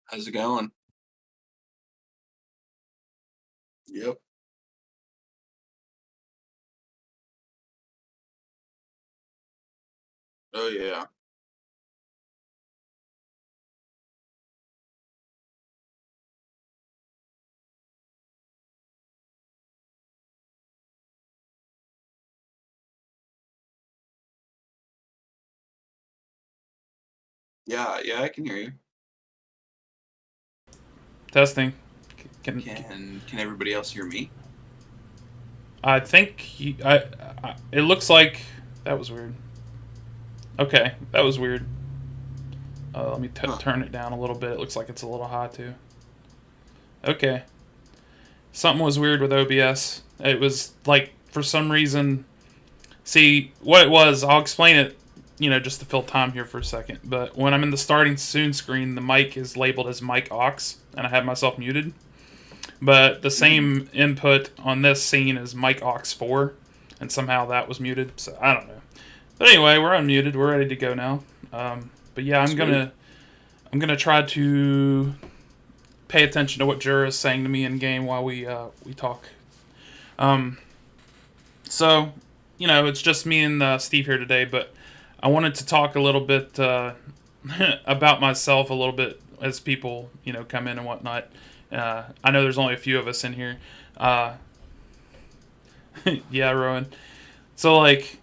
How's it going? Yep. Oh yeah. Yeah, yeah, I can hear you. Testing. Can everybody else hear me? I think it looks like that was weird. Okay, that was weird. Let me Huh. turn it down a little bit. It looks like it's a little high too. Okay, something was weird with OBS. It was like for some reason. See what it was. I'll explain it. Just to fill time here for a second. But when I'm in the starting soon screen, the mic is labeled as mic aux, and I have myself muted. But the Mm, same input on this scene is mic aux 4, and somehow that was muted. So I don't know. But anyway, we're unmuted. We're ready to go now. But yeah, I'm sweet. gonna I'm gonna try to pay attention to what Jura is saying to me in game while we talk. Um, so it's just me and Steve here today, but I wanted to talk a little bit about myself a little bit as people come in and whatnot. I know there's only a few of us in here. Uh, yeah, Rowan. So like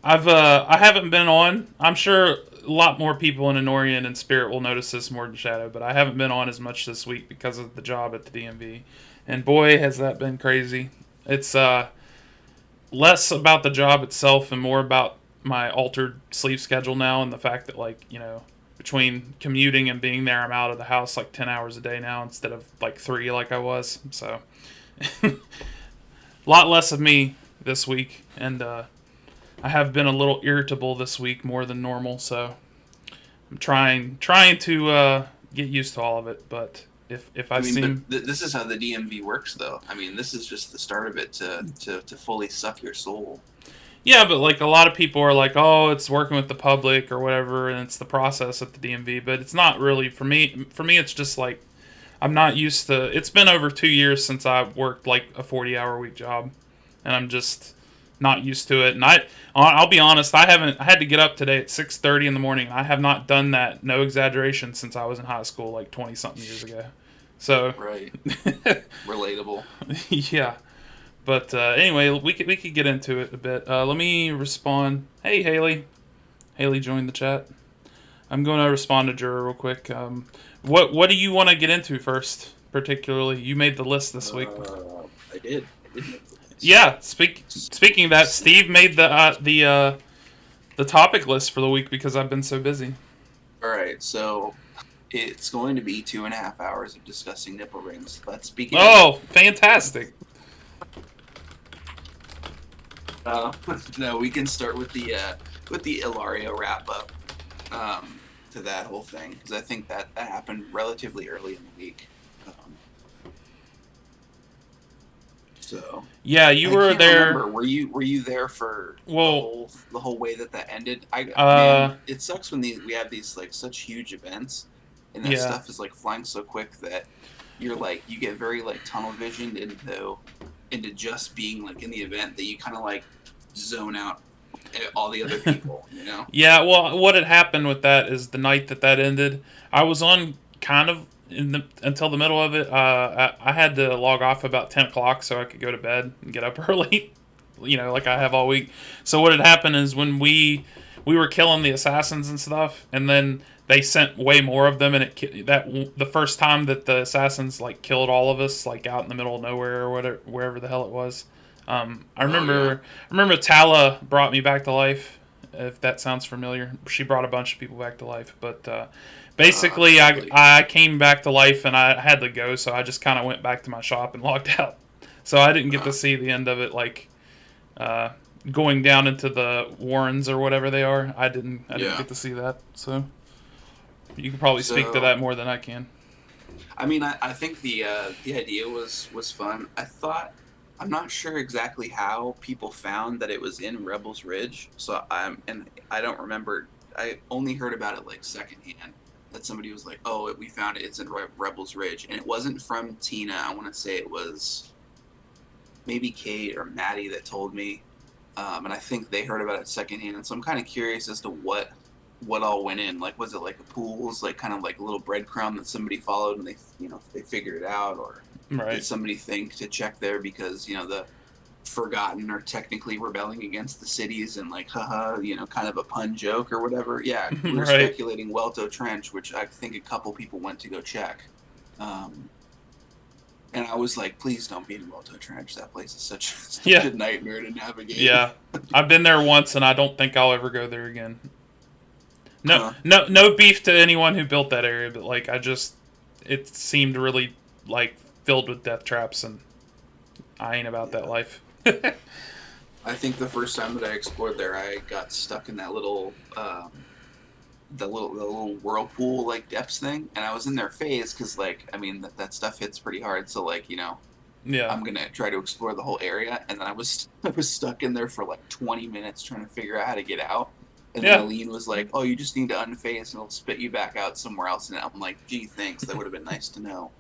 I haven't been on. I'm sure a lot more people in Anorian and Spirit will notice this more than Shadow, but I haven't been on as much this week because of the job at the DMV. And boy, has that been crazy. It's less about the job itself and more about my altered sleep schedule now and the fact that between commuting and being there, I'm out of the house like 10 hours a day now instead of like 3 like I was. So a lot less of me this week, and I have been a little irritable this week more than normal, so I'm trying to get used to all of it. But if I I mean, but seem this is how the DMV works, though. I mean, this is just the start of it to fully suck your soul. yeah, but like a lot of people are like, oh, it's working with the public or whatever, and it's the process at the DMV. But it's not really for me. For me, it's just like I'm not used to. It's been over 2 years since I worked like a 40-hour week job, and I'm just not used to it. And I'll be honest, I haven't. I had to get up today at 6:30 in the morning. I have not done that, no exaggeration, since I was in high school, like 20 something years ago. So, Right. Relatable. yeah. But anyway, we could get into it a bit. Let me respond. Hey, Haley. Haley joined the chat. I'm going to respond to Jura real quick. What do you want to get into first, particularly? You made the list this week. I did. I did make the list. Yeah. Speaking of that, Steve made the topic list for the week because I've been so busy. All right, so it's going to be 2.5 hours of discussing nipple rings. Let's begin. Oh, fantastic! Uh, no, we can start with the Ilario wrap up to that whole thing because I think that happened relatively early in the week. Um, so Yeah, you I were can't there. remember. Were you there for Well, the whole way that ended? I man, uh, it sucks when we have these like such huge events and that yeah. stuff is like flying so quick that you're like you get very like tunnel visioned into just being like in the event that you kind of like zone out all the other people, you know? Yeah, well, what had happened with that is the night that ended, I was on kind of until the middle of it. I had to log off about 10 o'clock so I could go to bed and get up early, like I have all week. So what had happened is when we were killing the assassins and stuff, and then they sent way more of them, and the first time that the assassins like killed all of us, like out in the middle of nowhere or whatever, wherever the hell it was. I Oh yeah. remember I remember Tala brought me back to life, if that sounds familiar. She brought a bunch of people back to life, but basically, Totally. I came back to life and I had to go, so I just kind of went back to my shop and logged out. So I didn't get to Uh, see the end of it, like uh, going down into the warrens or whatever they are. I didn't yeah. get to see that. So you can probably speak to So that more than I can. I mean, I think the idea was fun. I'm not sure exactly how people found that it was in Rebels Ridge. So I don't remember. I only heard about it like secondhand, that somebody was like, "Oh, we found it. It's in Rebels Ridge," and it wasn't from Tina. I want to say it was maybe Kate or Maddie that told me, and I think they heard about it secondhand. And so I'm kind of curious as to what all went in. Like, was it like a pools, like kind of like a little breadcrumb that somebody followed and they figured it out, or did Right. somebody think to check there because the Forgotten are technically rebelling against the cities and like haha, kind of a pun joke or whatever. Yeah, we were Right. speculating Welto Trench, which I think a couple people went to go check. Um, and I was like, please don't be in Welto Trench. That place is such Yeah. a nightmare to navigate. Yeah. I've been there once, and I don't think I'll ever go there again. No, Huh. no beef to anyone who built that area, but like it seemed really like filled with death traps, and I ain't about that Yeah. life. I think the first time that I explored there, I got stuck in that little the little whirlpool like depths thing, and I was in their phase because like I mean that stuff hits pretty hard. So like Yeah. I'm gonna try to explore the whole area, and then I was stuck in there for like 20 minutes trying to figure out how to get out. And then Yeah. Aline was like, "Oh, you just need to unphase, and it'll spit you back out somewhere else." And I'm like, "Gee, thanks. That would have been nice to know."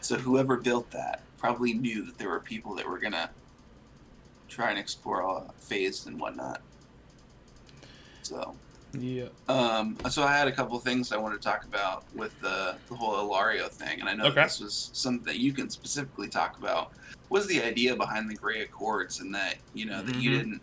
So whoever built that probably knew that there were people that were gonna try and explore all phased and whatnot. So, Yeah. so I had a couple of things I wanted to talk about with the whole Ilario thing, and I know that Okay. this was something that you can specifically talk about. Was the idea behind the Gray Accords, and that that you Mm-hmm. didn't,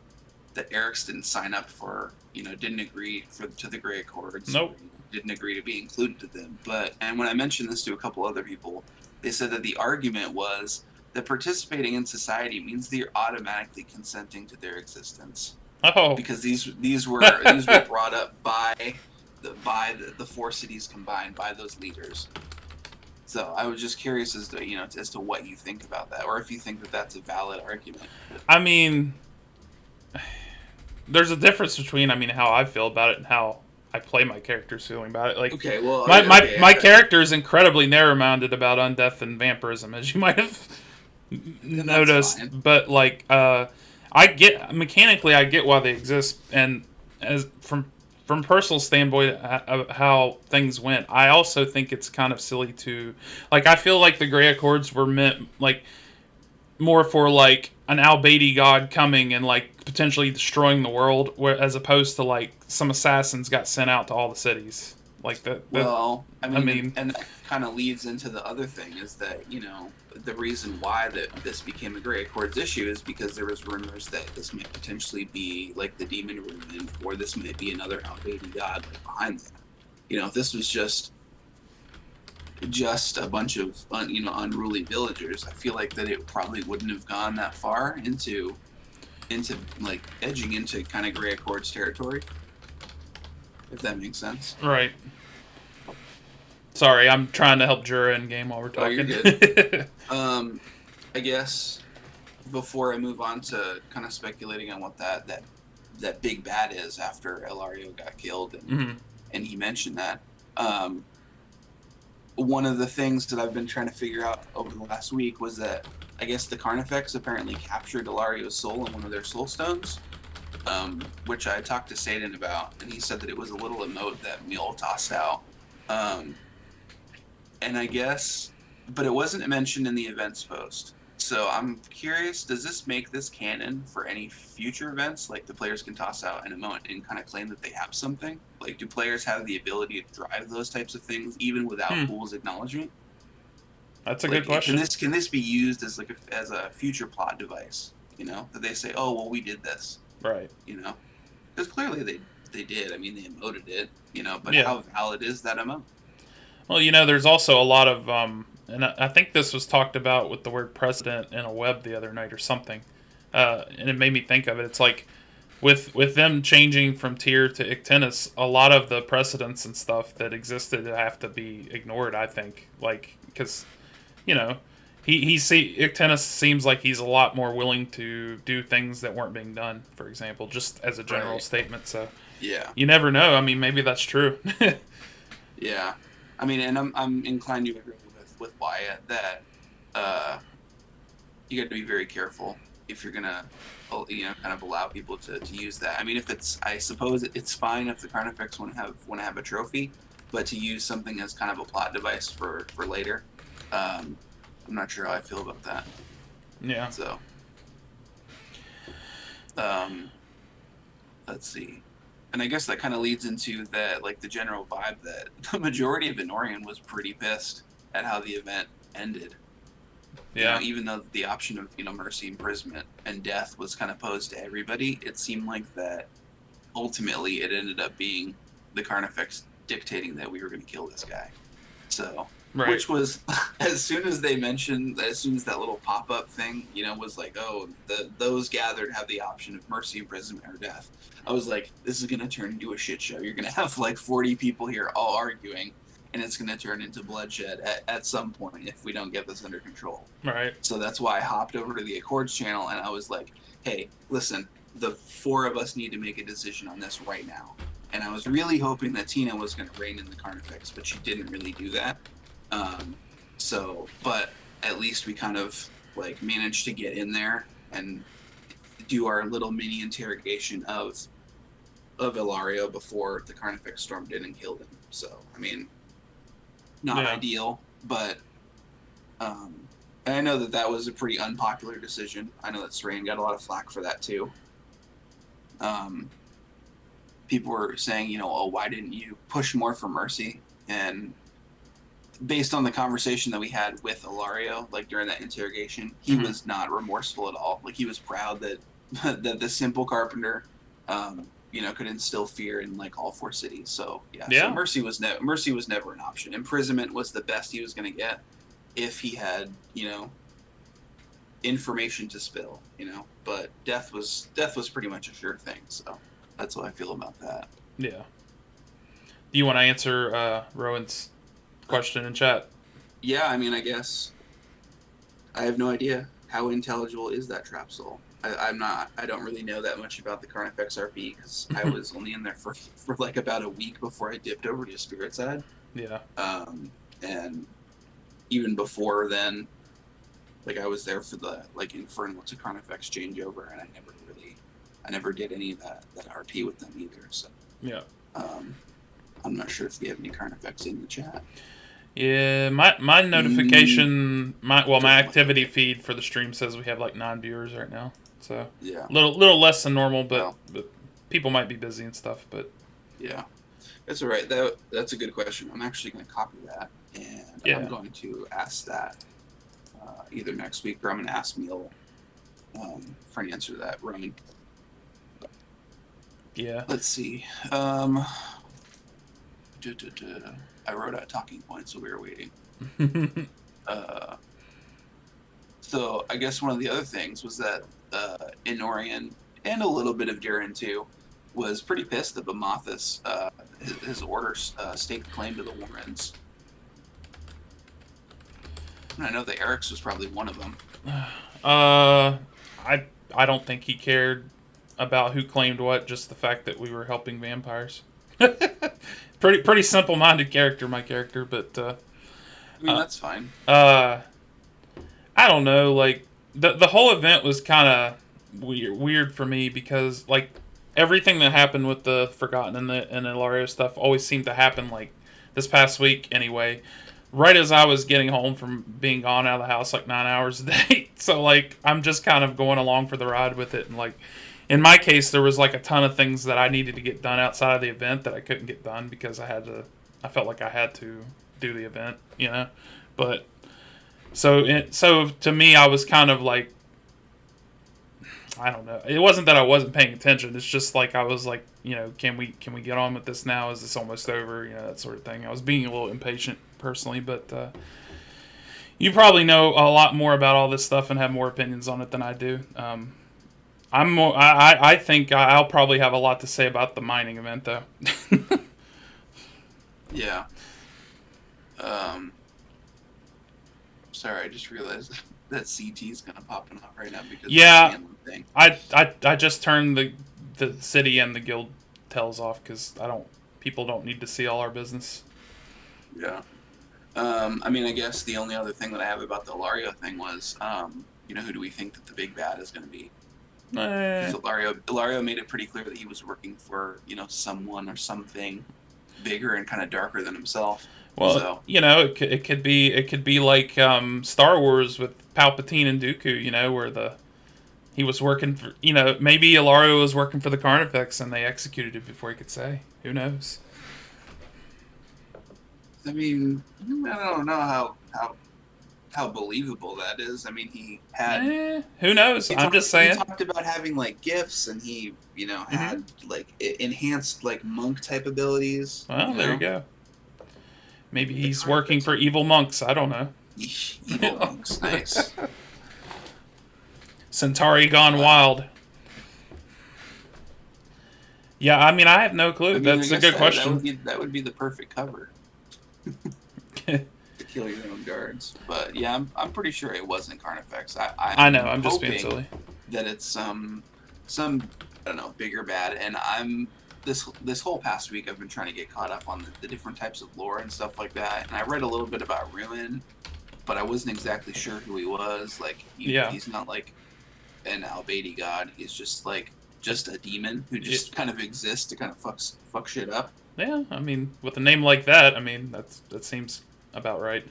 that Eric's didn't sign up for, didn't agree to the Gray Accords, or Nope. didn't agree to be included to them. And when I mentioned this to a couple other people, they said that the argument was that participating in society means that you're automatically consenting to their existence, Oh. because these were brought up by the four cities combined, by those leaders. So I was just curious as to as to what you think about that, or if you think that that's a valid argument. I mean, there's a difference between how I feel about it and how I play my character's feeling about it. Like Okay, well, my okay, my character is incredibly narrow-minded about undeath and vampirism, as you might have and that's noticed. fine. But like, I get mechanically, I get why they exist, and as from personal standpoint of how things went, I also think it's kind of silly to, like, I feel like the Grey Accords were meant like more for like an Al-Beatty god coming and like potentially destroying the world, where as opposed to like some assassins got sent out to all the cities. Like that. Well, I I mean, and, mean, and that kind of leads into the other thing is that the reason why that this became a Grey Accords issue is because there was rumors that this might potentially be like the demon ruin, or this might be another outdated god like behind that. If this was just a bunch of unruly villagers, I feel like that it probably wouldn't have gone that far into like edging into kind of Grey Accords territory, if that makes sense. right. Sorry, I'm trying to help Jura in game while we're Oh, you're talking. good. Um, I guess before I move on to kind of speculating on what that big bad is after Elario got killed, Mhm. and he mentioned that. Um, One of the things that I've been trying to figure out over the last week was that I guess the Carnifex apparently captured Ilario's soul in one of their soul stones, which I talked to Satan about, and he said that it was a little emote that Mule tossed out. Um, and I guess, but it wasn't mentioned in the events post. So I'm curious, does this make this canon for any future events? Like the players can toss out an emote and kind of claim that they have something? Like, do players have the ability to drive those types of things even without Hmm. Pool's acknowledgement? That's a good Like, can question. this be used as like as a future plot device? That they say, oh well, we did this. Right. Because clearly they did. I mean, they emoted it. But Yeah. how valid is that emote? Well, there's also a lot of and I think this was talked about with the word president in a web the other night or something, and it made me think of it. It's like with them changing from Tyr to Ictinus, a lot of the precedents and stuff that existed have to be ignored. I think, like, because you know, Ictinus seems like he's a lot more willing to do things that weren't being done. For example, just as a general Right. statement. So Yeah. you never know. I mean, maybe that's true. Yeah. I mean, and I'm inclined to agree with Wyatt that uh, you got to be very careful if you're gonna, kind of allow people to use that. I mean, if it's, I suppose it's fine if the Carnifex want to have a trophy, but to use something as kind of a plot device for later, um, I'm not sure how I feel about that. Yeah. So, um, let's see. And I guess that kind of leads into that, like the general vibe that the majority of Inorian was pretty pissed at how the event ended. Yeah. Even though the option of, mercy, imprisonment, and death was kind of posed to everybody, it seemed like that ultimately it ended up being the Carnifex dictating that we were going to kill this guy. So, Right. which was as soon as that little pop up thing, was like, oh, those gathered have the option of mercy, imprisonment, or death. I was like, this is going to turn into a shit show. You're going to have like 40 people here all arguing, and it's going to turn into bloodshed at some point if we don't get this under control. Right. So that's why I hopped over to the Accords channel, and I was like, hey, listen, the four of us need to make a decision on this right now. And I was really hoping that Tina was going to rein in the Carnifex, but she didn't really do that. But at least we kind of like managed to get in there and do our little mini interrogation of Ilario before the Carnifex stormed in and killed him. So, I mean, not ideal, but and I know that was a pretty unpopular decision. I know that Srain got a lot of flack for that too. People were saying, oh, why didn't you push more for mercy? And based on the conversation that we had with Ilario, like during that interrogation, he was not remorseful at all. Like he was proud that that the simple carpenter, could instill fear in like all four cities. So yeah. So mercy was never an option. Imprisonment was the best he was going to get if he had, information to spill. But death was pretty much a sure thing. So that's what I feel about that. Yeah. Do you want to answer Rowan's question in chat? Yeah, I mean, I guess I have no idea how intelligible is that trap soul. I don't really know that much about the Carnifex RP because I was only in there for like about a week before I dipped over to Spirit Side. Yeah. And even before then, like I was there for the like Infernal to Carnifex changeover, and I never did any of that RP with them either. So yeah. I'm not sure if we have any Carnifex in the chat. Yeah, my notification, my activity feed for the stream says we have like 9 viewers right now. So yeah, little less than normal, but people might be busy and stuff. But yeah, that's all right. That's a good question. I'm actually going to copy that, and I'm going to ask that either next week or I'm going to ask Neil for an answer to that. Ryan. Yeah. Let's see. I wrote out talking points, so we were waiting. So I guess one of the other things was that Inorian and a little bit of Durin too was pretty pissed that Bamathus, his orders staked claim to the Warrens. And I know that Eric's was probably one of them. I don't think he cared about who claimed what, just the fact that we were helping vampires. Pretty simple-minded character, my character, but I mean, that's fine. I don't know, like the whole event was kind of weird for me because like everything that happened with the Forgotten and the Ilario stuff always seemed to happen like this past week anyway. Right as I was getting home from being gone out of the house like 9 hours a day. So like I'm just kind of going along for the ride with it, and like in my case there was like a ton of things that I needed to get done outside of the event that I couldn't get done because I felt like I had to do the event, But so to me I was kind of like, I don't know. It wasn't that I wasn't paying attention. It's just like I was like, can we get on with this now? Is this almost over? That sort of thing. I was being a little impatient personally, but you probably know a lot more about all this stuff and have more opinions on it than I do. I'm more. I think I'll probably have a lot to say about the mining event though. Yeah. Sorry, I just realized that CT is kind of popping up right now because of the handling thing. I just turned the city and the guild tells off because people don't need to see all our business. Yeah. I mean, I guess the only other thing that I have about the Ilario thing was who do we think that the big bad is going to be? Eh, Because Ilario made it pretty clear that he was working for someone or something bigger and kind of darker than himself. well, So it could be like Star Wars with Palpatine and Dooku. Where he was working for. Maybe Ilario was working for the Carnifex and they executed it before he could say. Who knows? I mean, I don't know how believable that is. I mean, Who knows? I'm just he saying. talked about having like gifts, and he Hmm. had like enhanced like monk type abilities. Well, there you go. Maybe The he's working Carnifex for are evil monks. I don't know. evil monks. Nice. Centauri gone Wow. wild. Yeah, I mean, I have no clue. I mean, I That's a guess good that question. would be the perfect cover to kill your own guards. But yeah, I'm pretty sure it wasn't Carnifex. I know. I'm I'm just being hoping silly. that it's some I don't know, bigger bad. And this whole past week I've been trying to get caught up on the different types of lore and stuff like that. And I read a little bit about Ruin, but I wasn't exactly sure who he was. Like Yeah. he's not like an Albady god. He's just like just a demon who Yeah. just kind of exists to kind of fuck shit up. Yeah, I mean, with a name like that, I mean, that seems about right.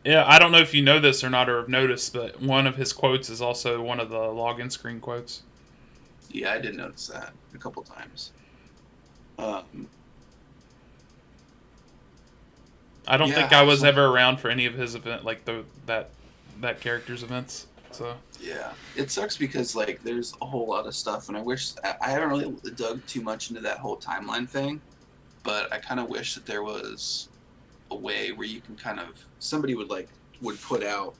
Yeah, I don't know if you know this or not or have noticed, but one of his quotes is also one of the login screen quotes. Yeah, I did notice that a couple times. Um, I don't think I yeah, was so ever around for any of his event, like that character's events. So yeah, it sucks because like there's a whole lot of stuff, and I haven't really dug too much into that whole timeline thing, but I kind of wish that there was a way where you can kind of somebody would put out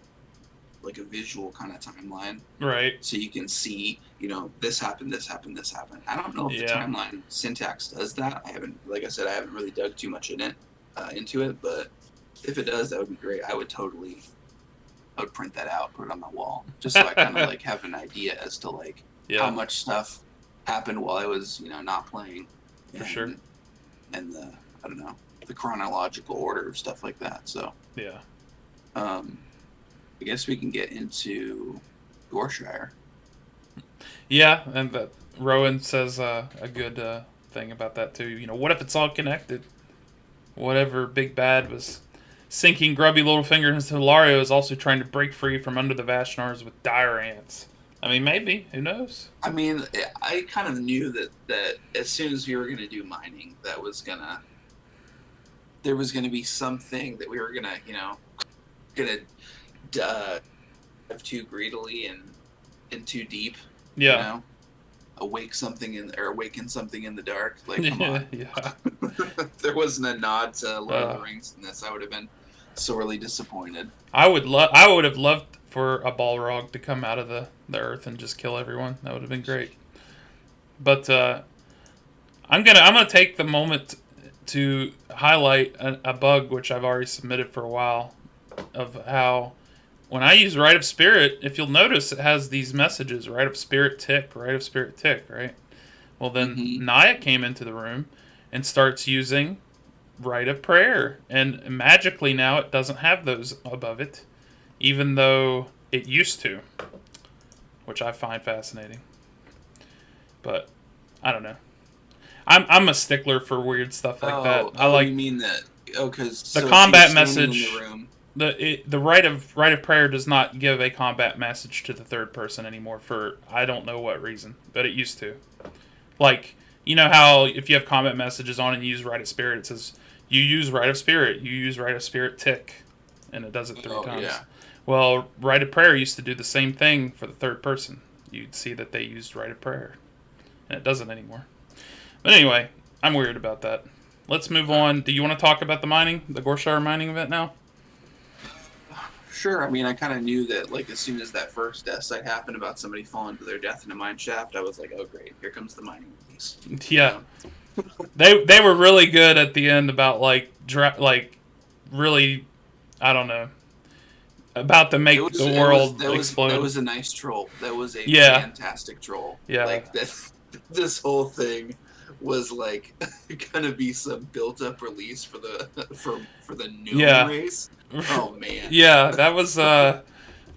like a visual kind of timeline right, so you can see this happened, this happened, this happened. I don't know if the yeah, timeline syntax does that. Like I said, I haven't really dug too much into it, but if it does, that would be great. I would print that out, put it on my wall, just so I kind of like have an idea as to like how yeah, much stuff happened while I was not playing, for sure, and the I don't know, the chronological order of stuff like that. So yeah, um, I guess we can get into Gorshire. yeah. And that Rowan says a good thing about that too. What if it's all connected? Whatever Big Bad was sinking grubby little fingers into Hilario is also trying to break free from under the Vashnars with dire ants. I mean, maybe. Who knows? I mean, I kind of knew that as soon as we were gonna do mining, there was gonna be something that we were gonna dive too greedily and too deep, you Yeah. know, awaken something in the dark. Like, come Yeah. on. Yeah. If there wasn't a nod to Lord of Uh, the Rings in this, I would have been sorely disappointed. I would have loved for a Balrog to come out of the earth and just kill everyone. That would have been great. But I'm gonna take the moment to highlight a bug which I've already submitted for a while of how when I use Rite of Spirit, if you'll notice, it has these messages: Rite of Spirit tick, Rite of Spirit tick, right? Well, then Mm-hmm. Naya came into the room and starts using Rite of Prayer, and magically now it doesn't have those above it, even though it used to, which I find fascinating. But I don't know. I'm a stickler for weird stuff like that. I You like mean that? Oh, because the so she was combat standing in the message. room. The rite of prayer does not give a combat message to the third person anymore for I don't know what reason, but it used to. Like, you know how if you have combat messages on and you use Rite of Spirit, it says you use Rite of Spirit, you use Rite of Spirit tick, and it does it 3 times. Yeah. Well, Rite of Prayer used to do the same thing for the third person. You'd see that they used Rite of Prayer, and it doesn't anymore. But anyway, I'm weird about that. Let's move on. Do you want to talk about the Gorshire mining event now? Sure. I mean, I kind of knew that, like, as soon as that first death site happened about somebody falling to their death in a mine shaft, I was like, oh, great. Here comes the mining release. Yeah, they were really good at the end about really, I don't know, about to make the world explode. That was a nice troll. That was a Yeah, fantastic troll. yeah, Like, this whole thing was like gonna be some built up release for the gnome yeah, race. Oh man. yeah. That was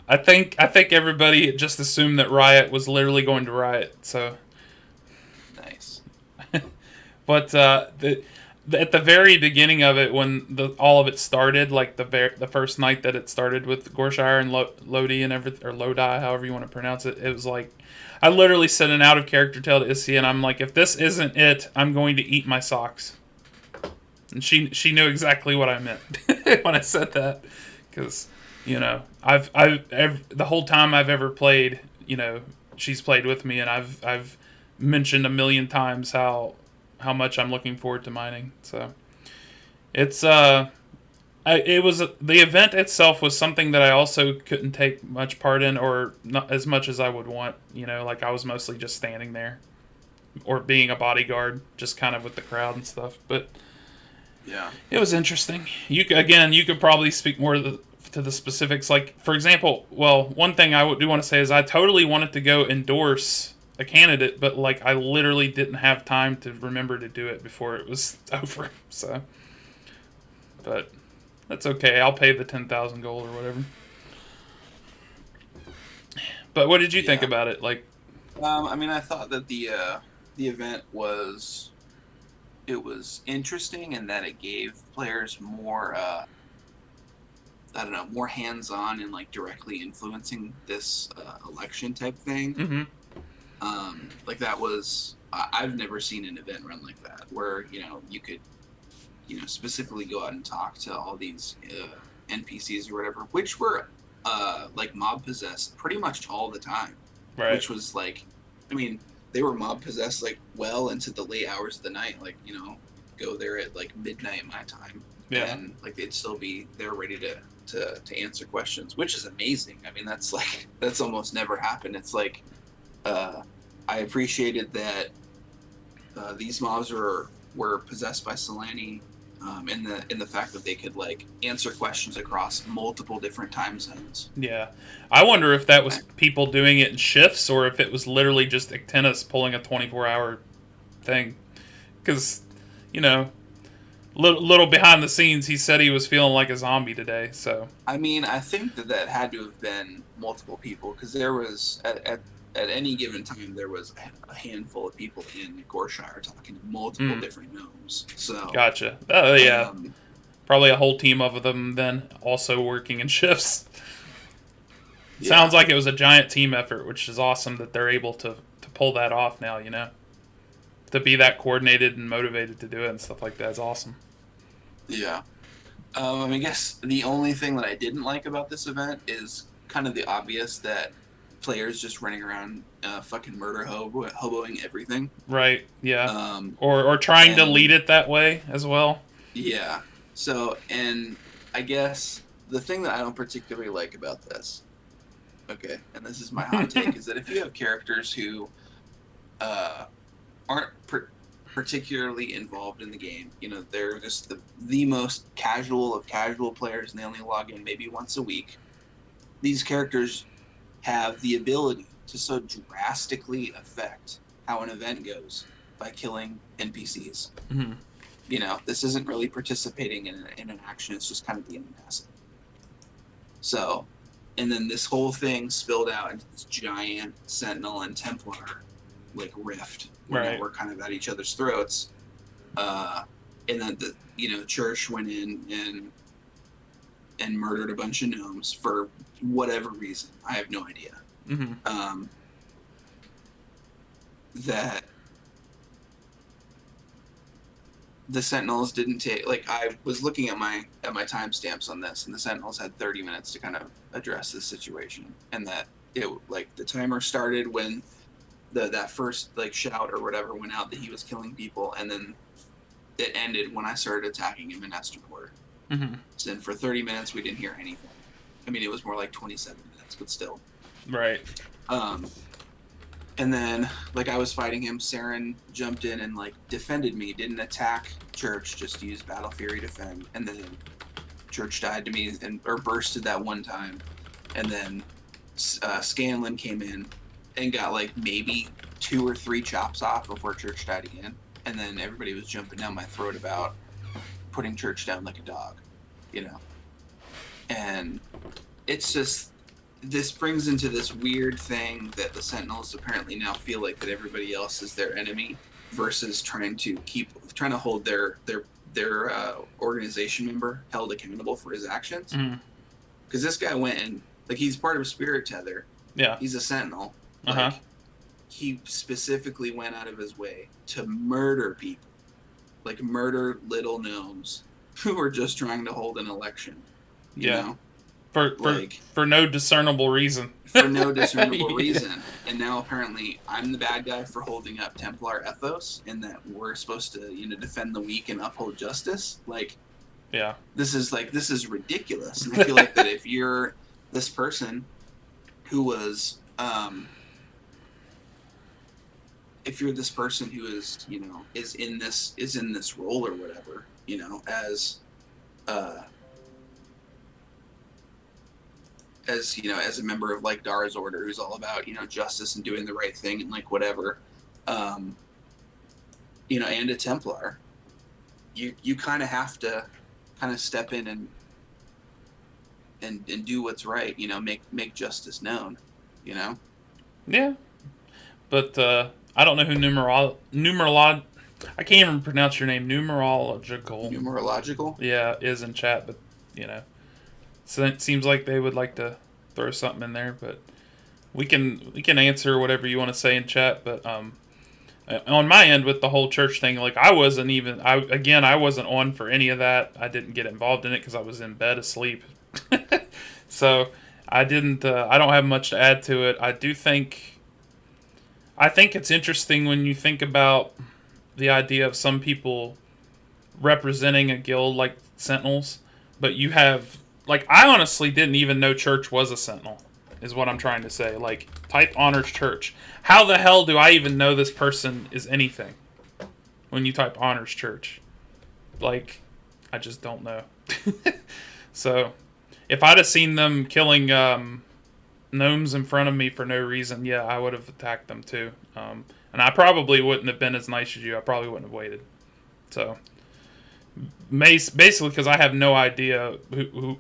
I think everybody just assumed that Riot was literally going to riot. So, Nice. but at the very beginning of it, when all of it started, like the first night that it started with Gorshire and Lodi and everything, or Lodi, however you want to pronounce it, it was like I literally said an out of character tale to Issy, and I'm like, if this isn't it, I'm going to eat my socks. And she knew exactly what I meant when I said that, because I've the whole time I've ever played, she's played with me, and I've mentioned a million times how much I'm looking forward to mining. So it's it was the event itself was something that I also couldn't take much part in, or not as much as I would want. Like I was mostly just standing there or being a bodyguard, just kind of with the crowd and stuff. But Yeah. it was interesting. You could probably speak more to the specifics. Like, for example, well, one thing I do want to say is I totally wanted to go endorse a candidate, but like I literally didn't have time to remember to do it before it was over. So, but that's okay. I'll pay the 10,000 gold or whatever. But what did you think Yeah. about it? Like, I mean, I thought that the event was interesting in that it gave players more I don't know, more hands-on and like directly influencing this election type thing. mm-hmm, Like that was I've never seen an event run like that where you could specifically go out and talk to all these NPCs or whatever, which were like mob possessed pretty much all the time, right, which was like, I mean, they were mob possessed like well into the late hours of the night, like go there at like midnight my time, yeah, and like they'd still be there ready to answer questions, which is amazing. I mean, that's almost never happened. It's like I appreciated that these mobs were possessed by Solani, in the fact that they could like answer questions across multiple different time zones. yeah. I wonder if that was people doing it in shifts or if it was literally just Ictenus pulling a 24-hour thing. Because, you know, little behind the scenes, he said he was feeling like a zombie today. So I mean, I think that had to have been multiple people because there was at any given time there was a handful of people in Gorshire talking to multiple different gnomes. So gotcha. Oh yeah, um, probably a whole team of them then also working in shifts. yeah, Sounds like it was a giant team effort, which is awesome that they're able to pull that off now. To be that coordinated and motivated to do it and stuff like that is awesome. yeah. I guess the only thing that I didn't like about this event is kind of the obvious that players just running around fucking murder hoboing everything. Right? Yeah. Um, Or trying to lead and it that way as well. yeah, so and I guess the thing that I don't particularly like about this, okay, and this is my hot take, is that if you have characters who uh, aren't particularly involved in the game, they're just the most casual of casual players, and they only log in maybe once a week. These characters have the ability to so drastically affect how an event goes by killing NPCs. Mm-hmm. This isn't really participating in an action, it's just kind of being passive. So, and then this whole thing spilled out into this giant Sentinel and Templar like rift where Right. we're kind of at each other's throats. And then the church went in and murdered a bunch of gnomes for whatever reason. I have no idea. Mm-hmm. That the Sentinels didn't take, like, I was looking at my timestamps on this, and the Sentinels had 30 minutes to kind of address this situation, and that it like the timer started when that first like shout or whatever went out that he was killing people, and then it ended when I started attacking him in Esterport. Mm-hmm. So then for 30 minutes we didn't hear anything. I mean, it was more like 27 minutes, but still. Right. And then, like, I was fighting him, Saren jumped in and, like, defended me, didn't attack Church, just used Battle Fury defend, and then Church died to me, or bursted that one time, and then Scanlan came in and got, like, maybe 2 or 3 chops off before Church died again, and then everybody was jumping down my throat about putting Church down like a dog, And it's just, this brings into this weird thing that the Sentinels apparently now feel like that everybody else is their enemy versus trying to hold their organization member held accountable for his actions. Mm. Because this guy went and like he's part of a spirit tether. Yeah. He's a Sentinel. Uh huh. Like he specifically went out of his way to murder people, like murder little gnomes who were just trying to hold an election. You Yeah. know, For like for no discernible reason. for no discernible Yeah. reason. And now apparently I'm the bad guy for holding up Templar ethos, and that we're supposed to, defend the weak and uphold justice. Like Yeah. this is ridiculous. And I feel like that if you're this person who was if you're this person who is, is in this role or whatever, as a member of like Dara's order, who's all about justice and doing the right thing and like whatever, um, and a Templar, you kind of have to kind of step in and do what's right, make justice known, you know. Yeah. But I don't know who I can't even pronounce your name. Numerological. Yeah, is in chat, but so it seems like they would like to throw something in there, but we can answer whatever you want to say in chat. But on my end with the whole church thing, like I wasn't on for any of that. I didn't get involved in it because I was in bed asleep. So I didn't. I don't have much to add to it. I think it's interesting when you think about the idea of some people representing a guild like Sentinels, but you have like I honestly didn't even know church was a Sentinel. Is what I'm trying to say. Like type honors church. How the hell do I even know this person is anything? When you type honors church, like I just don't know. So if I'd have seen them killing gnomes in front of me for no reason, yeah, I would have attacked them too. And I probably wouldn't have been as nice as you. I probably wouldn't have waited. So basically, because I have no idea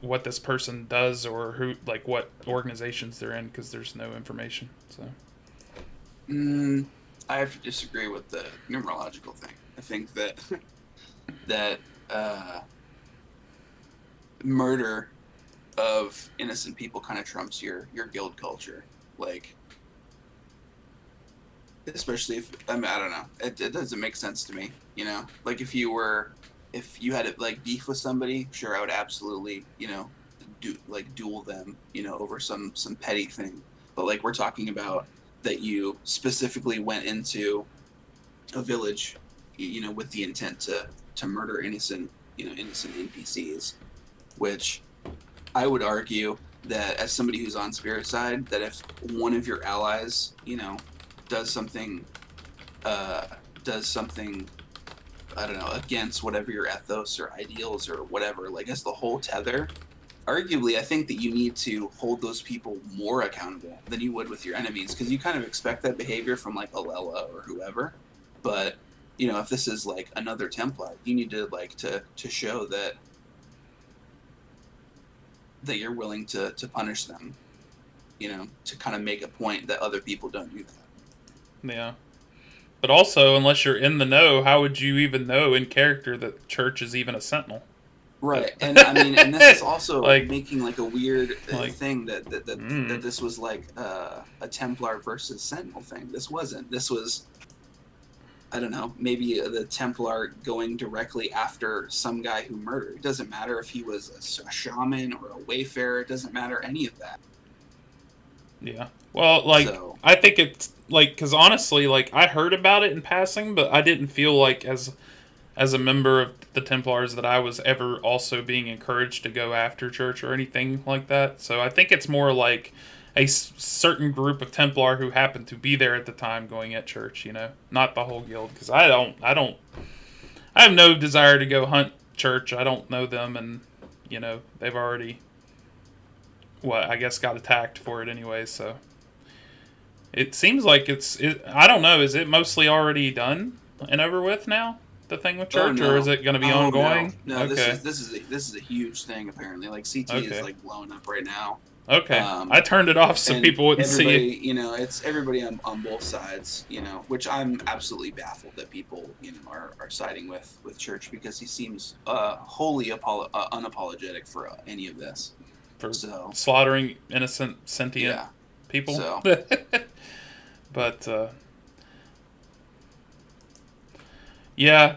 what this person does or what organizations they're in, because there's no information. So I have to disagree with the numerological thing. I think that that murder of innocent people kind of trumps your guild culture, like especially if I don't know, it doesn't make sense to me, like if you had like beef with somebody, sure, I would absolutely duel them, over some petty thing, but like we're talking about that you specifically went into a village, with the intent to murder innocent NPCs, which I would argue that as somebody who's on spirit side, that if one of your allies, does something, I don't know, against whatever your ethos or ideals or whatever, like as the whole tether, arguably, I think that you need to hold those people more accountable than you would with your enemies, because you kind of expect that behavior from like Alela or whoever. But if this is like another Templar, you need to to show that you're willing to punish them, to kind of make a point that other people don't do that. yeah. But also, unless you're in the know, how would you even know in character that church is even a Sentinel? Right, and I mean, and this is also like, making like a weird thing that mm. this was like a Templar versus Sentinel thing. This wasn't. This was, I don't know, maybe the Templar going directly after some guy who murdered. It doesn't matter if he was a shaman or a wayfarer. It doesn't matter any of that. Yeah. Well, I think it's because honestly, I heard about it in passing, but I didn't feel like as a member of the Templars that I was ever also being encouraged to go after church or anything like that. So I think it's more like a certain group of Templar who happened to be there at the time going at church, not the whole guild. Because I have no desire to go hunt church. I don't know them, and they've already, I guess, got attacked for it anyway. So it seems like I don't know. Is it mostly already done and over with now? The thing with church, no. Or is it going to be ongoing? No, okay. This is a huge thing apparently. Like CT is like blowing up right now. Okay. I Um, turned it off so and people wouldn't see it. everybody, it's everybody on both sides, which I'm absolutely baffled that people, are siding with Church, because he seems wholly unapologetic for any of this. For So slaughtering innocent sentient yeah, people. so But yeah,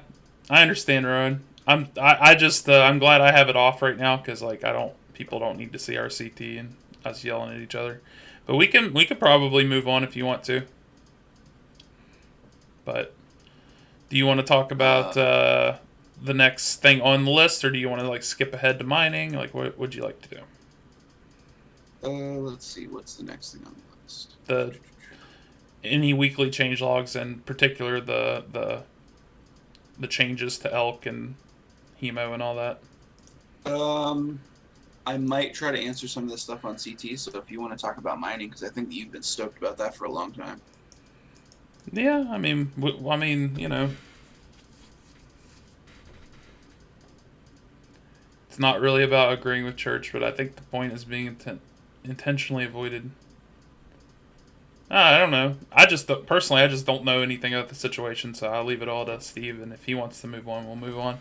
I understand, Rowan. I just I'm glad I have it off right now because like I don't people don't need to see our CT and us yelling at each other. But we could probably move on if you want to. But do you want to talk about uh, the next thing on the list, or do you want to like skip ahead to mining? Like, what would you like to do? let's see, what's the next thing on the list? The any weekly change logs, in particular the changes to elk and hemo and all that. Um, I might try to answer some of this stuff on CT. So if you want to talk about mining, because I think that you've been stoked about that for a long time. Yeah, I mean, it's not really about agreeing with church, but I think the point is being intentionally avoided. I don't know. Personally, I just don't know anything about the situation, so I'll leave it all to Steve. And if he wants to move on, we'll move on.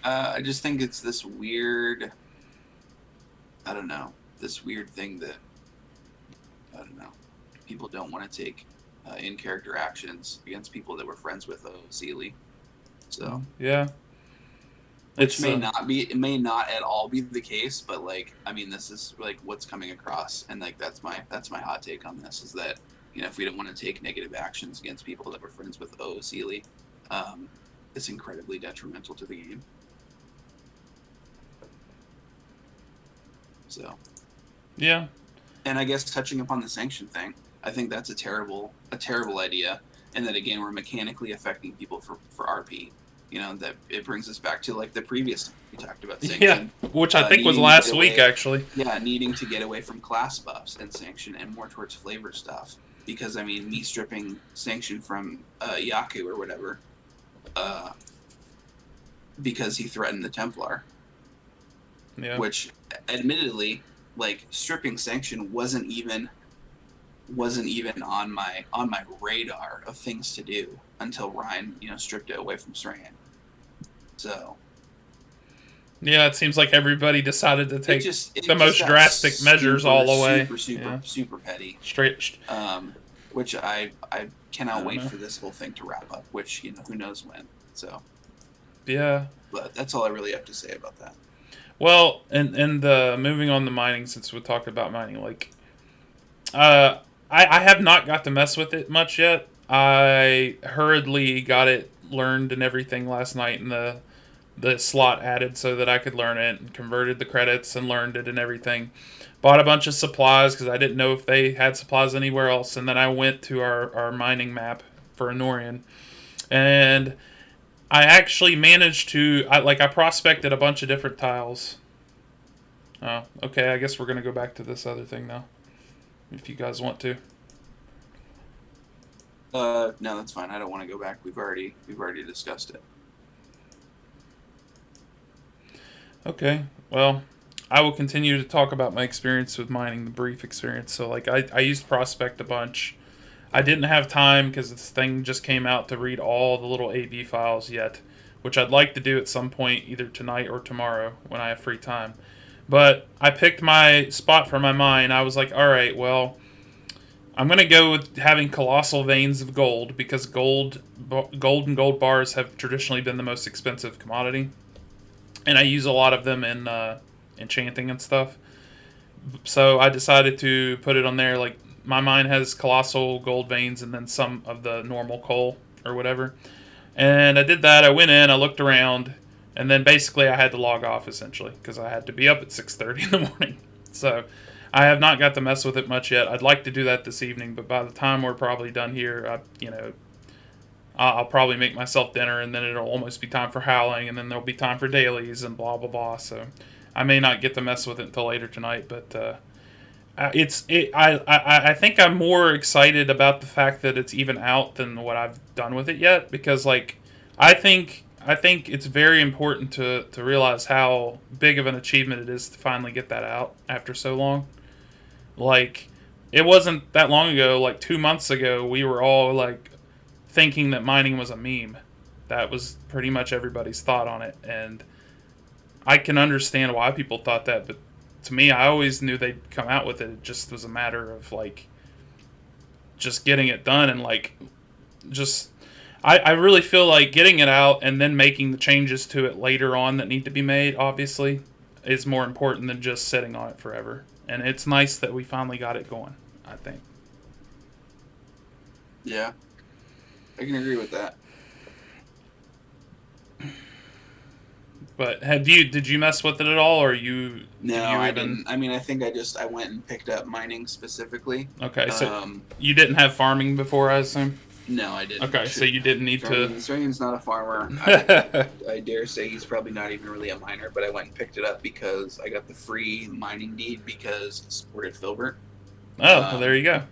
I just think it's this weird, I don't know, this weird thing that, I don't know, people don't want to take in character actions against people that we're friends with Sealy. So, Yeah, which it's it may not at all be the case, but like, I mean, this is like what's coming across. And like, that's my hot take on this, is that, if we don't want to take negative actions against people that we're friends with Sealy, um, it's incredibly detrimental to the game. So, yeah, and I guess touching upon the sanction thing, I think that's a terrible idea, and that again we're mechanically affecting people for RP. That it brings us back to like the previous time we talked about yeah, sanction, which I think was needing to get last week away, actually. yeah, needing to get away from class buffs and sanction and more towards flavor stuff. Because I mean, me stripping sanction from Yaku or whatever, uh, because he threatened the Templar, Yeah, which admittedly, like stripping sanction wasn't even on my radar of things to do until Ryan, stripped it away from Sran. So yeah. It seems like everybody decided to it take just the it just most got drastic measures super all the way. super super Yeah, super petty. straight. Which I I cannot don't wait know. for this whole thing to wrap up. Which who knows when. So, Yeah. but that's all I really have to say about that. Well, and moving on to mining, since we talked about mining, like Uh, I have not got to mess with it much yet. I hurriedly got it learned and everything last night, and the slot added so that I could learn it, and converted the credits and learned it and everything. Bought a bunch of supplies because I didn't know if they had supplies anywhere else, and then I went to our mining map for Anorian, and I actually managed to I prospected a bunch of different tiles. Oh, okay. I guess we're gonna go back to this other thing now, if you guys want to. No, that's fine. I don't want to go back. We've already discussed it. Okay, well, I will continue to talk about my experience with mining, the brief experience. So, like, I used Prospect a bunch. I didn't have time because this thing just came out to read all the little AV files yet, which I'd like to do at some point, either tonight or tomorrow when I have free time. But I picked my spot for my mine. I was like, all right, well, I'm gonna go with having colossal veins of gold because gold and gold bars have traditionally been the most expensive commodity, and I use a lot of them in enchanting and stuff. So I decided to put it on there. Like my mine has colossal gold veins and then some of the normal coal or whatever. And I did that. I went in. I looked around, and then basically I had to log off essentially because I had to be up at 6:30 in the morning. So I have not got to mess with it much yet. I'd like to do that this evening, but by the time we're probably done here, I'll probably make myself dinner, and then it'll almost be time for howling, and then there'll be time for dailies and blah blah blah. So I may not get to mess with it until later tonight, but I think I'm more excited about the fact that it's even out than what I've done with it yet, because like I think I think it's very important to realize how big of an achievement it is to finally get that out after so long. Like, it wasn't that long ago, like 2 months ago, we were all like thinking that mining was a meme. That was pretty much everybody's thought on it, and I can understand why people thought that, but to me, I always knew they'd come out with it. It just was a matter of like just getting it done and like just I really feel like getting it out and then making the changes to it later on that need to be made, obviously, is more important than just sitting on it forever. And it's nice that we finally got it going, I think. Yeah, I can agree with that. But did you mess with it at all, or you No, did you I even? didn't. I mean, I think I went and picked up mining specifically. Okay, so Um, you didn't have farming before, I assume. no, I didn't. Okay, so you didn't need to. Strain's not a farmer. I dare say he's probably not even really a miner, but I went and picked it up because I got the free mining deed because I supported Filbert. Oh, well, there you go.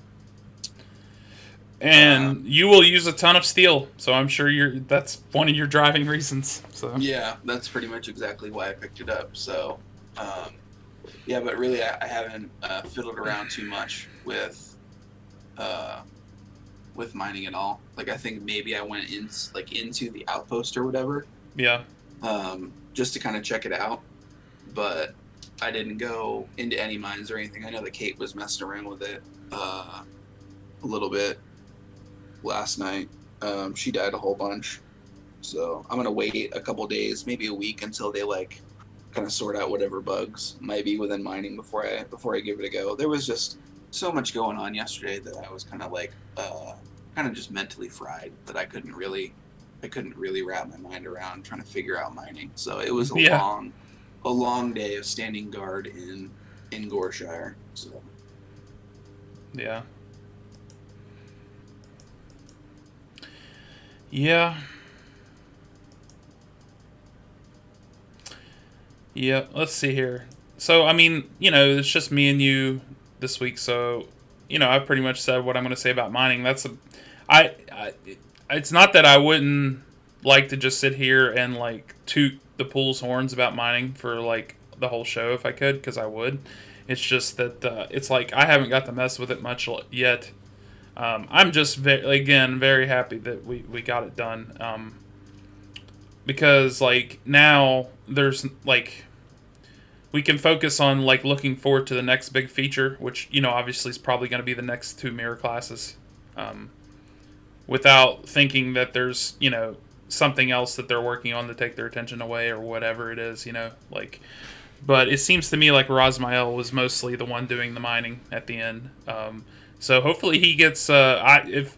And you will use a ton of steel, so I'm sure that's one of your driving reasons. So Yeah, that's pretty much exactly why I picked it up. So, yeah, but really, I haven't fiddled around too much with mining at all. Like, I think maybe I went into the outpost or whatever, yeah, just to kind of check it out. But I didn't go into any mines or anything. I know that Kate was messing around with it a little bit last night. She died a whole bunch. So I'm gonna wait a couple days, maybe a week, until they like kind of sort out whatever bugs might be within mining before I give it a go. There was just so much going on yesterday that I was kind of like kind of just mentally fried that I couldn't really wrap my mind around trying to figure out mining. So it was yeah, a long day of standing guard in Goreshire. So yeah, yeah, yeah. Let's see here. So I mean, it's just me and you this week. So I pretty much said what I'm going to say about mining. I. It's not that I wouldn't like to just sit here and like toot the pool's horns about mining for like the whole show if I could, because I would. It's just that it's like I haven't got to mess with it much yet. I'm just again very happy that we got it done, because like now there's like we can focus on like looking forward to the next big feature, which obviously is probably going to be the next two mirror classes, without thinking that there's something else that they're working on to take their attention away or whatever it is, like. But it seems to me like Rosmael was mostly the one doing the mining at the end. So hopefully he gets. If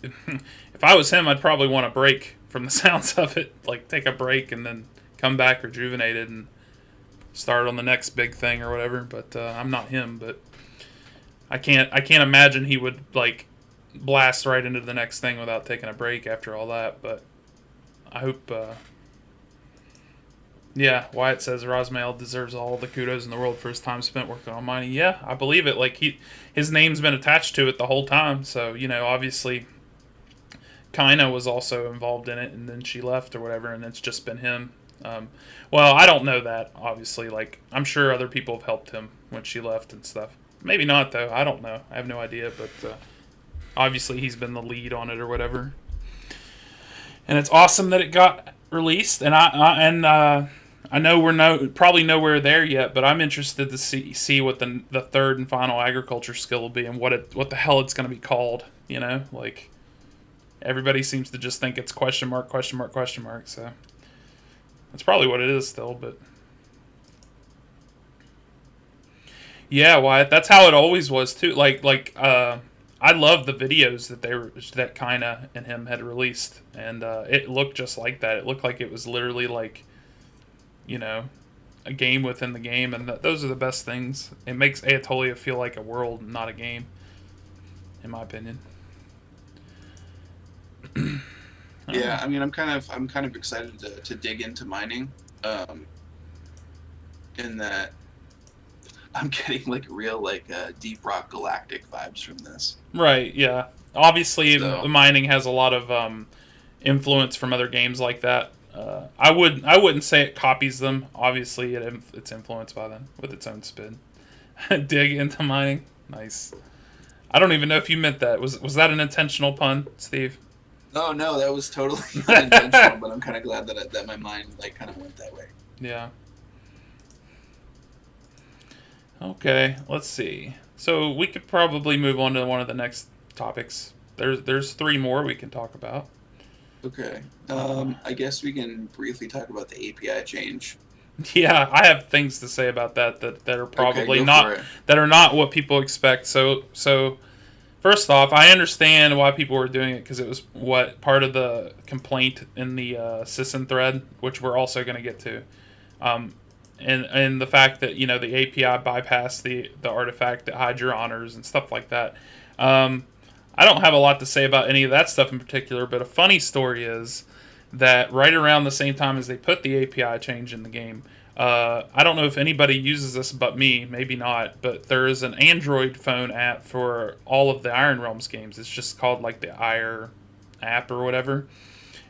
I was him, I'd probably want a break from the sounds of it, like take a break and then come back rejuvenated and start on the next big thing or whatever. But I'm not him. But I can't imagine he would like blast right into the next thing without taking a break after all that. But I hope. Yeah, Wyatt says Rosmael deserves all the kudos in the world for his time spent working on mining. Yeah, I believe it. Like his name's been attached to it the whole time. So obviously, Kaina was also involved in it, and then she left or whatever, and it's just been him. Well, I don't know that obviously. Like I'm sure other people have helped him when she left and stuff. Maybe not though. I don't know. I have no idea. But obviously, he's been the lead on it or whatever. And it's awesome that it got released. And I know we're probably nowhere there yet, but I'm interested to see what the third and final agriculture skill will be and what the hell it's going to be called. Like everybody seems to just think it's question mark, question mark, question mark. So that's probably what it is still. But yeah, Wyatt, that's how it always was too. I love the videos that Kaina and him had released, and it looked just like that. It looked like it was literally like a game within the game, and those are the best things. It makes Aetolia feel like a world, not a game, in my opinion. yeah, I mean, I'm kind of excited to dig into mining, in that I'm getting like real like Deep Rock Galactic vibes from this. Right? Yeah. Obviously, So mining has a lot of influence from other games like that. I wouldn't say it copies them. Obviously, it's influenced by them with its own spin. Dig into mining. Nice. I don't even know if you meant that. Was that an intentional pun, Steve? Oh no, that was totally unintentional. But I'm kind of glad that my mind like kind of went that way. Yeah. Okay, let's see. So we could probably move on to one of the next topics. There's three more we can talk about. Okay. Uh, I guess we can briefly talk about the API change. yeah, I have things to say about that are Okay, probably go for not it. that are not what people expect. So first off, I understand why people were doing it because it was what part of the complaint in the Sysn thread, which we're also going to get to. Um, and the fact that the API bypassed the artifact that hides your honors and stuff like that. Um, I don't have a lot to say about any of that stuff in particular, but a funny story is that right around the same time as they put the API change in the game, I don't know if anybody uses this but me, maybe not, but there is an Android phone app for all of the Iron Realms games. It's just called like the IR app or whatever.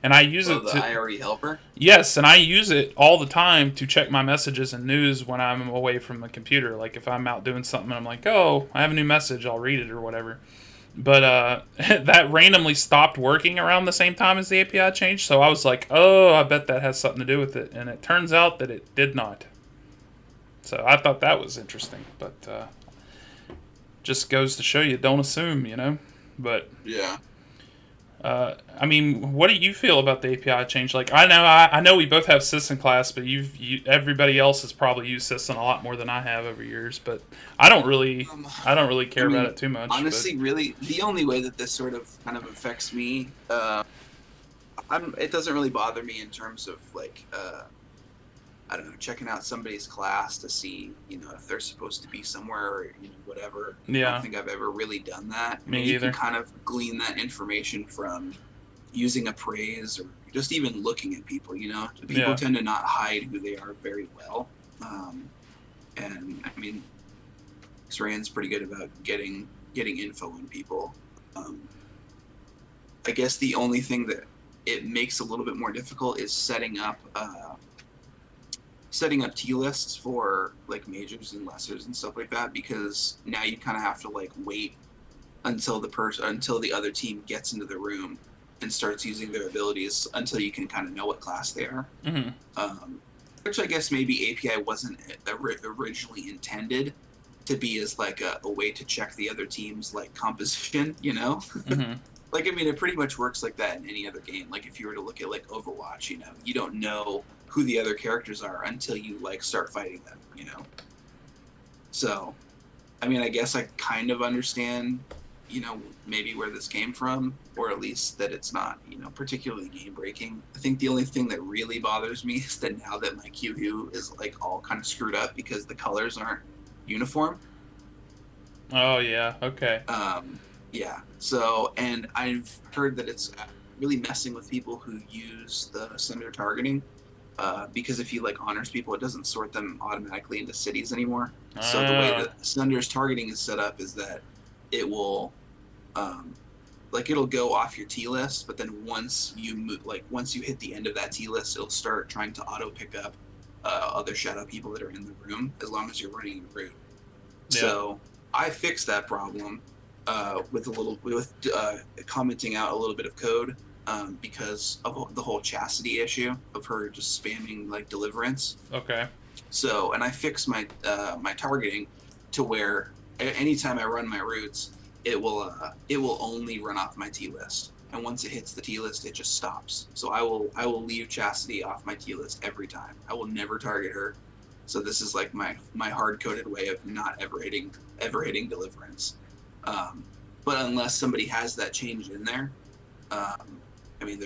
And I use Oh, it the to IRE helper. Yes, and I use it all the time to check my messages and news when I'm away from the computer. Like if I'm out doing something and I'm like, "Oh, I have a new message, I'll read it or whatever." But that randomly stopped working around the same time as the API changed, so I was like, "Oh, I bet that has something to do with it." And it turns out that it did not. So I thought that was interesting, but just goes to show you don't assume, But Yeah. I mean, what do you feel about the API change? Like, I know we both have Sys class, but everybody else has probably used Sys a lot more than I have over years. But I don't really, Um, I don't really I care about mean, it too much. But honestly, really, the only way that this sort of kind of affects me, it doesn't really bother me in terms of like, I don't know, checking out somebody's class to see, if they're supposed to be somewhere or, whatever. I don't yeah, think I've ever really done that. I me mean, you can either. kind of glean that information from using appraise or just even looking at people. People Yeah, tend to not hide who they are very well. And I mean, Saran's pretty good about getting info on people. Um, I guess the only thing that it makes a little bit more difficult is setting up T lists for like majors and lessers and stuff like that, because now you kind of have to like wait until the other team gets into the room and starts using their abilities until you can kind of know what class they are. hmm Um, which I guess maybe API wasn't originally intended to be as like a way to check the other team's like composition. hmm Like, I mean, it pretty much works like that in any other game. Like, if you were to look at like Overwatch, you don't know who the other characters are until you like start fighting them. So, I mean, I guess I kind of understand, maybe where this came from, or at least that it's not, particularly game breaking. I think the only thing that really bothers me is that now that my QQ is like all kind of screwed up because the colors aren't uniform. Oh yeah, okay. Um, yeah. So, and I've heard that it's really messing with people who use the sender targeting. Because if you like honors people, it doesn't sort them automatically into cities anymore. So the way Ah, that sender's targeting is set up is that it will, um, like it'll go off your T list, but then once you hit the end of that T list, it'll start trying to auto pick up other shadow people that are in the room as long as you're running a route. yeah. So I fixed that problem with commenting out a little bit of code, because of the whole chastity issue of her just spamming like deliverance. Okay. So, and I fixed my targeting to where anytime I run my routes, it will only run off my T list. And once it hits the T list, it just stops. So I will leave Chastity off my T list every time. I will never target her. So this is like my hard coded way of not ever hitting deliverance. Um, but unless somebody has that change in there, I mean,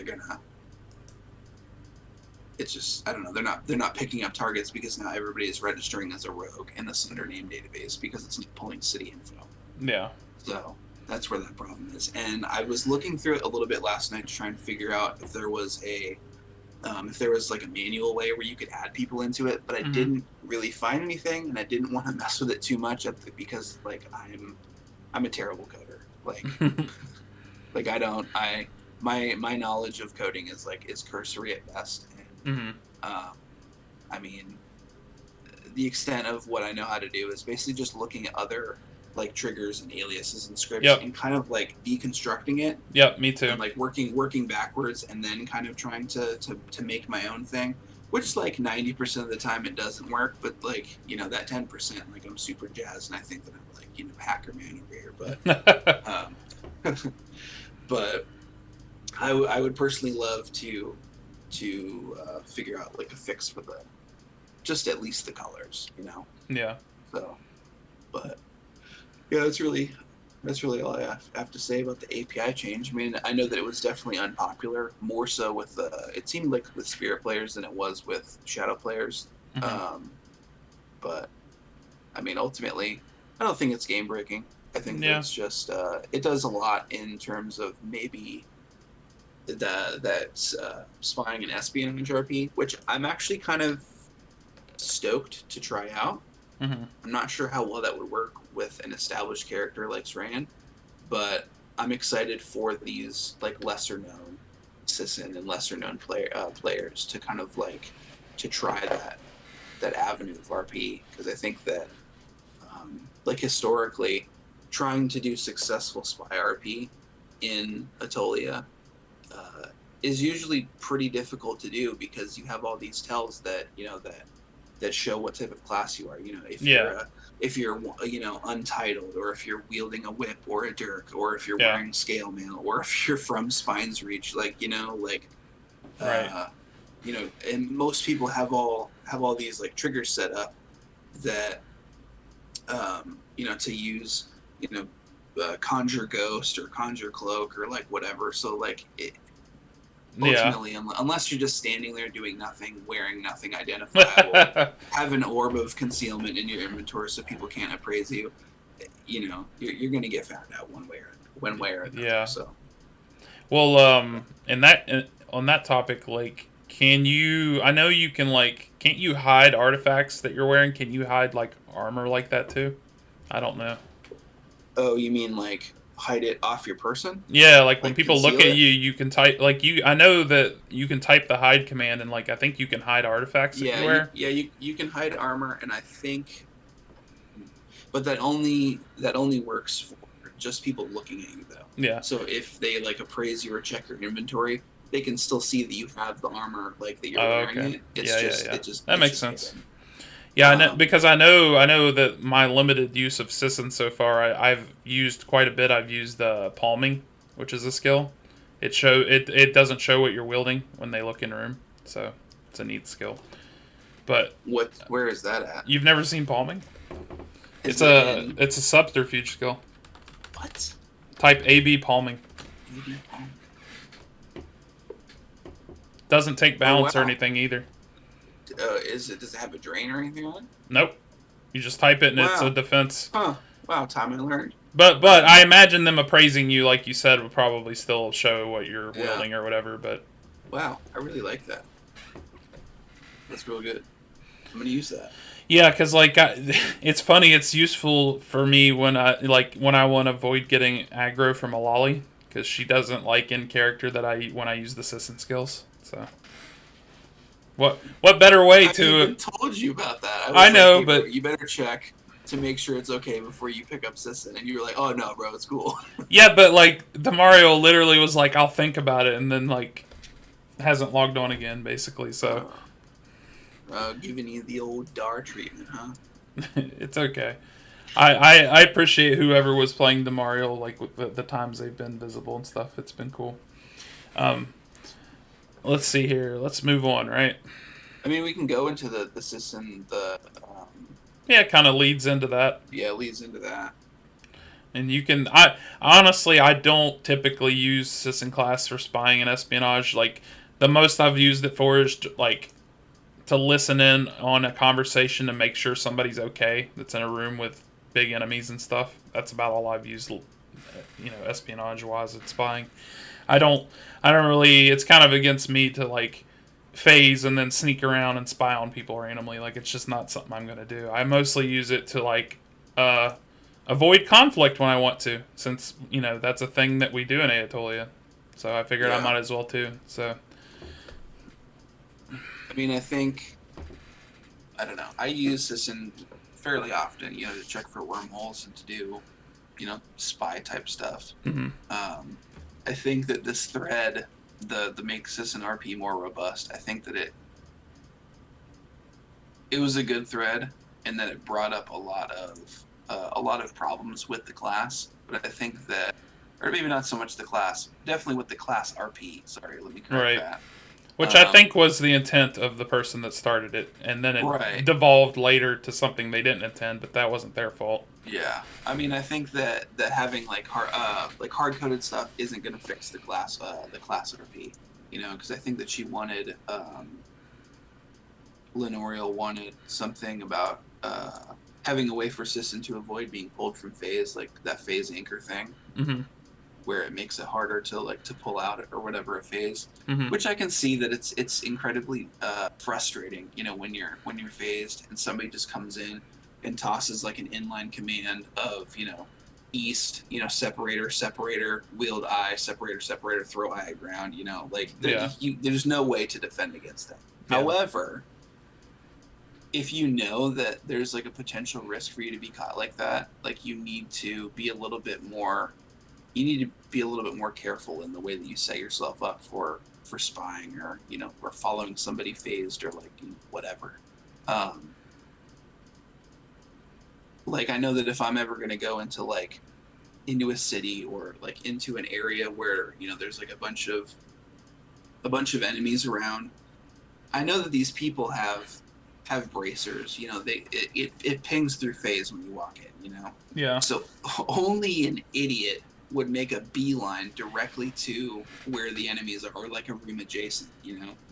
it's just, I don't know, they're not picking up targets because now everybody is registering as a rogue in the Cinder name database because it's not pulling city info. Yeah. So that's where that problem is. And I was looking through it a little bit last night to try and figure out if there was like a manual way where you could add people into it, but I hmm didn't really find anything, and I didn't want to mess with it too much because like I'm a terrible coder. Like I don't I my knowledge of coding is cursory at best, and Mm-hmm. Um, I mean, the extent of what I know how to do is basically just looking at other like triggers and aliases and scripts Yep. and kind of like deconstructing it Yep. Me too. and like working backwards and then kind of trying to make my own thing. Which like 90% of the time it doesn't work, but like that 10%, like I'm super jazzed and I think that I'm like hacker man over here. But um, but I would personally love to figure out like a fix for the just at least the colors. Yeah. So, but yeah, that's really all I have to say about the API change. I mean, I know that it was definitely unpopular, more so with it seemed like with Spirit players than it was with Shadow players. Mm-hmm. Um, but I mean, ultimately, I don't think it's game breaking. I think that Yeah. it's just it does a lot in terms of maybe that spying and espionage RP, which I'm actually kind of stoked to try out. Mm-hmm. I'm not sure how well that would work with an established character like Sran, but I'm excited for these like lesser known Sisson and lesser known players to kind of like to try that avenue of RP because I think that like historically trying to do successful spy RP in Atolia uh, is usually pretty difficult to do because you have all these tells that show what type of class you are. Yeah. If you're untitled, or if you're wielding a whip or a dirk, or if you're Yeah. wearing scale mail, or if you're from Spine's Reach, Right. uh, and most people have all these like triggers set up that to use conjure ghost or conjure cloak or like whatever. So like Yeah. ultimately, unless you're just standing there doing nothing, wearing nothing identifiable, have an orb of concealment in your inventory so people can't appraise you, you're going to get found out one way or another. Yeah. So Well, on that topic, like, can you? I know you can. Like, can't you hide artifacts that you're wearing? Can you hide like armor like that too? I don't know. oh, you mean like hide it off your person, Yeah, like when like people look conceal at it? you, you can type like you. I know that you can type the hide command, and like I think you can hide artifacts that Yeah, you wear. you can hide armor, and I think, but that only works for just people looking at you though. Yeah. So if they like appraise you or check your inventory, they can still see that you have the armor, like that you're Oh, wearing okay. it. It's Yeah, yeah, just yeah. it just That it's makes just sense. hidden. Yeah, I know, Um, because I know that my limited use of Sisson so far, I've used quite a bit. I've used palming, which is a skill. It doesn't show what you're wielding when they look in room, so it's a neat skill. But where is that at? you've never seen palming? Is it in It's a subterfuge skill. what? Type AB palming. Maybe. Doesn't take Oh balance or wow. anything either. Does it have a drain or anything on it? Nope. You just type it and it's a Wow. defense. Huh. Wow. Time I learned. But Um. I imagine them appraising you, like you said, would probably still show what you're Yeah. wielding or whatever. But Wow. I really like that. That's real good. I'm gonna use that. yeah, because it's funny. It's useful for me when I want to avoid getting aggro from a lolly because she doesn't like in character that when I use the assistant skills. So what better way I to? even told you about that. I I was like, know, hey, bro, but you better check to make sure it's okay before you pick up Sisson. And you were like, oh, no, bro, it's cool. yeah, but like the Mario literally was like, I'll think about it, and then like hasn't logged on again, basically. So uh, giving you the old Dar treatment, huh? it's okay. I appreciate whoever was playing the Mario, like with the times they've been visible and stuff. It's been cool. Um, let's see here. Let's move on, right? I mean, we can go into the Sisson, Yeah, it kind of leads into that. yeah, leads into that. And you can, I honestly, I don't typically use Sisson class for spying and espionage. Like, the most I've used it for is like to listen in on a conversation to make sure somebody's okay that's in a room with big enemies and stuff. That's about all I've used, espionage wise at spying. I don't, I don't really. It's kind of against me to like phase and then sneak around and spy on people randomly. Like it's just not something I'm gonna do. I mostly use it to like uh, avoid conflict when I want to, since that's a thing that we do in Aetolia. So I figured I Yeah. might as well too. So I mean, I think I don't know. I use this in fairly often, to check for wormholes and to do, spy type stuff. Hmm. Um, I think that this thread, the makes this an RP more robust. I think that it was a good thread, and that it brought up a lot of problems with the class. But I think that, or maybe not so much the class, definitely with the class RP. Sorry, let me correct Right. that. Which I Um, think was the intent of the person that started it, and then it right. devolved later to something they didn't intend, but that wasn't their fault. Yeah, I mean, I think that having hard coded stuff isn't going to fix the class RP, because I think that Lenorial wanted something about having a way for Sisson to avoid being pulled from phase, like that phase anchor thing, Hmm. where it makes it harder to pull out or whatever a phase. Hmm. Which I can see that it's incredibly frustrating, when you're phased and somebody just comes in and tosses like an inline command of east, separator, wield eye, separator, throw eye ground, like Yeah. there's no way to defend against them. Yeah. However, if you know that there's like a potential risk for you to be caught like that, like you need to be a little bit more careful in the way that you set yourself up for spying, or following somebody phased, or like whatever. Um, like I know that if I'm ever going to go into a city, or like into an area where there's like a bunch of enemies around, I know that these people have bracers. It pings through phase when you walk in. Yeah. So only an idiot would make a beeline directly to where the enemies are, or like a room adjacent.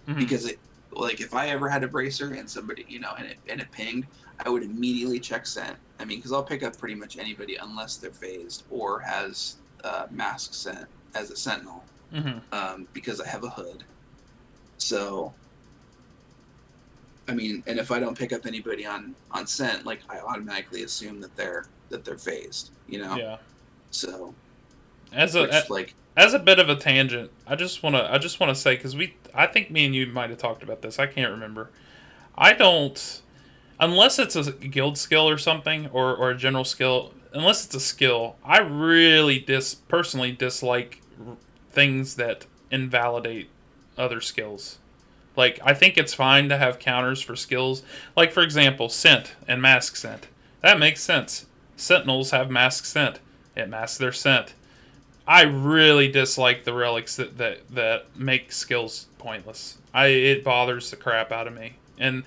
Hmm. Because like if I ever had a bracer and somebody, and it pinged, I would immediately check scent. I mean, because I'll pick up pretty much anybody unless they're phased or has mask scent as a sentinel, Hmm. because I have a hood. So I mean, and if I don't pick up anybody on scent, like I automatically assume that they're phased. Yeah. So, As which a like, as a bit of a tangent, I just wanna say, because I think me and you might have talked about this. I can't remember. I don't, unless it's a guild skill or something, or a general skill. Unless it's a skill, I really personally dislike things that invalidate other skills. Like, I think it's fine to have counters for skills. Like, for example, scent and mask scent. That makes sense. Sentinels have mask scent. It masks their scent. I really dislike the relics that make skills pointless. It bothers the crap out of me. And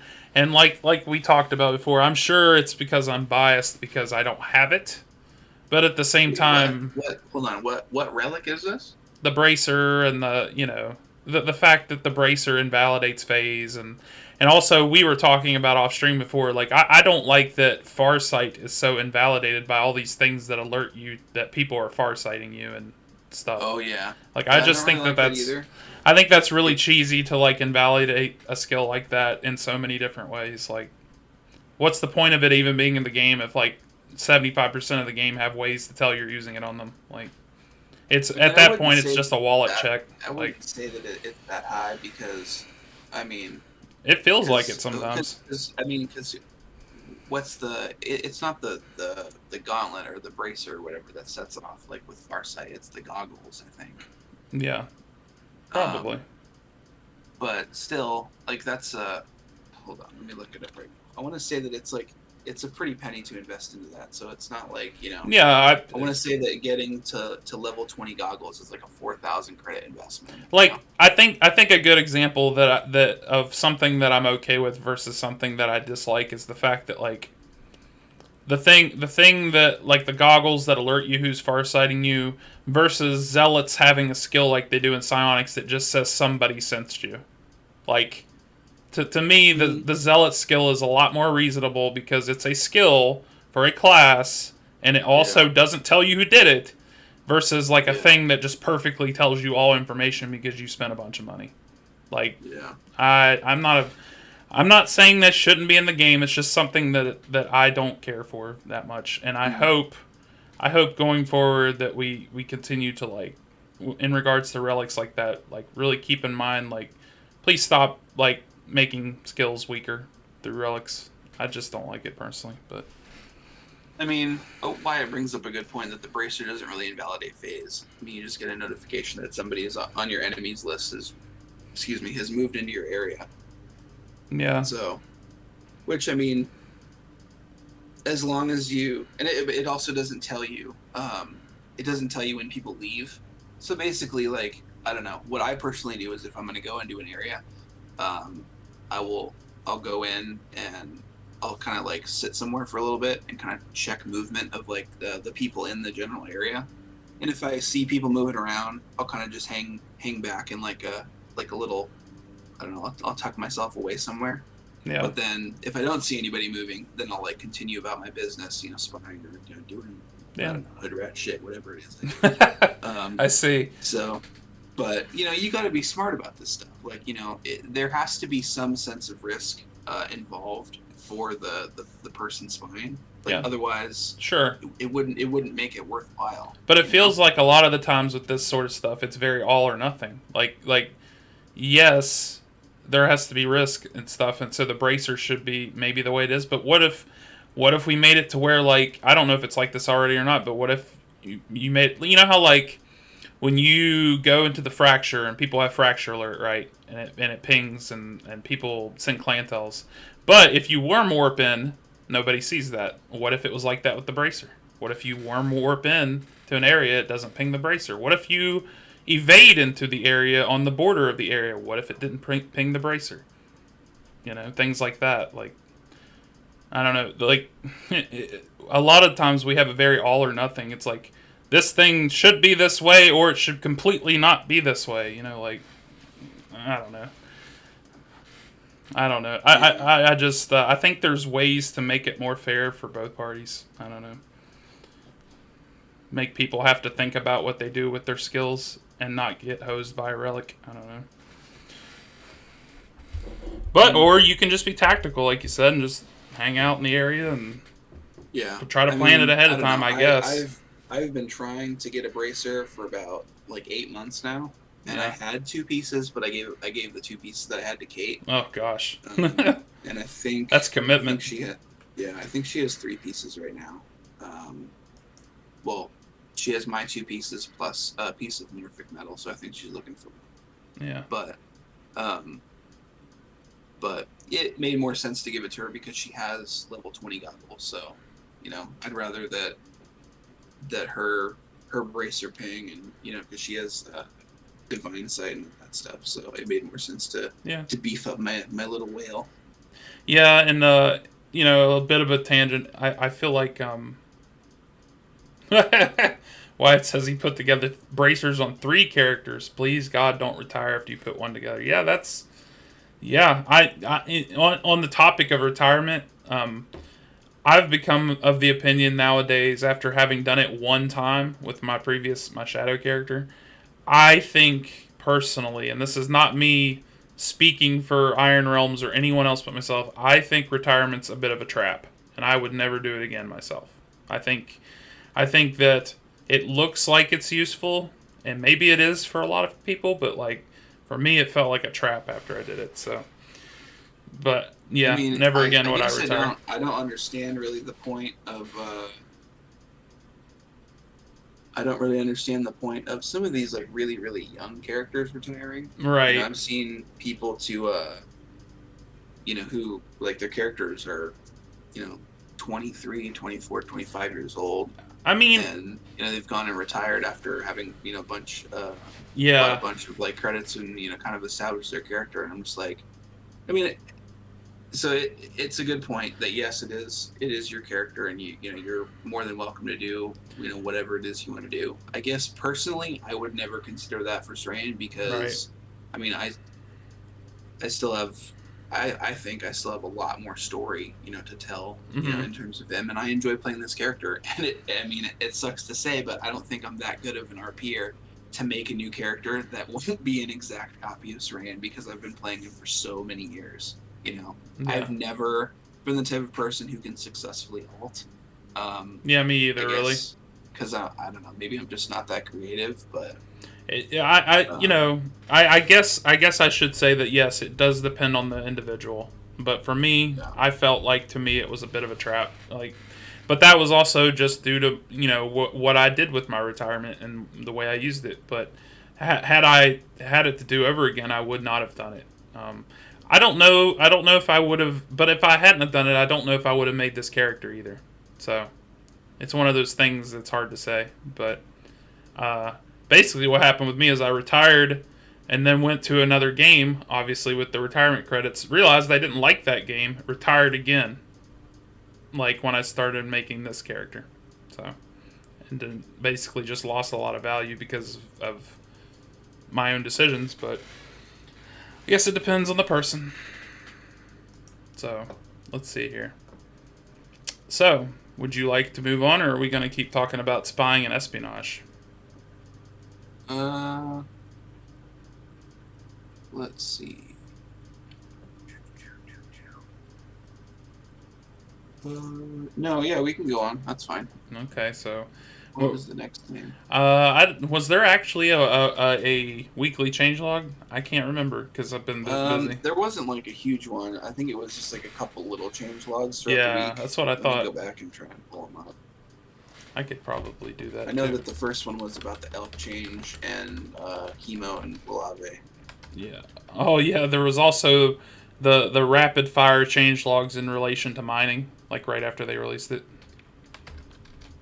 like we talked about before, I'm sure it's because I'm biased because I don't have it. But at the same wait, what? time, What? Hold on. What relic is this? the bracer and the fact that the bracer invalidates phase, and also we were talking about off stream before, like I don't like that farsight is so invalidated by all these things that alert you that people are farsighting you and stuff. Oh yeah, Like I yeah. I don't just really think that like that that's either. I think that's really It, cheesy to like invalidate a skill like that in so many different ways. Like, what's the point of it even being in the game if like 75% of the game have ways to tell you're using it on them? Like, it's I mean, at that point it's just a wallet that. check. I Like, wouldn't say that it's that high, because, I mean, it feels like it because sometimes. I mean, because it's not the gauntlet or the bracer or whatever that sets off like with Farsight. It's the goggles, I think. Yeah, probably. Um, but still, like that's a hold on, let me look it up right now. I want to say that it's a pretty penny to invest into that. So it's not like, Yeah, I want to say that getting to level 20 goggles is like a 4,000 credit investment. I think a good example that of something that I'm okay with versus something that I dislike is the fact that like the thing that like the goggles that alert you who's farsighting you versus zealots having a skill like they do in psionics that just says somebody sensed you. Like, to me, Mm, the zealot skill is a lot more reasonable because it's a skill for a class, and it yeah, also doesn't tell you who did it, versus like a yeah, thing that just perfectly tells you all information because you spent a bunch of money. Like, yeah. I'm not saying that shouldn't be in the game. It's just something that I don't care for that much, and I Mm, hope going forward that we continue to like in regards to relics like that, like really keep in mind, like, please stop like making skills weaker through relics. I just don't like it personally, but I mean, Wyatt brings up a good point that the bracer doesn't really invalidate phase. I mean, you just get a notification that somebody is on your enemies list has moved into your area. yeah, So, which I mean, as long as you, and it also doesn't tell you, it doesn't tell you when people leave. So basically, like, I don't know. What I personally do is if I'm going to go into an area, um, I'll go in and I'll kind of like sit somewhere for a little bit and kind of check movement of like the people in the general area. And if I see people moving around, I'll kind of just hang back in like a little, I don't know, I'll tuck myself away somewhere. yeah, But then if I don't see anybody moving, then I'll like continue about my business, spying or doing, I yeah. don't know, hood rat shit, whatever it is. I see. So, but you got to be smart about this stuff. Like there has to be some sense of risk involved for the person spying. Like Yeah, otherwise, sure. it wouldn't make it worthwhile. But it feels like a lot of the times with this sort of stuff, it's very all or nothing. Like yes, there has to be risk and stuff, and so the bracer should be maybe the way it is. But what if we made it to where, like, I don't know if it's like this already or not, but what if you made, how like when you go into the fracture and people have fracture alert, right, and it pings and people send clan tells, but if you worm warp in, nobody sees that. What if it was like that with the bracer? What if you worm warp in to an area, it doesn't ping the bracer? What if you evade into the area on the border of the area? What if it didn't ping the bracer? Things like that. Like, I don't know. Like, a lot of times we have a very all or nothing. It's like, this thing should be this way or it should completely not be this way. Like, I don't know. I don't know. I just I think there's ways to make it more fair for both parties. I don't know. Make people have to think about what they do with their skills and not get hosed by a relic. I don't know. But or you can just be tactical, like you said, and just hang out in the area and try to plan it ahead of time. I guess. I've been trying to get a bracer for about like 8 months now. And I had 2 pieces, but I gave the 2 pieces that I had to Kate. Oh gosh. And I think that's commitment. I think she has 3 pieces right now. Well, she has my 2 pieces plus a piece of Nerfic metal, so I think she's looking for one. Yeah. But it made more sense to give it to her because she has level 20 goggles. So, I'd rather that her bracer ping and because she has divine sight and that stuff. So it made more sense to beef up my little whale. Yeah, and a bit of a tangent. I feel like Wyatt says he put together bracers on 3 characters. Please God, don't retire after you put one together. Yeah, that's on the topic of retirement. I've become of the opinion nowadays, after having done it one time with my shadow character, I think personally, and this is not me speaking for Iron Realms or anyone else but myself, I think retirement's a bit of a trap, and I would never do it again myself. I think that it looks like it's useful, and maybe it is for a lot of people, but like for me, it felt like a trap after I did it. So, but yeah, never again would I retire. I don't understand really the point of. I don't really understand the point of some of these like really really young characters retiring. Right. I've seen people who like their characters are, 23, 24, 25 years old. I mean, and they've gone and retired after having a bunch of like credits and kind of established their character. And I'm just like, I mean, so it's a good point that yes, it is your character, and you're more than welcome to do whatever it is you want to do. I guess personally, I would never consider that for Srain because, I mean, I still have. I think I still have a lot more story, to tell, in terms of him, and I enjoy playing this character. And it sucks to say, but I don't think I'm that good of an RPer to make a new character that won't be an exact copy of Srain because I've been playing him for so many years. I've never been the type of person who can successfully alt. Me either, really. Because I don't know, maybe I'm just not that creative, but Um, I guess I should say that yes, it does depend on the individual. But for me, yeah. I felt like to me it was a bit of a trap. Like, but that was also just due to what I did with my retirement and the way I used it. But had I had it to do over again, I would not have done it. I don't know. I don't know if I would have. But if I hadn't have done it, I don't know if I would have made this character either. So it's one of those things that's hard to say. But uh, basically, what happened with me is I retired and then went to another game, obviously with the retirement credits. Realized I didn't like that game, retired again, like when I started making this character. So, and then basically just lost a lot of value because of my own decisions. But I guess it depends on the person. So, let's see here. So, would you like to move on, or are we going to keep talking about spying and espionage? Uh, let's see. No, yeah, we can go on. That's fine. Okay, so What was the next name? was there actually a weekly changelog? I can't remember because I've been busy. There wasn't like a huge one. I think it was just like a couple little change logs throughout the Yeah, week. that's what I Let me go thought. back and try and pull them up. I could probably do I that know too. that the first one was about the elk change and chemo and Guave. Yeah. Oh yeah, there was also the rapid fire changelogs in relation to mining, like right after they released it.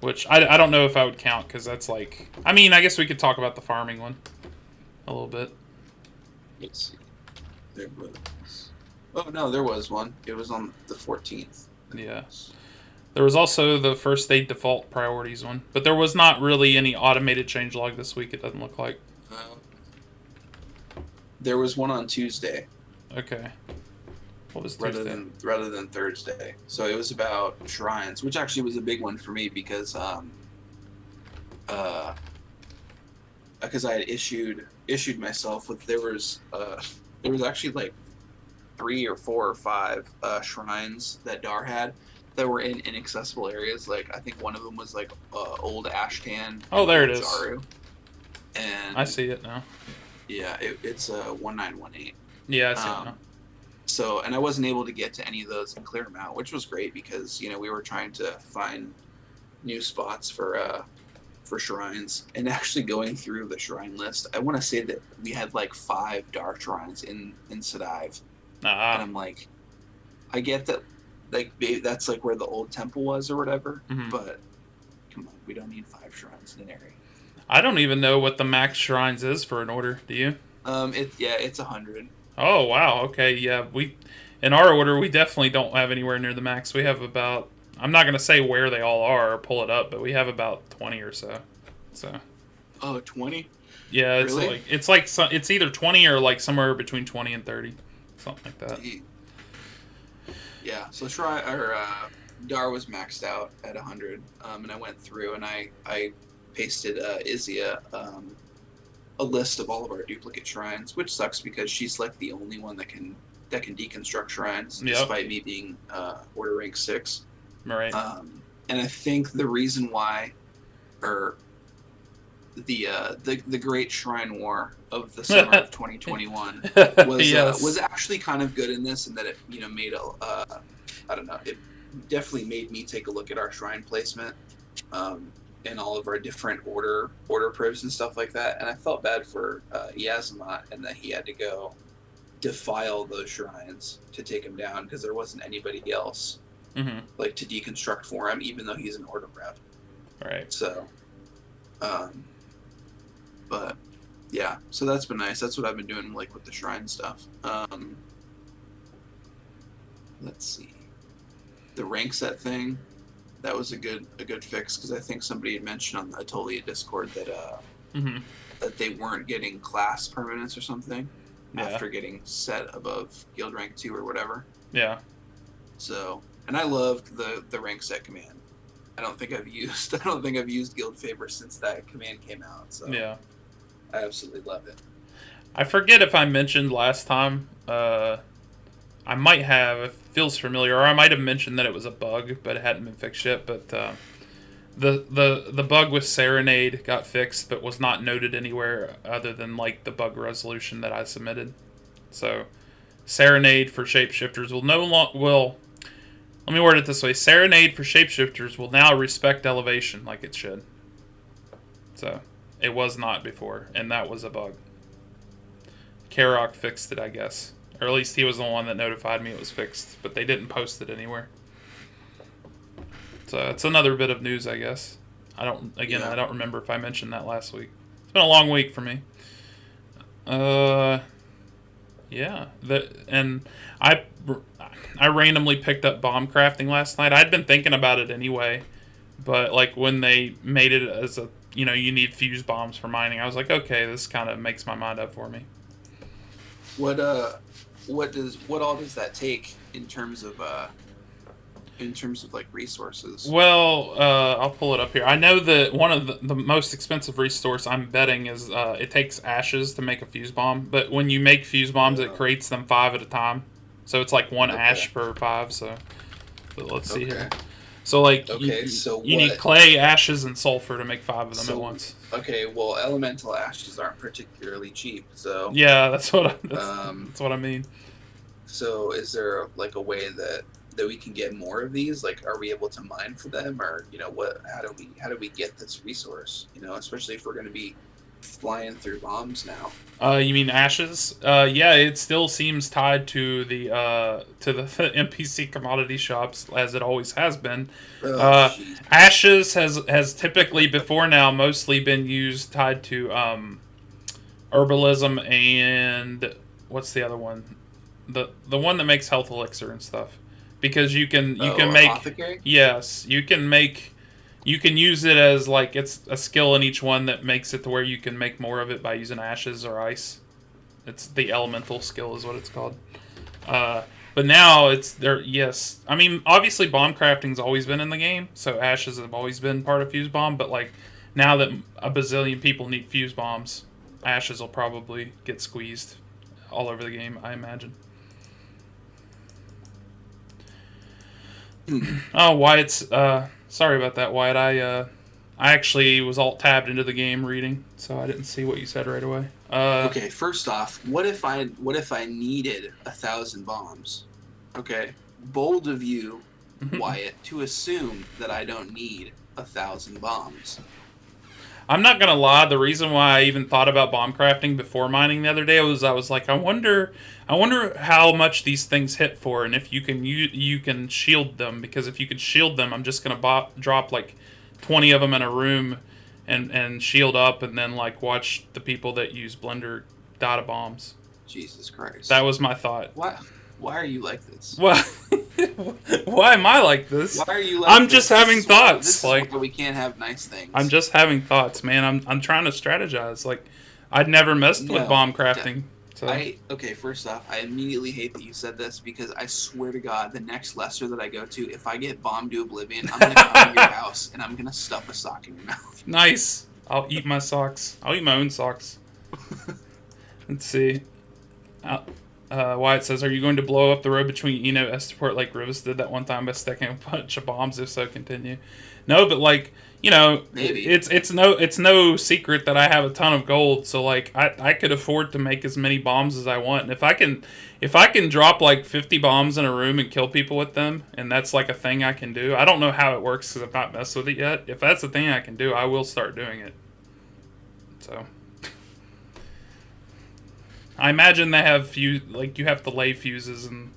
Which I don't know if I would count because that's like I mean I guess we could talk about the farming one a little bit. Let's see. There was. Oh no, there was one. It was on the 14th. Yeah. There was also the first aid default priorities one, but there was not really any automated changelog this week. It doesn't look like. Uh, there was one on Tuesday Okay. What was Tuesday? rather than Thursday. So it was about shrines, which actually was a big one for me uh because I had issued myself with there was actually like 3 or 4 or 5 shrines that Dar had that were in inaccessible areas. Like I think one of them was like old Ashtan Oh, and there it old is. Zaru, I and see it now. yeah, it's 1918. Yeah, I see it Um, now. so and I wasn't able to get to any of those and clear them out, which was great because we were trying to find new spots for shrines, and actually going through the shrine list, I want to say that we had like 5 dark shrines in Sadive, and Ah. I'm like, I get that, like that's like where the old temple was or whatever, Mm-hmm. but come on, we don't need 5 shrines in an area. I don't even know what the max shrines is for an order. Do you? It's 100. Oh wow. Okay. Yeah. We in our order we definitely don't have anywhere near the max. We have about. I'm not gonna say where they all are or pull it up, but we have about 20 or so. So Oh, 20? yeah, Really? it's either 20 or like somewhere between 20 and 30, something like that. Yeah. So Dar was maxed out at 100, and I went through and I pasted Izia a list of all of our duplicate shrines, which sucks because she's like the only one that can deconstruct shrines, Yep. despite me being order rank 6. Right. And I think the reason why, or the Great Shrine War of the summer of 2021 Yes. was actually kind of good in this, and that it made I don't know, it definitely made me take a look at our shrine placement, and all of our different order probes and stuff like that, and I felt bad for Yazamat and that he had to go defile those shrines to take him down because there wasn't anybody else Mm-hmm. like to deconstruct for him, even though he's an order rep. Right. So, but yeah, so that's been nice. That's what I've been doing, like with the shrine stuff. Let's see, the rank set thing. That was a good fix because I think somebody had mentioned on the Atolia Discord that Mm-hmm. that they weren't getting class permanence or something Yeah. after getting set above guild rank 2 or whatever. Yeah. So, and I loved the rank set command. I don't think I've used guild favor since that command came out. So Yeah. I absolutely love it. I forget if I mentioned last time. I might have. It feels familiar, or I might have mentioned that it was a bug, but it hadn't been fixed yet. But The bug with Serenade got fixed, but was not noted anywhere other than like the bug resolution that I submitted. So Serenade for shapeshifters will no longer will. Let me word it this way: Serenade for shapeshifters will now respect elevation like it should. So it was not before, and that was a bug. Karok fixed it, I guess, or at least he was the one that notified me it was fixed, but they didn't post it anywhere. So it's another bit of news, I guess. I don't remember if I mentioned that last week. It's been a long week for me. Yeah. And I randomly picked up bomb crafting last night. I'd been thinking about it anyway, but like when they made it as a, you need fuse bombs for mining, I was like, okay, this kind of makes my mind up for me. What all does that take in terms of like resources? Well, I'll pull it up here. I know that one of the most expensive resource I'm betting is it takes ashes to make a fuse bomb. But when you make fuse bombs, it creates them 5 at a time. So it's like 1 ash per 5. So let's see here. So like you need clay, ashes, and sulfur to make 5 of them at once. Okay, well, elemental ashes aren't particularly cheap. So yeah, that's what I mean. So is there like a way that we can get more of these? Like, are we able to mine for them, or how do we get this resource? Especially if we're going to be flying through bombs now. You mean ashes? Yeah, it still seems tied to the NPC commodity shops as it always has been. Ashes has typically before now mostly been used tied to herbalism and what's the other one? The one that makes health elixir and stuff. Because you can make apothecary? Yes, you can use it as like it's a skill in each one that makes it to where you can make more of it by using ashes or ice. It's the elemental skill is what it's called. But now it's there. Yes, I mean obviously bomb crafting's always been in the game, so ashes have always been part of fuse bomb. But like now that a bazillion people need fuse bombs, ashes will probably get squeezed all over the game, I imagine. Oh, Wyatt's. Sorry about that, Wyatt. I actually was alt-tabbed into the game reading, so I didn't see what you said right away. Okay, first off, what if I needed 1,000 bombs? Okay, bold of you, Wyatt, to assume that I don't need 1,000 bombs. I'm not gonna lie. The reason why I even thought about bomb crafting before mining the other day was I was like, I wonder how much these things hit for, and if you can shield them. Because if you could shield them, I'm just gonna drop like 20 of them in a room, and shield up, and then like watch the people that use Blender die to bombs. Jesus Christ. That was my thought. Why are you like this? Well, why am I like this? Why are you like I'm this? just having thoughts. This is like why we can't have nice things. I'm just having thoughts, man. I'm trying to strategize. Like I'd never messed with bomb crafting. So. Okay, first off, I immediately hate that you said this because I swear to God, the next lesser that I go to, if I get bombed to oblivion, I'm gonna come to your house and I'm gonna stuff a sock in your mouth. Nice. I'll eat my socks. I'll eat my own socks. Let's see. Wyatt says, "Are you going to blow up the road between Eno Esteport like Rivas did that one time by stacking a bunch of bombs? If so, continue." No, but like maybe it's no secret that I have a ton of gold, so like I could afford to make as many bombs as I want. And if I can drop like 50 bombs in a room and kill people with them, and that's like a thing I can do. I don't know how it works because I've not messed with it yet. If that's a thing I can do, I will start doing it. So. I imagine they have you have to lay fuses and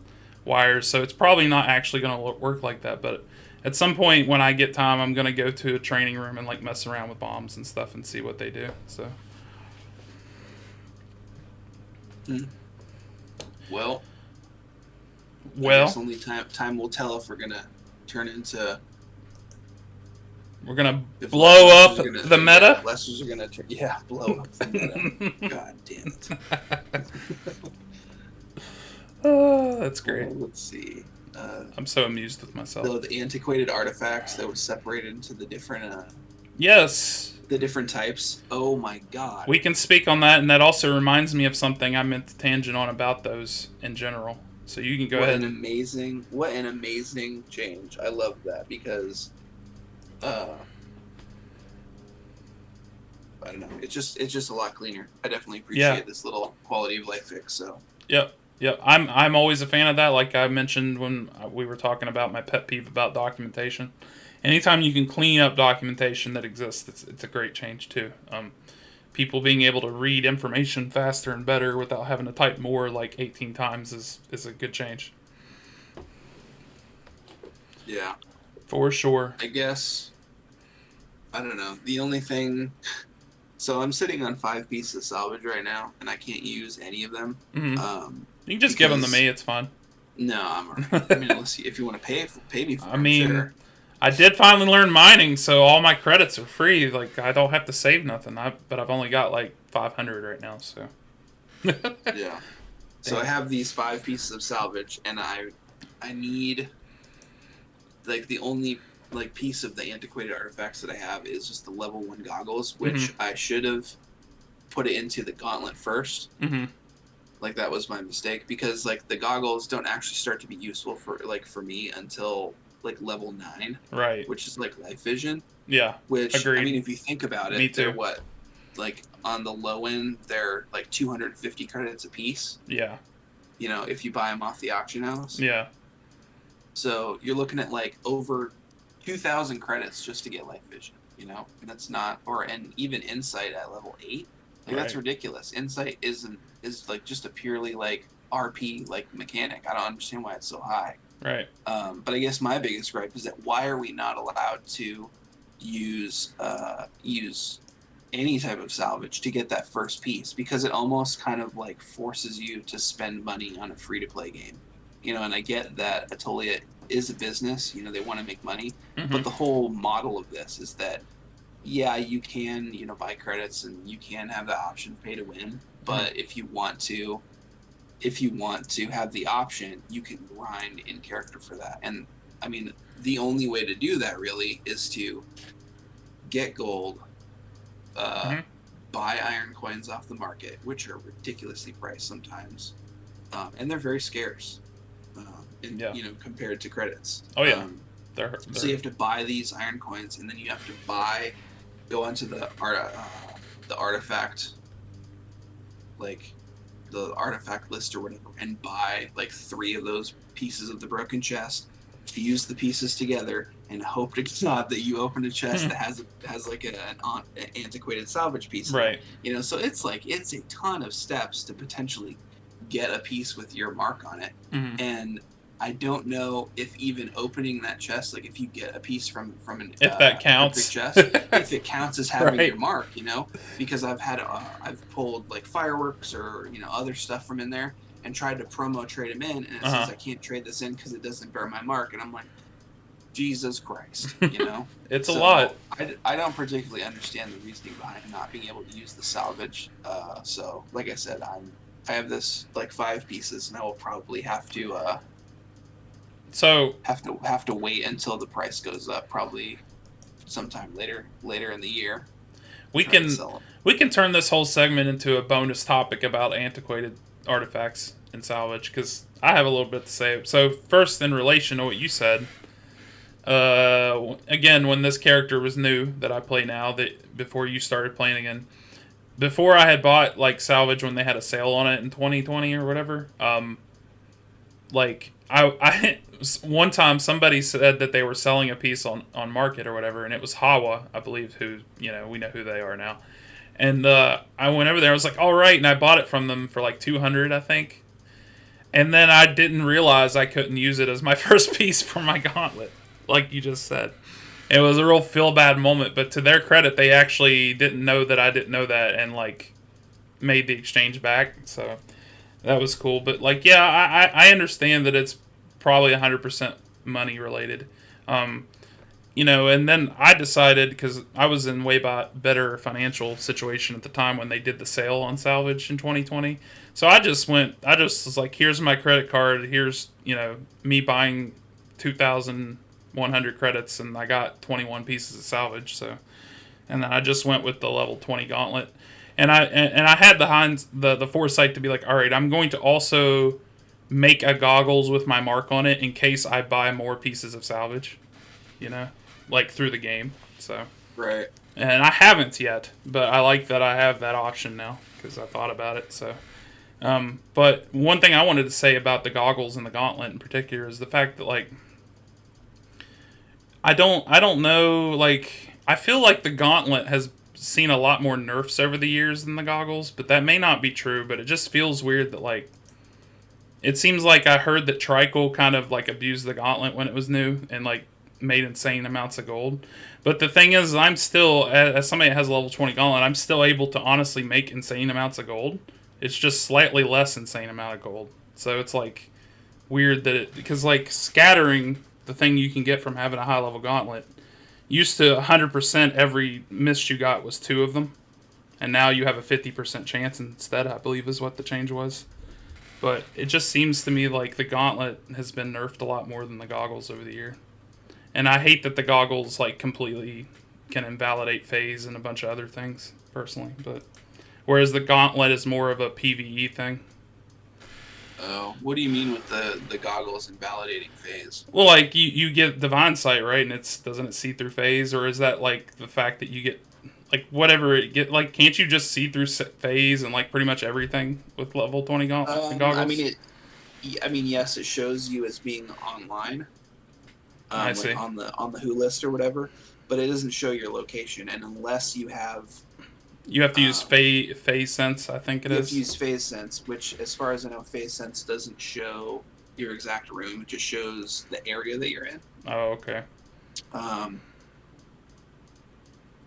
wires, so it's probably not actually going to work like that. But at some point when I get time, I'm going to go to a training room and like mess around with bombs and stuff and see what they do. So, well, I guess only time will tell if we're going to turn into. We're gonna blow up the meta. Yeah, lessers are gonna blow up the meta. God damn it! Oh, that's great. Let's see. I'm so amused with myself. The antiquated artifacts that were separated into the different. Yes. The different types. Oh my God. We can speak on that, and that also reminds me of something I meant to tangent on about those in general. So you can go ahead. What an amazing change! I love that because. I don't know. It's just a lot cleaner. I definitely Yeah. appreciate this little quality of life fix. So Yep. Yep. I'm always a fan of that. Like I mentioned when we were talking about my pet peeve about documentation. Anytime you can clean up documentation that exists, it's a great change too. People being able to read information faster and better without having to type more like 18 times is a good change yeah, for sure. I guess I don't know. The only thing, so I'm sitting on 5 pieces of salvage right now, and I can't use any of them, Hmm. um, You can just give them to because me. It's fine. no, I'm alright. I mean, unless if you want to pay me for I them, mean, sure. I did finally learn mining, so all my credits are free. Like I don't have to save nothing. But I've only got like 500 right now. So Yeah. So I yeah. have these 5 pieces of salvage, and I need like the only like piece of the antiquated artifacts that I have is just the level 1 goggles, Mhm. which I should have put it into the gauntlet first. Mhm. Like that was my mistake because like the goggles don't actually start to be useful for me until like level 9, Right. which is like life vision. Yeah. Which I mean, Agreed. if you think about Me it, they're too. what, like on the low end, they're like 250 credits a piece. Yeah. If you buy them off the auction house. Yeah. So you're looking at like over 2,000 credits just to get light vision, and that's not, and even insight at level 8, like that's Right. ridiculous. Insight is like just a purely like RP like mechanic. I don't understand why it's so high. Right. But I guess my biggest gripe is that why are we not allowed to use any type of salvage to get that first piece? Because it almost kind of like forces you to spend money on a free to play game. And I get that Atolia is a business, they want to make money, but Mhm. the whole model of this is that, yeah, you can, buy credits and you can have the option of pay to win, Mhm. but if you want to have the option, you can grind in character for that. And I mean, the only way to do that really is to get gold, uh, Mhm. buy iron coins off the market, which are ridiculously priced sometimes, and they're very scarce, Yeah. compared to credits. Oh yeah. They're So you they're have to buy these iron coins, and then you have to go onto the artifact, like the artifact list or whatever, and buy like 3 of those pieces of the broken chest, fuse the pieces together, and hope to God that you open a chest that has like an antiquated salvage piece in it. right. So it's a ton of steps to potentially get a piece with your mark on it, Mhm. and I don't know if even opening that chest, like if you get a piece from If that a cryptic counts. chest, if it counts as having your right. mark. Because I've pulled like fireworks or other stuff from in there and tried to promo trade them in, and it says Uh I can't trade this in because it doesn't bear my mark, and I'm like, Jesus Christ. huh. It's a lot. So I don't particularly understand the reasoning behind not being able to use the salvage. So like I said, I have this like 5 pieces, and I will probably So have to wait until the price goes up, probably sometime later in the year, to we try to can sell them. we can turn this whole segment into a bonus topic about antiquated artifacts and salvage because I have a little bit to say. So first, in relation to what you said, again, when this character was new that I play now, that before you started playing again, before I had bought like salvage when they had a sale on it in 2020 or whatever, like I one time somebody said that they were selling a piece on market or whatever, and it was Hawa, I believe, who we know who they are now. And I went over there. I was like, all right, and I bought it from them for like 200, I think. And then I didn't realize I couldn't use it as my first piece for my gauntlet, like you just said. It was a real feel bad moment, but to their credit, they actually didn't know that I didn't know that, and like made the exchange back. So that was cool. But like, yeah, I understand that it's probably 100% money related. Um, and then I decided because I was in way better financial situation at the time when they did the sale on salvage in 2020. So I just was like, here's my credit card. Here's me buying 2,100 credits, and I got 21 pieces of salvage. So, and then I just went with the level 20 gauntlet, and I had the foresight to be like, all right, I'm going to also make a goggles with my mark on it in case I buy more pieces of salvage, you know, like through the game. So Right. And I haven't yet, but I like that I have that option now because I thought about it. So, but one thing I wanted to say about the goggles and the gauntlet in particular is the fact that like I don't know, like I feel like the gauntlet has seen a lot more nerfs over the years than the goggles, but that may not be true. But it just feels weird that like it seems like I heard that Tricle kind of like abused the gauntlet when it was new and like made insane amounts of gold. But the thing is, I'm still, as somebody that has a level 20 gauntlet, I'm still able to honestly make insane amounts of gold. It's just slightly less insane amount of gold. So it's like weird that it, because like scattering, the thing you can get from having a high level gauntlet, used to 100% every miss you got was two of them. And now you have a 50% chance instead, I believe is what the change was. But it just seems to me like the gauntlet has been nerfed a lot more than the goggles over the year. And I hate that the goggles like completely can invalidate phase and a bunch of other things personally. But whereas the gauntlet is more of a PVE thing. Oh, what do you mean with the goggles invalidating phase? Well, like you get divine sight, right? And it's doesn't it see through phase, or is that like the fact that you get like whatever it get like? Can't you just see through phase and like pretty much everything with level 20 I mean goggles? it. I mean, yes, it shows you as being online, I like see. on the Who list or whatever, but it doesn't show your location. And unless You have to use um, phase sense, I think it you have to is. use phase sense, which, as far as I know, phase sense doesn't show your exact room; it just shows the area that you're in. Oh, okay. Um,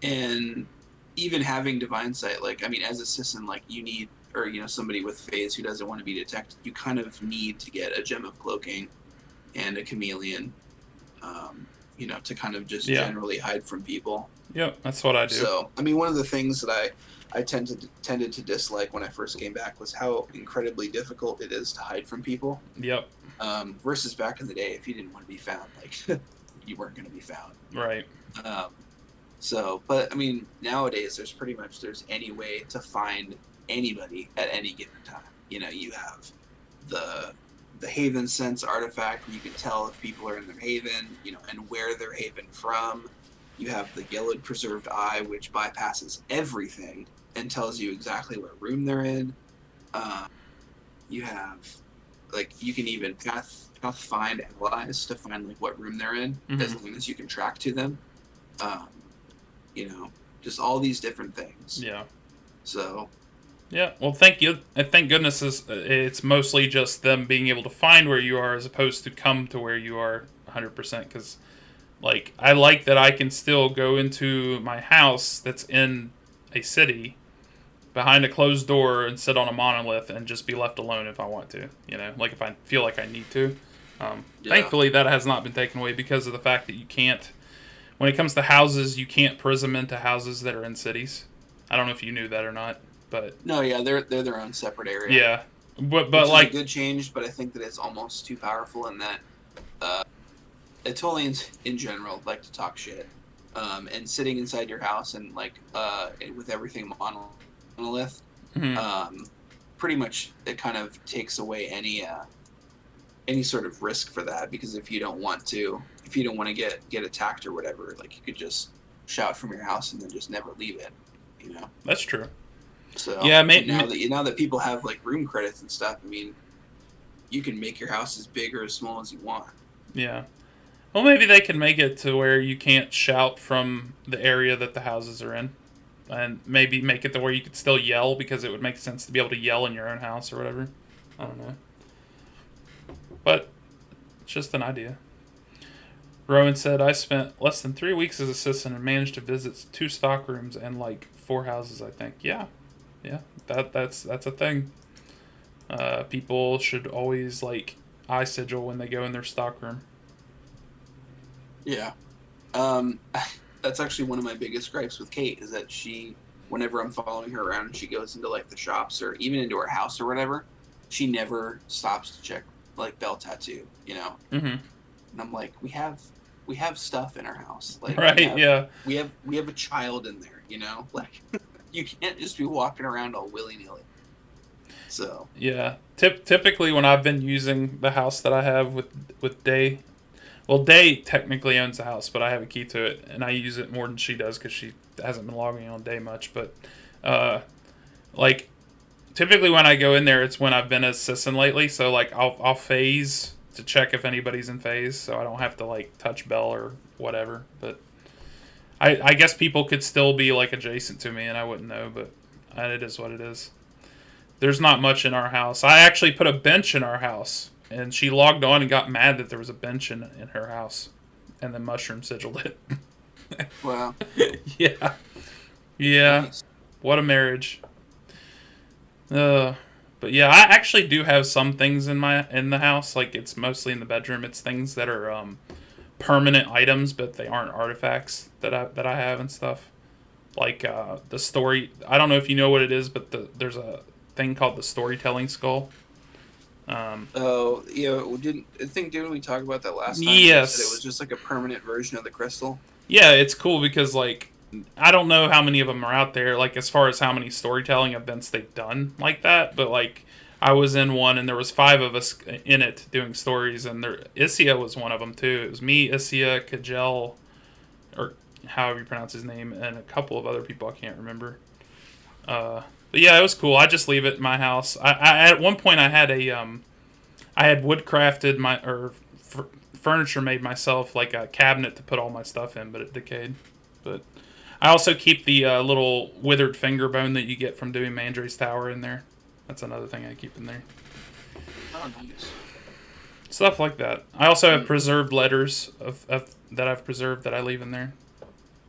and even having divine sight, like, I mean, as a citizen, like, you need, or somebody with phase who doesn't want to be detected, you kind of need to get a gem of cloaking and a chameleon, to kind of just Yeah. generally hide from people. Yep. That's what I do. So, I mean, one of the things that I tended to dislike when I first came back was how incredibly difficult it is to hide from people. Yep. Versus back in the day, if you didn't want to be found, like, you weren't going to be found. Right. Um, So, but I mean, nowadays there's any way to find anybody at any given time. You have the Haven Sense artifact, where you can tell if people are in their haven, and where they're haven from. You have the Yellowed Preserved Eye, which bypasses everything and tells you exactly what room they're in. Uh, you have, like, you can even path find allies to find like what room they're in, as Hmm. long as you can track to them. Um, you know, just all these different things. Yeah. So, Yeah. Well, thank you. And thank goodness it's mostly just them being able to find where you are as opposed to come to where you are 100%. Because, like, I like that I can still go into my house that's in a city behind a closed door and sit on a monolith and just be left alone if I want to. Like if I feel like I need to. yeah. Thankfully, that has not been taken away because of the fact that you can't. When it comes to houses, you can't prism into houses that are in cities. I don't know if you knew that or not, but No, yeah, they're their own separate area, yeah, but which is a like good change, but I think that it's almost too powerful in that Etolians in general like to talk shit. And sitting inside your house and like with everything monolith, mhm, um, pretty much it kind of takes away any sort of risk for that, because if you don't want to get attacked or whatever, like, you could just shout from your house and then just never leave it, you know. that's true. So, Yeah, and now that people have like room credits and stuff, I mean, you can make your house as big or as small as you want. yeah. Well, maybe they can make it to where you can't shout from the area that the houses are in, and maybe make it to where you could still yell because it would make sense to be able to yell in your own house or whatever. I don't know, but it's just an idea. Rowan said, I spent less than 3 weeks as assistant and managed to visit two stock rooms and like four houses, I think. Yeah, yeah, that's a thing. People should always like eye sigil when they go in their stock room. Yeah. Um, that's actually one of my biggest gripes with Kate, is that whenever I'm following her around and she goes into like the shops or even into her house or whatever, she never stops to check like Bell Tattoo, Hmm. And I'm like, we have stuff in our house, like we Right? have Yeah, we have we have a child in there, like, you can't just be walking around all willy nilly. So, yeah. Typically, when I've been using the house that I have with Day, Well, Day technically owns the house, but I have a key to it, and I use it more than she does because she hasn't been logging on Day much. But uh, like typically when I go in there, it's when I've been assisting lately. So like I'll phase to check if anybody's in phase, so I don't have to like touch bell or whatever. But I guess people could still be like adjacent to me, and I wouldn't know. But it is what it is. There's not much in our house. I actually put a bench in our house, and she logged on and got mad that there was a bench in her house, and then mushroom sigiled it. Wow. Yeah, yeah. Nice. What a marriage. Uh, but yeah, I actually do have some things in the house. Like it's mostly in the bedroom. It's things that are permanent items, but they aren't artifacts that I have and stuff. Like the story. I don't know if you know what it is, but there's a thing called the storytelling skull. Oh, yeah. Didn't we talk about that last time? You said it was Yes. just like a permanent version of the crystal. Yeah, it's cool because like I don't know how many of them are out there. Like as far as how many storytelling events they've done like that, but like I was in one and there was 5 of us in it doing stories, and there Isia was one of them too. It was me, Isia, Kajel, or however you pronounce his name, and a couple of other people I can't remember. But yeah, it was cool. I just leave it in my house. I at one point I had woodcrafted my or furniture made myself like a cabinet to put all my stuff in, but it decayed. But I also keep the little withered finger bone that you get from doing Mandrake's Tower in there. That's another thing I keep in there. Oh, nice. Stuff like that. I also have preserved letters of that I've preserved that I leave in there.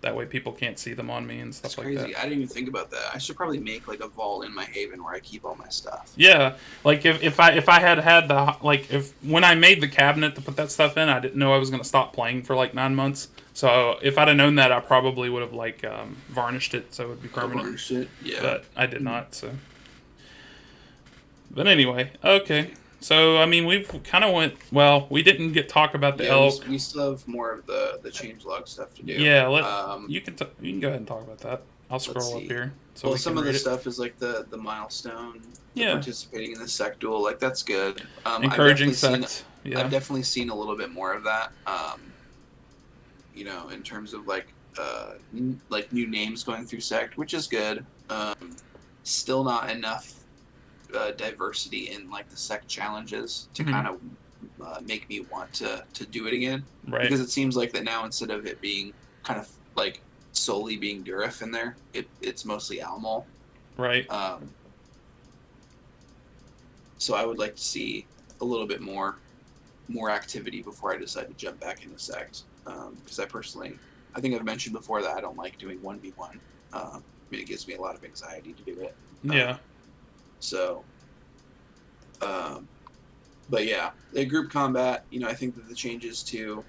That way people can't see them on me and That's stuff like crazy. that. I didn't even think about that. I should probably make like a vault in my haven where I keep all my stuff. Yeah, like if I had the like if when I made the cabinet to put that stuff in, I didn't know I was gonna stop playing for like 9 months. So if I'd have known that, I probably would have like varnished it so it would be Oh, permanent. varnish it. Yeah. But I did not. So, but anyway, okay. So I mean, we've kind of went. Well, we didn't get talk about the Yeah, we, elk. we still have more of the changelog stuff to do. Yeah, Um, you can go ahead and talk about that. I'll let's scroll up see. here so Well, we can some of the read it. stuff is like the milestone, the Yeah, participating in the sect duel. Like that's good. encouraging sex. I've Yeah. definitely seen a little bit more of that. In terms of like like new names going through sect, which is good. Still not enough diversity in like the sect challenges to Hmm. kind of make me want to do it again, Right. because it seems like that now, instead of it being kind of like solely being Durif in there, it's mostly Almol. Right. Um, so I would like to see a little bit more activity before I decide to jump back into sect. Because I think I've mentioned before that I don't like doing 1v1. I mean, it gives me a lot of anxiety to do it. Yeah. So, um, but yeah, the group combat. I think that the changes to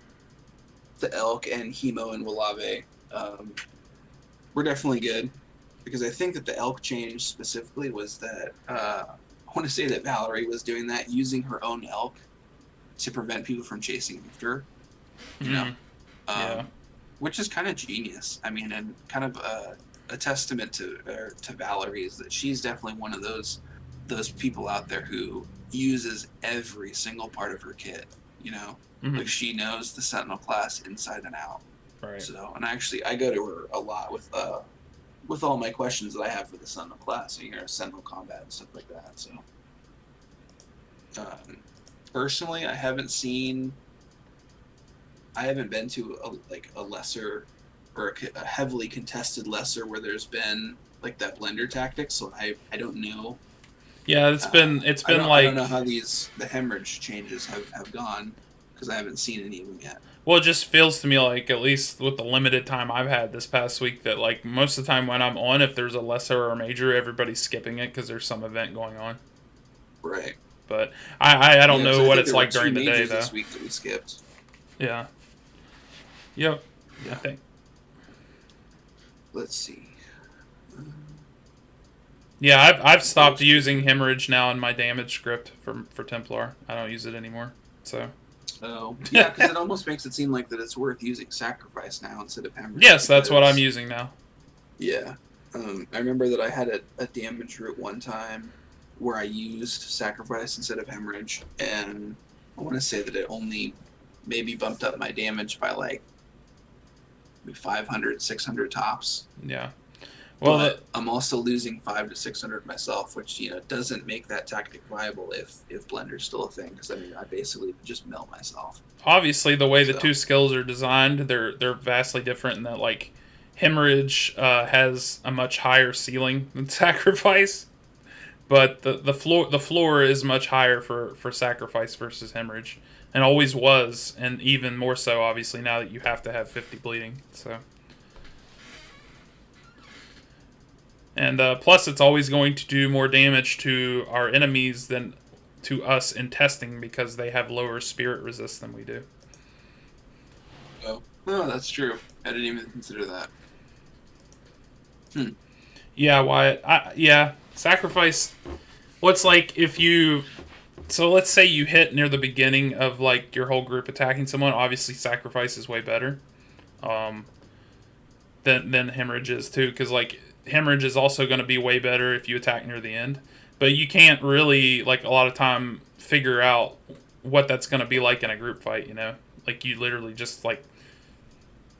the elk and Hemo and Walave were definitely good, because I think that the elk change specifically was that I want to say that Valerie was doing that using her own elk to prevent people from chasing after her. You know, Hmm. Yeah. um, which is kind of genius. I mean, and kind of a testament to Valerie, is that she's definitely one of those people out there who uses every single part of her kit. Hmm. Like she knows the Sentinel class inside and out. Right. So, and I go to her a lot with all my questions that I have for the Sentinel class, Sentinel combat and stuff like that. So, um, personally, I haven't been to a lesser or a heavily contested lesser where there's been like that blender tactic. So I don't know. Yeah. It's been I don't know like how the hemorrhage changes have gone, because I haven't seen any of them yet. well, it just feels to me like at least with the limited time I've had this past week that like most of the time when I'm on, if there's a lesser or a major, everybody's skipping it because there's some event going on. Right. But I don't Yeah, because know I what think it's there were like two during the day majors though. this week that we skipped. Yeah. Yep. I Yeah. think. Let's see. Yeah, I've stopped using hemorrhage now in my damage script for Templar. I don't use it anymore. So. Oh, yeah, because it almost makes it seem like that it's worth using sacrifice now instead of hemorrhage. Yes, that's what I'm because, using now. Yeah. I remember that I had a damage route one time where I used sacrifice instead of hemorrhage, and I want to say that it only maybe bumped up my damage by like 500, 600 tops. Yeah. Well, But I'm also losing 500 to 600 myself, which doesn't make that tactic viable if Blender's still a thing. Because I mean, I basically just mill myself. obviously, the way the So two skills are designed, they're vastly different in that like hemorrhage has a much higher ceiling than sacrifice, but the floor is much higher for sacrifice versus hemorrhage, and always was, and even more so obviously now that you have to have 50 bleeding. So. And plus, it's always going to do more damage to our enemies than to us in testing because they have lower spirit resist than we do. oh, no, that's true. I didn't even consider that. Yeah, Wyatt. Yeah, sacrifice. What's like if you. So let's say you hit near the beginning of like your whole group attacking someone. Obviously, sacrifice is way better um, than hemorrhage is too, because like hemorrhage is also going to be way better if you attack near the end. But you can't really like a lot of time figure out what that's going to be like in a group fight. Like you literally just like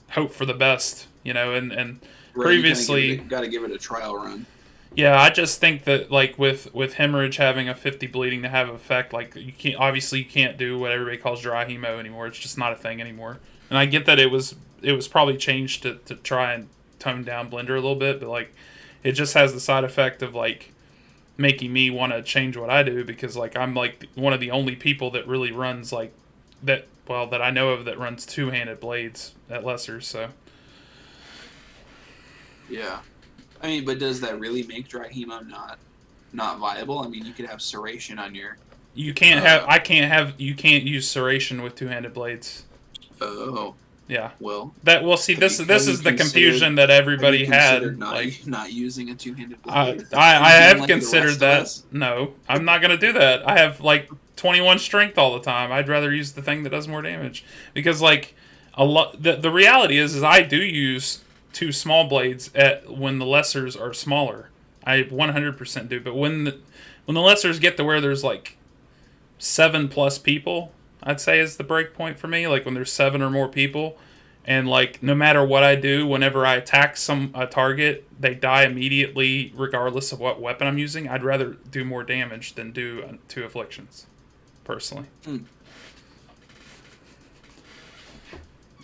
hope for the best. And Right, previously, you got to give it a trial run. yeah, I just think that like with hemorrhage having a 50 bleeding to have effect, like you can't do what everybody calls dry hemo anymore. It's just not a thing anymore. And I get that it was probably changed to try and tone down Blender a little bit, but like it just has the side effect of like making me want to change what I do because like I'm like one of the only people that really runs like that that I know of that runs two-handed blades at lesser. So Yeah. I mean, but does that really make dry hemo not viable? I mean, you could have serration on your. you can't you can't use serration with two-handed blades. Oh. Yeah. Well. See this is the confusion that everybody had. Not, like not using a two-handed I blade. I have like considered that. No, I'm not gonna do that. I have like 21 strength all the time. I'd rather use the thing that does more damage because like a lot. The reality is I do use two small blades when the lessers are smaller. I 100% do. But when the lessers get to where there's like 7+ people, I'd say is the break point for me. Like when there's 7 or more people, and like no matter what I do, whenever I attack a target, they die immediately, regardless of what weapon I'm using. I'd rather do more damage than do 2 afflictions, personally.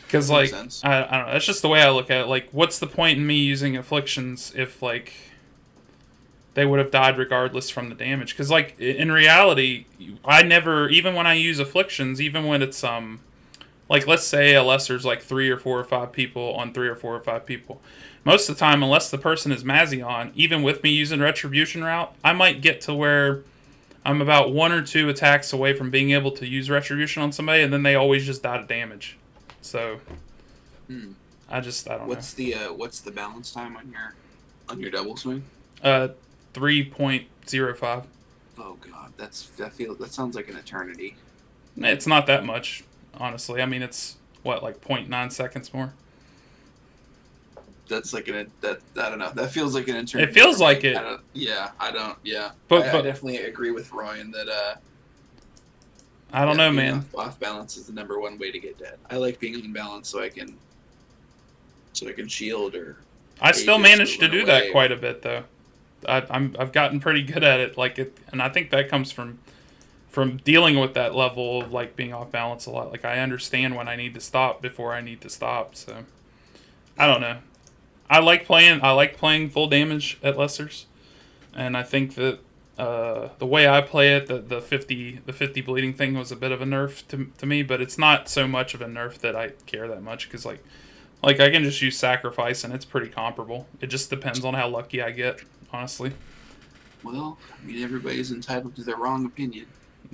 Because like I don't know, that's just the way I look at it. Like, what's the point in me using afflictions if like they would have died regardless from the damage? Because like in reality, I never, even when I use afflictions, even when it's like let's say a lesser's like 3 or 4 or 5 people on 3 or 4 or 5 people. Most of the time, unless the person is Mazion, even with me using Retribution route, I might get to where I'm about 1 or 2 attacks away from being able to use Retribution on somebody, and then they always just die to damage. So I don't know. What's the balance time on your double swing? 3.05. Oh god, that sounds like an eternity. It's not that much, honestly. I mean, it's what, like 0.9 seconds more. That's like I don't know. That feels like an eternity. It feels like it. But I definitely agree with Ryan that I don't know, man. Off balance is the number one way to get dead. I like being unbalanced so I can shield or. I still manage to do that quite a bit though. I've gotten pretty good at it, and I think that comes from dealing with that level of like being off balance a lot. Like I understand when I need to stop before I need to stop. So I don't know. I like playing full damage at lessers, and I think that the way I play it, the 50 bleeding thing was a bit of a nerf to me, but it's not so much of a nerf that I care that much because like I can just use sacrifice and it's pretty comparable. It just depends on how lucky I get, honestly. Well, I mean everybody's entitled to their wrong opinion.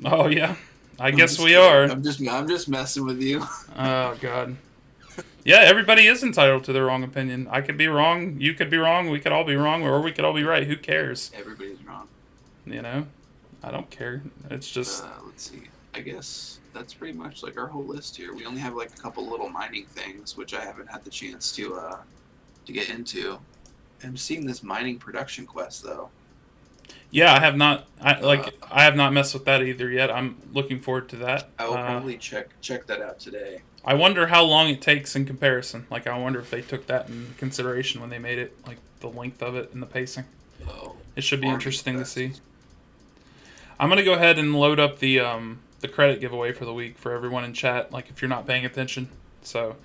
Oh yeah, I guess we are. I'm just messing with you. Oh god. Yeah, everybody is entitled to their wrong opinion. I could be wrong, you could be wrong, we could all be wrong, or we could all be right. Who cares? Everybody's wrong. I don't care. It's just. Let's see. I guess that's pretty much like our whole list here. We only have like a couple little mining things, which I haven't had the chance to get into. I'm seeing this mining production quest though. Yeah, I have not. Uh, I have not messed with that either yet. I'm looking forward to that. I will probably check that out today. I wonder how long it takes in comparison. Like, I wonder if they took that in consideration when they made it, like the length of it and the pacing. Oh, It should be farming interesting to see. quest. I'm gonna go ahead and load up the credit giveaway for the week for everyone in chat. Like, if you're not paying attention, so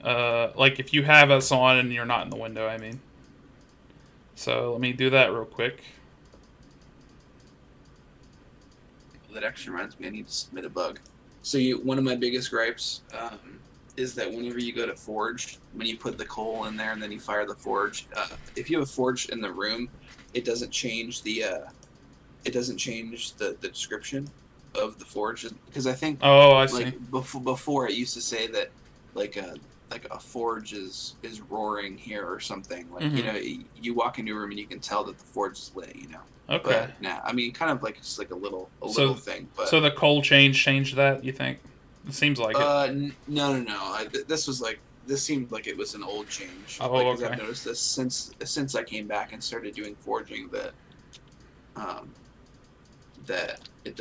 like if you have us on and you're not in the window, I mean. So let me do that real quick. That actually reminds me, I need to submit a bug. So one of my biggest gripes is that whenever you go to forge, when you put the coal in there and then you fire the forge, if you have a forge in the room, it doesn't change the description of the forge, because I think Oh, I see. like before it used to say that like a forge is roaring here or something, like Mm-hmm. you walk into a room and you can tell that the forge is lit. Okay. But now, I mean, kind of like just like a little So, thing. so But the coal change changed that. You think? It seems like it. no. This seemed like it was an old change. Oh, Like, because I've okay. noticed this since I came back and started doing forging, that um that it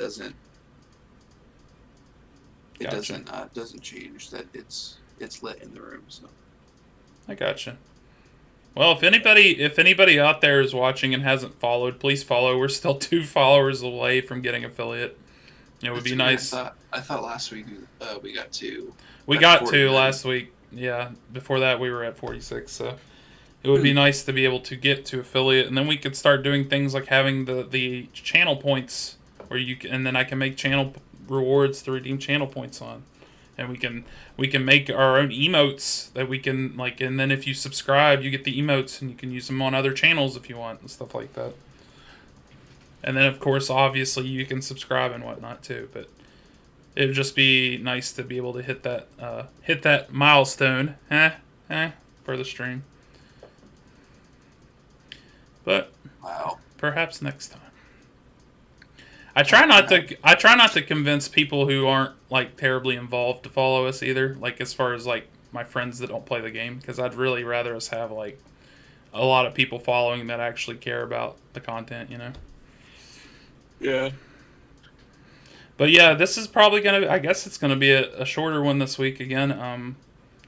Gotcha. doesn't change, that it's lit in the room. So I gotcha. Well, if anybody out there is watching and hasn't followed, please follow. We're still 2 followers away from getting affiliate. It would that's be great. nice. I thought last week we got We to got 2 49. last week. Yeah. Before that, we were at 46. So it would Hmm. be nice to be able to get to affiliate, and then we could start doing things like having the channel points, where and then I can make channel rewards to redeem channel points on, and we can make our own emotes that we can like, and then if you subscribe, you get the emotes, and you can use them on other channels if you want and stuff like that. And then of course, obviously, you can subscribe and whatnot too, but. It would just be nice to be able to hit that milestone, for the stream. But Wow. perhaps next time. I try not to convince people who aren't like terribly involved to follow us either. Like, as far as like my friends that don't play the game, because I'd really rather us have like a lot of people following that actually care about the content. Yeah. But yeah, this is probably gonna. I guess it's gonna be a shorter one this week again.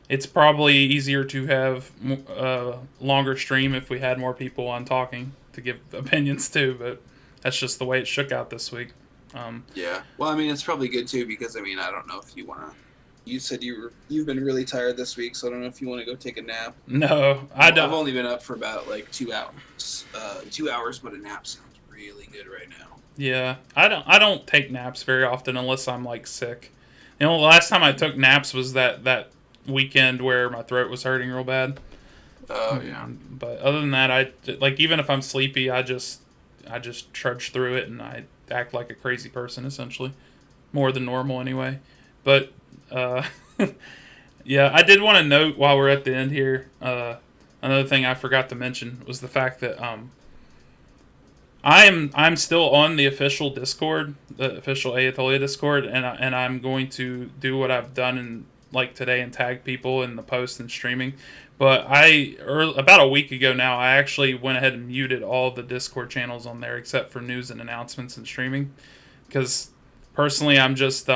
It's probably easier to have longer stream if we had more people on talking to give opinions too, but that's just the way it shook out this week. Yeah. Well, I mean, it's probably good too, because I mean, I don't know if you want to. You said you've been really tired this week, so I don't know if you want to go take a nap. No, I I've don't. only been up for about like 2 hours. 2 hours, but a nap sounds really good right now. Yeah, I don't take naps very often unless I'm like sick. The last time I took naps was that weekend where my throat was hurting real bad. Oh yeah. But other than that, I like, even if I'm sleepy, I just trudge through it, and I act like a crazy person essentially, more than normal anyway. But uh, yeah, I did want to note while we're at the end here. Another thing I forgot to mention was the fact that I'm still on the official Discord, the official Ayatollah Discord, and I'm going to do what I've done in like today and tag people in the post and streaming. But about a week ago now, I actually went ahead and muted all the Discord channels on there except for news and announcements and streaming, because personally I'm just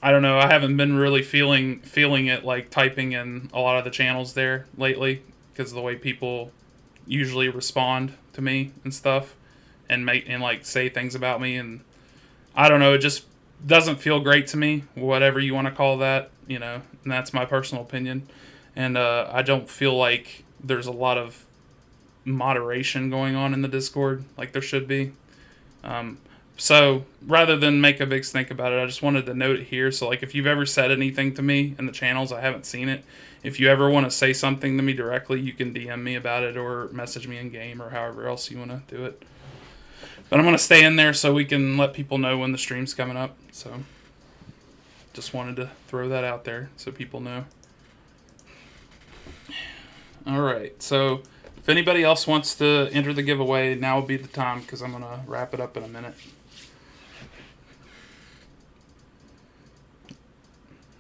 I don't know, I haven't been really feeling it like typing in a lot of the channels there lately, because of the way people usually respond to me and stuff, and make and like say things about me, and I don't know, it just doesn't feel great to me, whatever you want to call that. And that's my personal opinion. And I don't feel like there's a lot of moderation going on in the Discord like there should be. So rather than make a big stink about it, I just wanted to note it here. So, like, if you've ever said anything to me in the channels, I haven't seen it. If you ever want to say something to me directly, you can DM me about it or message me in game or however else you want to do it. But I'm going to stay in there so we can let people know when the stream's coming up. So just wanted to throw that out there so people know. All right. So if anybody else wants to enter the giveaway, now would be the time, because I'm going to wrap it up in a minute.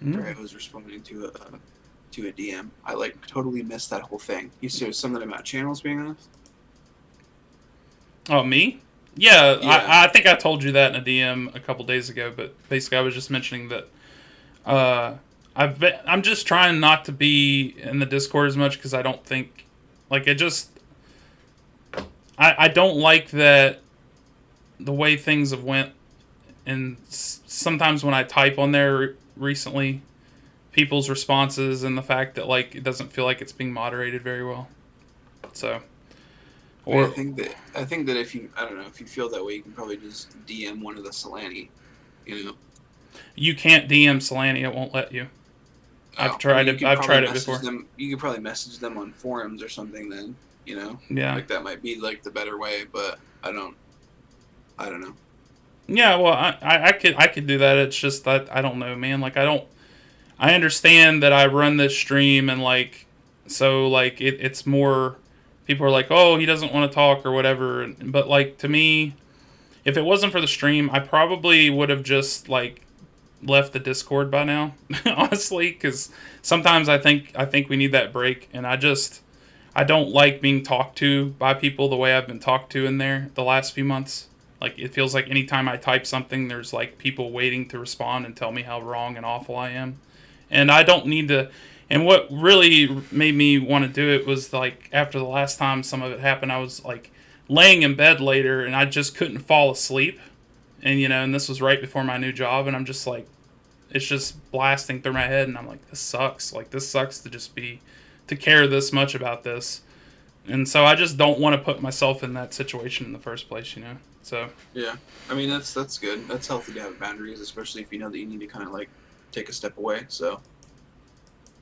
I was responding to a DM. I like totally missed that whole thing. You said something about channels being off. Oh, me? Yeah, Yeah. I think I told you that in a DM a couple days ago, but basically I was just mentioning that uh, I'm just trying not to be in the Discord as much because I don't think, like, it just, I don't like that the way things have went, and sometimes when I type on there recently, people's responses and the fact that, like, it doesn't feel like it's being moderated very well. So, I mean, or I think that if you, I don't know, if you feel that way, you can probably just DM one of the Solani, you know. you can't DM Solani, it won't let you. Oh, I mean, you could I've probably tried it message before. them. You could probably message them on forums or something. Then, you know, Yeah. like that might be like the better way. But I don't know. Yeah, well, I could do that. It's just that I don't know, man. Like, I understand that I run this stream and, like, so, like, it's more people are like, oh, he doesn't want to talk or whatever. But, like, to me, if it wasn't for the stream, I probably would have just, like, left the Discord by now, honestly, because sometimes I think we need that break, and I don't like being talked to by people the way I've been talked to in there the last few months. Like, it feels like anytime I type something, there's, like, people waiting to respond and tell me how wrong and awful I am. And I don't need to. And what really made me want to do it was, like, after the last time some of it happened, I was, like, laying in bed later and I just couldn't fall asleep. And, and this was right before my new job, and I'm just like, it's just blasting through my head, and I'm like, this sucks. Like, this sucks to just be, to care this much about this. And so I just don't want to put myself in that situation in the first place. So Yeah, I mean that's good. That's healthy to have boundaries, especially if you know that you need to kind of like take a step away. So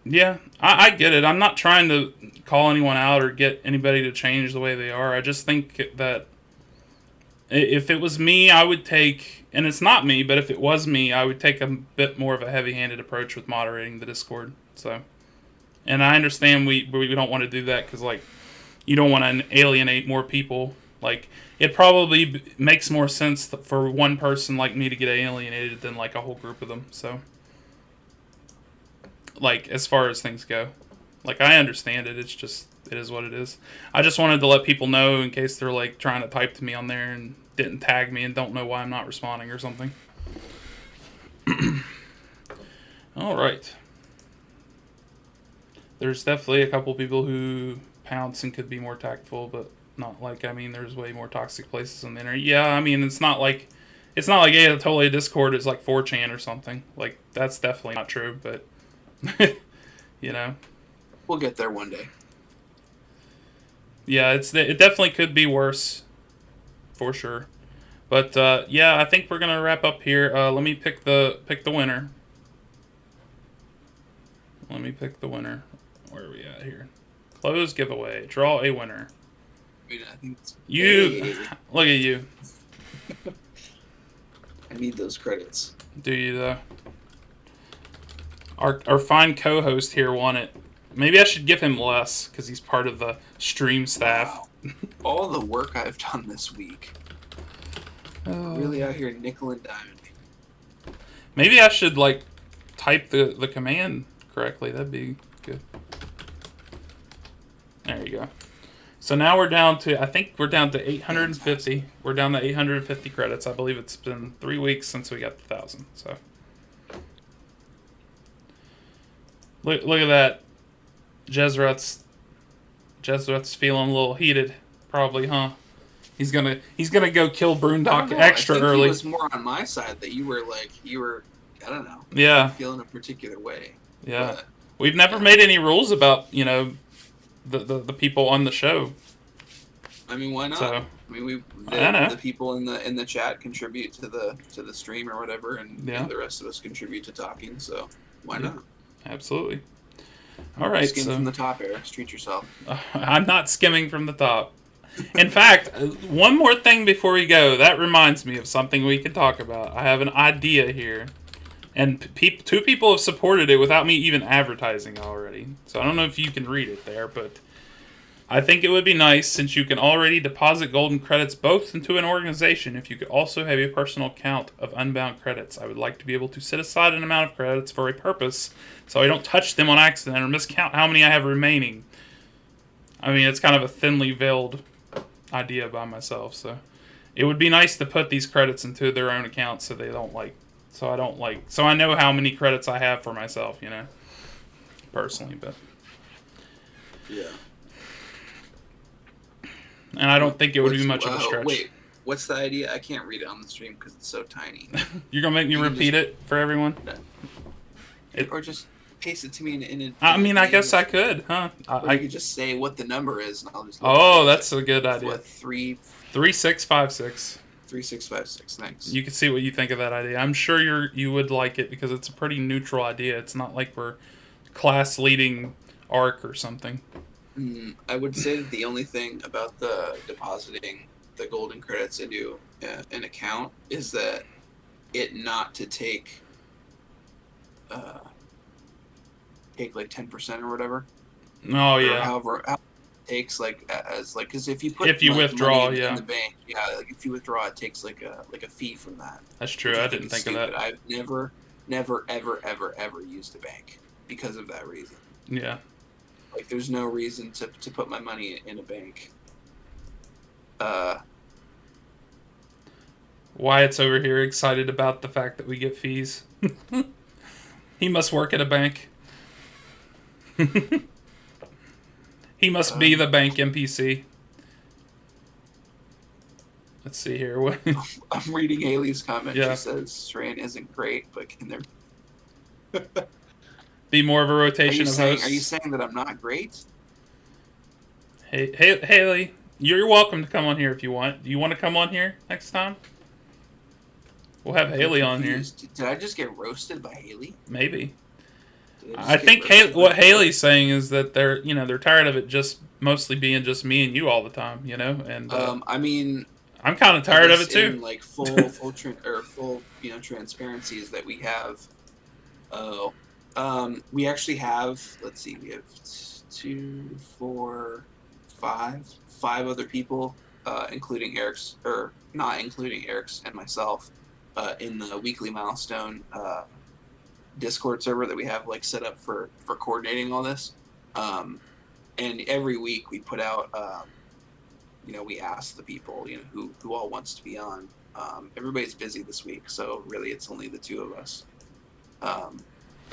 yeah, I get it. I'm not trying to call anyone out or get anybody to change the way they are. I just think that if it was me, I would take, and it's not me, but if it was me, I would take a bit more of a heavy-handed approach with moderating the Discord. So, and I understand we don't want to do that because, like, you don't want to alienate more people. Like, it probably makes more sense for one person like me to get alienated than, like, a whole group of them. So, like, as far as things go, like, I understand it. It's just, it is what it is. I just wanted to let people know in case they're, like, trying to type to me on there and didn't tag me and don't know why I'm not responding or something. All right. There's definitely a couple people who pounce and could be more tactful, but not like, I mean, there's way more toxic places on the internet. Yeah, I mean, it's not like yeah, totally Discord is like 4chan or something. Like, that's definitely not true, but you know, we'll get there one day. yeah, it definitely could be worse for sure. But yeah, I think we're gonna wrap up here. Let me pick the winner. Let me pick the winner. Where are we at here? Close giveaway. Draw a winner. I mean, I think it's, You hey, look at you. I need those credits. Do you though? Our fine co-host here won it. Maybe I should give him less because he's part of the stream staff. Wow. All the work I've done this week. Really out here nickel and diming. Maybe I should, like, type the command correctly. That'd be good. There you go. So now we're down to, I think we're down to 850. We're down to 850 credits. I believe it's been 3 weeks since we got the 1,000. So look at that. Jezret's feeling a little heated, probably, huh? He's gonna go kill Broondock extra I think early. He was more on my side that you were I don't know. Yeah. Feeling a particular way. Yeah. But, We've never made any rules about, the people on the show. I mean, why not? So, I mean, I the people in the chat contribute to the stream or whatever, and the rest of us contribute to talking. So why not? Absolutely. All right. Skim from the top, Eric. Treat yourself. I'm not skimming from the top. In fact, one more thing before we go. That reminds me of something we can talk about. I have an idea here. And two people have supported it without me even advertising already. So I don't know if you can read it there, but I think it would be nice, since you can already deposit golden credits both into an organization, if you could also have a personal account of unbound credits. I would like to be able to set aside an amount of credits for a purpose so I don't touch them on accident or miscount how many I have remaining. I mean, it's kind of a thinly veiled idea by myself. So it would be nice to put these credits into their own accounts so they don't like. So I don't like. So I know how many credits I have for myself, personally, but. Yeah. And I don't think it would be much of a stretch. Wait, what's the idea? I can't read it on the stream because it's so tiny. You're gonna make me repeat it for everyone? Or just paste it to me in I mean, I guess I could, huh? Or you could just say what the number is, and I'll just. Oh, that's a good idea. What 3656. 3656. Thanks. You can see what you think of that idea. I'm sure you would like it because it's a pretty neutral idea. It's not like we're class leading ARC or something. I would say that the only thing about the depositing the golden credits into an account is that it not to take like 10% or whatever. Oh yeah. Or however it takes because if you put withdraw, money in the bank, like if you withdraw, it takes like a fee from that. That's true. I didn't think of that. I've never ever used a bank because of that reason. Yeah. Like, there's no reason to put my money in a bank. Wyatt's over here excited about the fact that we get fees. He must work at a bank. He must be the bank NPC. Let's see here. I'm reading Haley's comment. Yeah. She says Shran isn't great, but can there be more of a rotation of hosts? Are you saying that I'm not great? Hey, Haley, you're welcome to come on here if you want. Do you want to come on here next time? We'll have Haley on here. Did I just get roasted by Haley? Maybe. I think what Haley's saying is that they're tired of it just mostly being just me and you all the time, and I mean, I'm kind of tired of it too. In, like full transparency is that we have we actually have, let's see, we have 2, 4, 5 other people, including Eric's, or not including Eric's and myself, in the weekly Milestone Discord server that we have set up for coordinating all this. And every week we put out, we ask the people, who all wants to be on. Everybody's busy this week, so really it's only the two of us.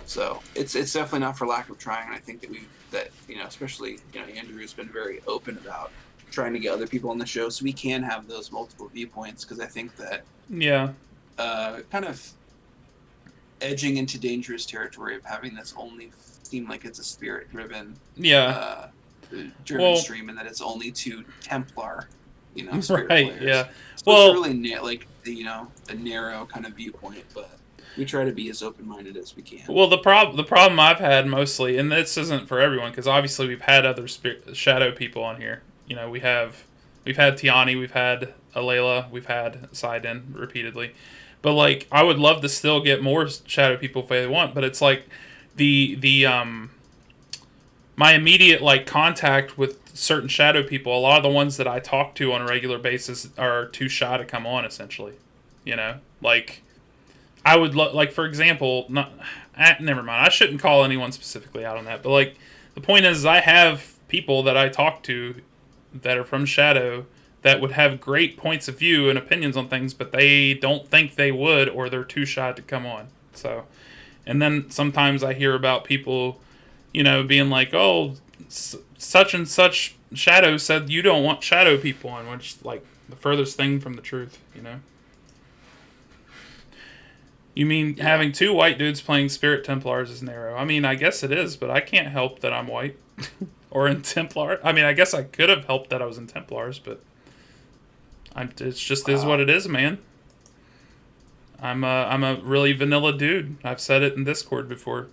So it's definitely not for lack of trying. I think that especially Andrew's been very open about trying to get other people on the show so we can have those multiple viewpoints, because I think that kind of edging into dangerous territory of having this only seem like it's a spirit driven stream, and that it's only two Templar spirit players. Yeah, so it's really a narrow kind of viewpoint, but we try to be as open-minded as we can. Well, the problem I've had mostly, and this isn't for everyone, because obviously we've had other shadow people on here. We've had Tiani, we've had Alayla, we've had Sidon repeatedly. But I would love to still get more shadow people if they want. But it's my immediate contact with certain shadow people. A lot of the ones that I talk to on a regular basis are too shy to come on. Essentially, I would for example, never mind. I shouldn't call anyone specifically out on that. But the point is, I have people that I talk to that are from Shadow that would have great points of view and opinions on things, but they don't think they would, or they're too shy to come on. So, and then sometimes I hear about people, being like, "Oh, such and such Shadow said you don't want Shadow people on," which is the furthest thing from the truth, You mean having two white dudes playing Spirit Templars is narrow? I mean, I guess it is, but I can't help that I'm white or in Templar. I mean, I guess I could have helped that I was in Templars, but it's just is what it is, man. I'm a really vanilla dude. I've said it in Discord before.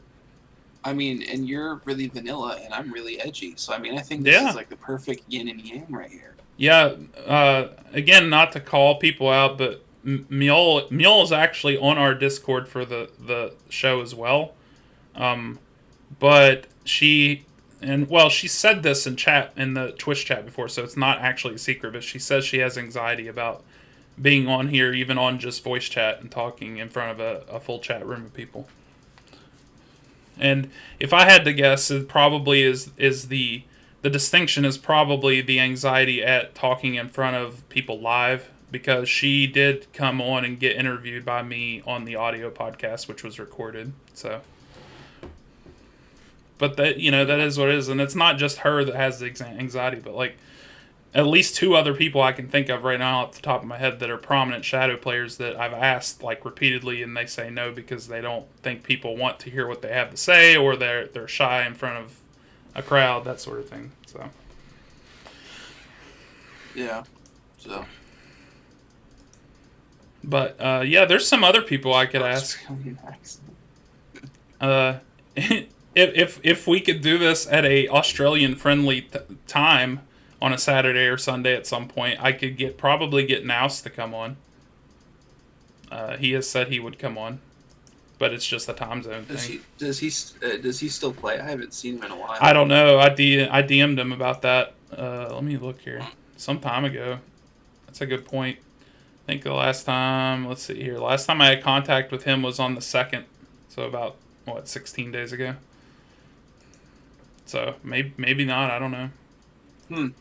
I mean, and you're really vanilla, and I'm really edgy. So I mean, I think this is the perfect yin and yang right here. Yeah. Again, not to call people out, but Mule is actually on our Discord for the show as well. But she said this in the Twitch chat before, so it's not actually a secret, but she says she has anxiety about being on here, even on just voice chat and talking in front of a full chat room of people. And if I had to guess, it probably is the the distinction is probably the anxiety at talking in front of people live, because she did come on and get interviewed by me on the audio podcast, which was recorded. So, but that, that is what it is, and it's not just her that has the anxiety, but like at least two other people I can think of right now off the top of my head that are prominent Shadow players that I've asked like repeatedly, and they say no because they don't think people want to hear what they have to say, or they're shy in front of a crowd, that sort of thing. So yeah, so. But yeah, there's some other people I could ask. If we could do this at a Australian friendly time on a Saturday or Sunday at some point, I could probably get Nouse to come on. He has said he would come on, but it's just a time zone thing. Does he still play? I haven't seen him in a while. I don't know. I DM'd him about that. Let me look here. Some time ago. That's a good point. I think the last time, let's see here. Last time I had contact with him was on the 2nd, so about 16 days ago. So maybe not. I don't know.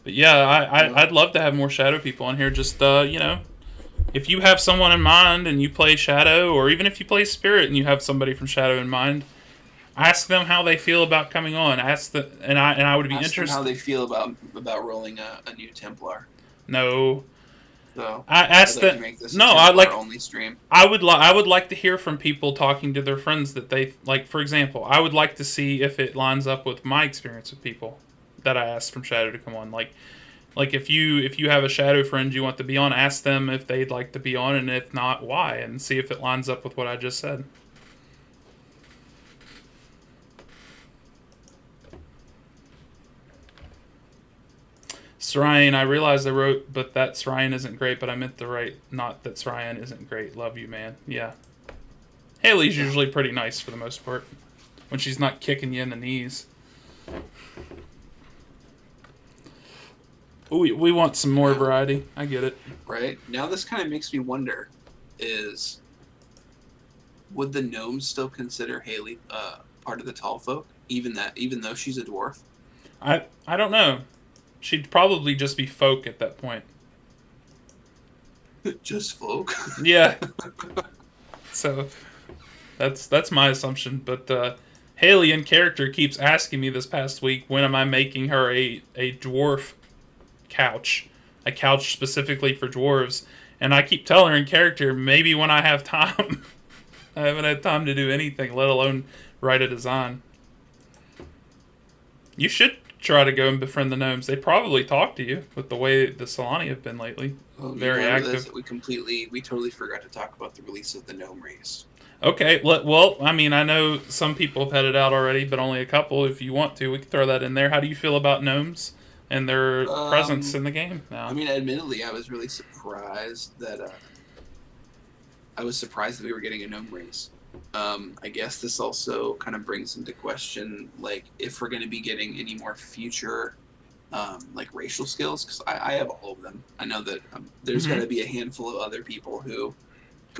But yeah, I'd love to have more Shadow people on here. Just if you have someone in mind and you play Shadow, or even if you play Spirit and you have somebody from Shadow in mind, ask them how they feel about coming on. And I would be interested. Ask them how they feel about rolling a new Templar. No. So I asked that. No, I'd like only stream. I would like to hear from people talking to their friends that they like. For example, I would like to see if it lines up with my experience with people that I asked from Shadow to come on. Like if you have a Shadow friend you want to be on, ask them if they'd like to be on, and if not, why, and see if it lines up with what I just said. Sryan, I realized I wrote, but that Sryan isn't great, but I meant to write, not that Sryan isn't great. Love you, man. Yeah. Haley's usually pretty nice for the most part, when she's not kicking you in the knees. We want some more variety. I get it. Right. Now this kind of makes me wonder, would the gnomes still consider Haley part of the tall folk, even though she's a dwarf? I don't know. She'd probably just be folk at that point. Just folk? Yeah. So that's my assumption. But Haley in character keeps asking me this past week, when am I making her a dwarf couch? A couch specifically for dwarves. And I keep telling her in character, maybe when I have time. I haven't had time to do anything, let alone write a design. You should try to go and befriend the gnomes. They probably talk to you with the way the Solani have been lately. Very active. We totally forgot to talk about the release of the gnome race. Okay, well, I mean, I know some people have had it out already, but only a couple. If you want to, we can throw that in there. How do you feel about gnomes and their presence in the game now? I mean, admittedly, I was really surprised that we were getting a gnome race. I guess this also kind of brings into question, like, if we're going to be getting any more future, like, racial skills, because I have all of them. I know that there's going to be a handful of other people who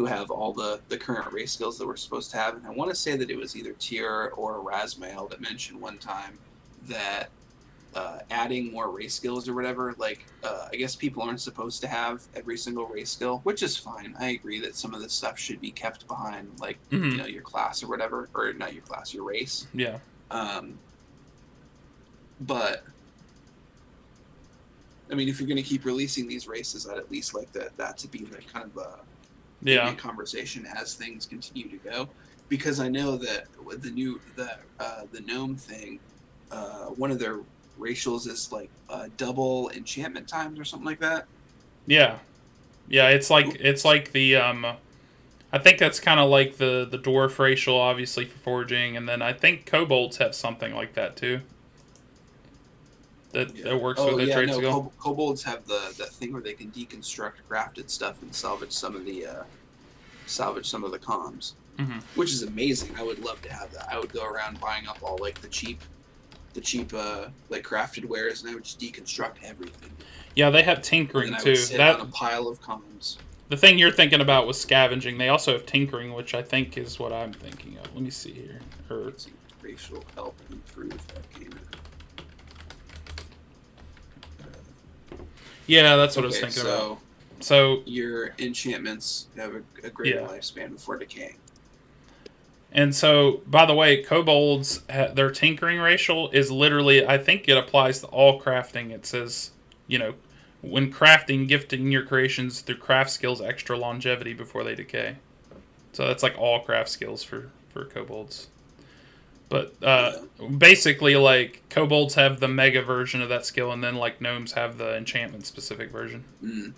have all the current race skills that we're supposed to have, and I want to say that it was either Tyr or Razmael that mentioned one time that adding more race skills or whatever, like, I guess people aren't supposed to have every single race skill, which is fine. I agree that some of this stuff should be kept behind, like, your class or whatever, or not your class, your race. Yeah. But, I mean, if you're going to keep releasing these races, I'd at least like that to be like kind of a conversation as things continue to go, because I know that with the gnome thing, one of their racials is like double enchantment times or something like that. Yeah, it's like the I think that's kind of like the dwarf racial, obviously, for forging, and then I think kobolds have something like that too. That works with their trade skill. Kobolds have the thing where they can deconstruct crafted stuff and salvage some of the comms, which is amazing. I would love to have that. I would go around buying up all like the cheap like crafted wares, and I would just deconstruct everything. Yeah, they have tinkering too. On a pile of comms. The thing you're thinking about was scavenging. They also have tinkering, which I think is what I'm thinking of. Let me see here. racial help improve Arcana. Yeah, that's what I was Okay, thinking about. so So your enchantments have a greater yeah. lifespan before decaying. And so, by the way, kobolds, their tinkering racial is literally, I think it applies to all crafting. It says, you know, when crafting, gifting your creations through craft skills extra longevity before they decay. So that's like all craft skills for kobolds. But Yeah. basically, like, kobolds have the mega version of that skill, and then, like, gnomes have the enchantment specific version. Mm.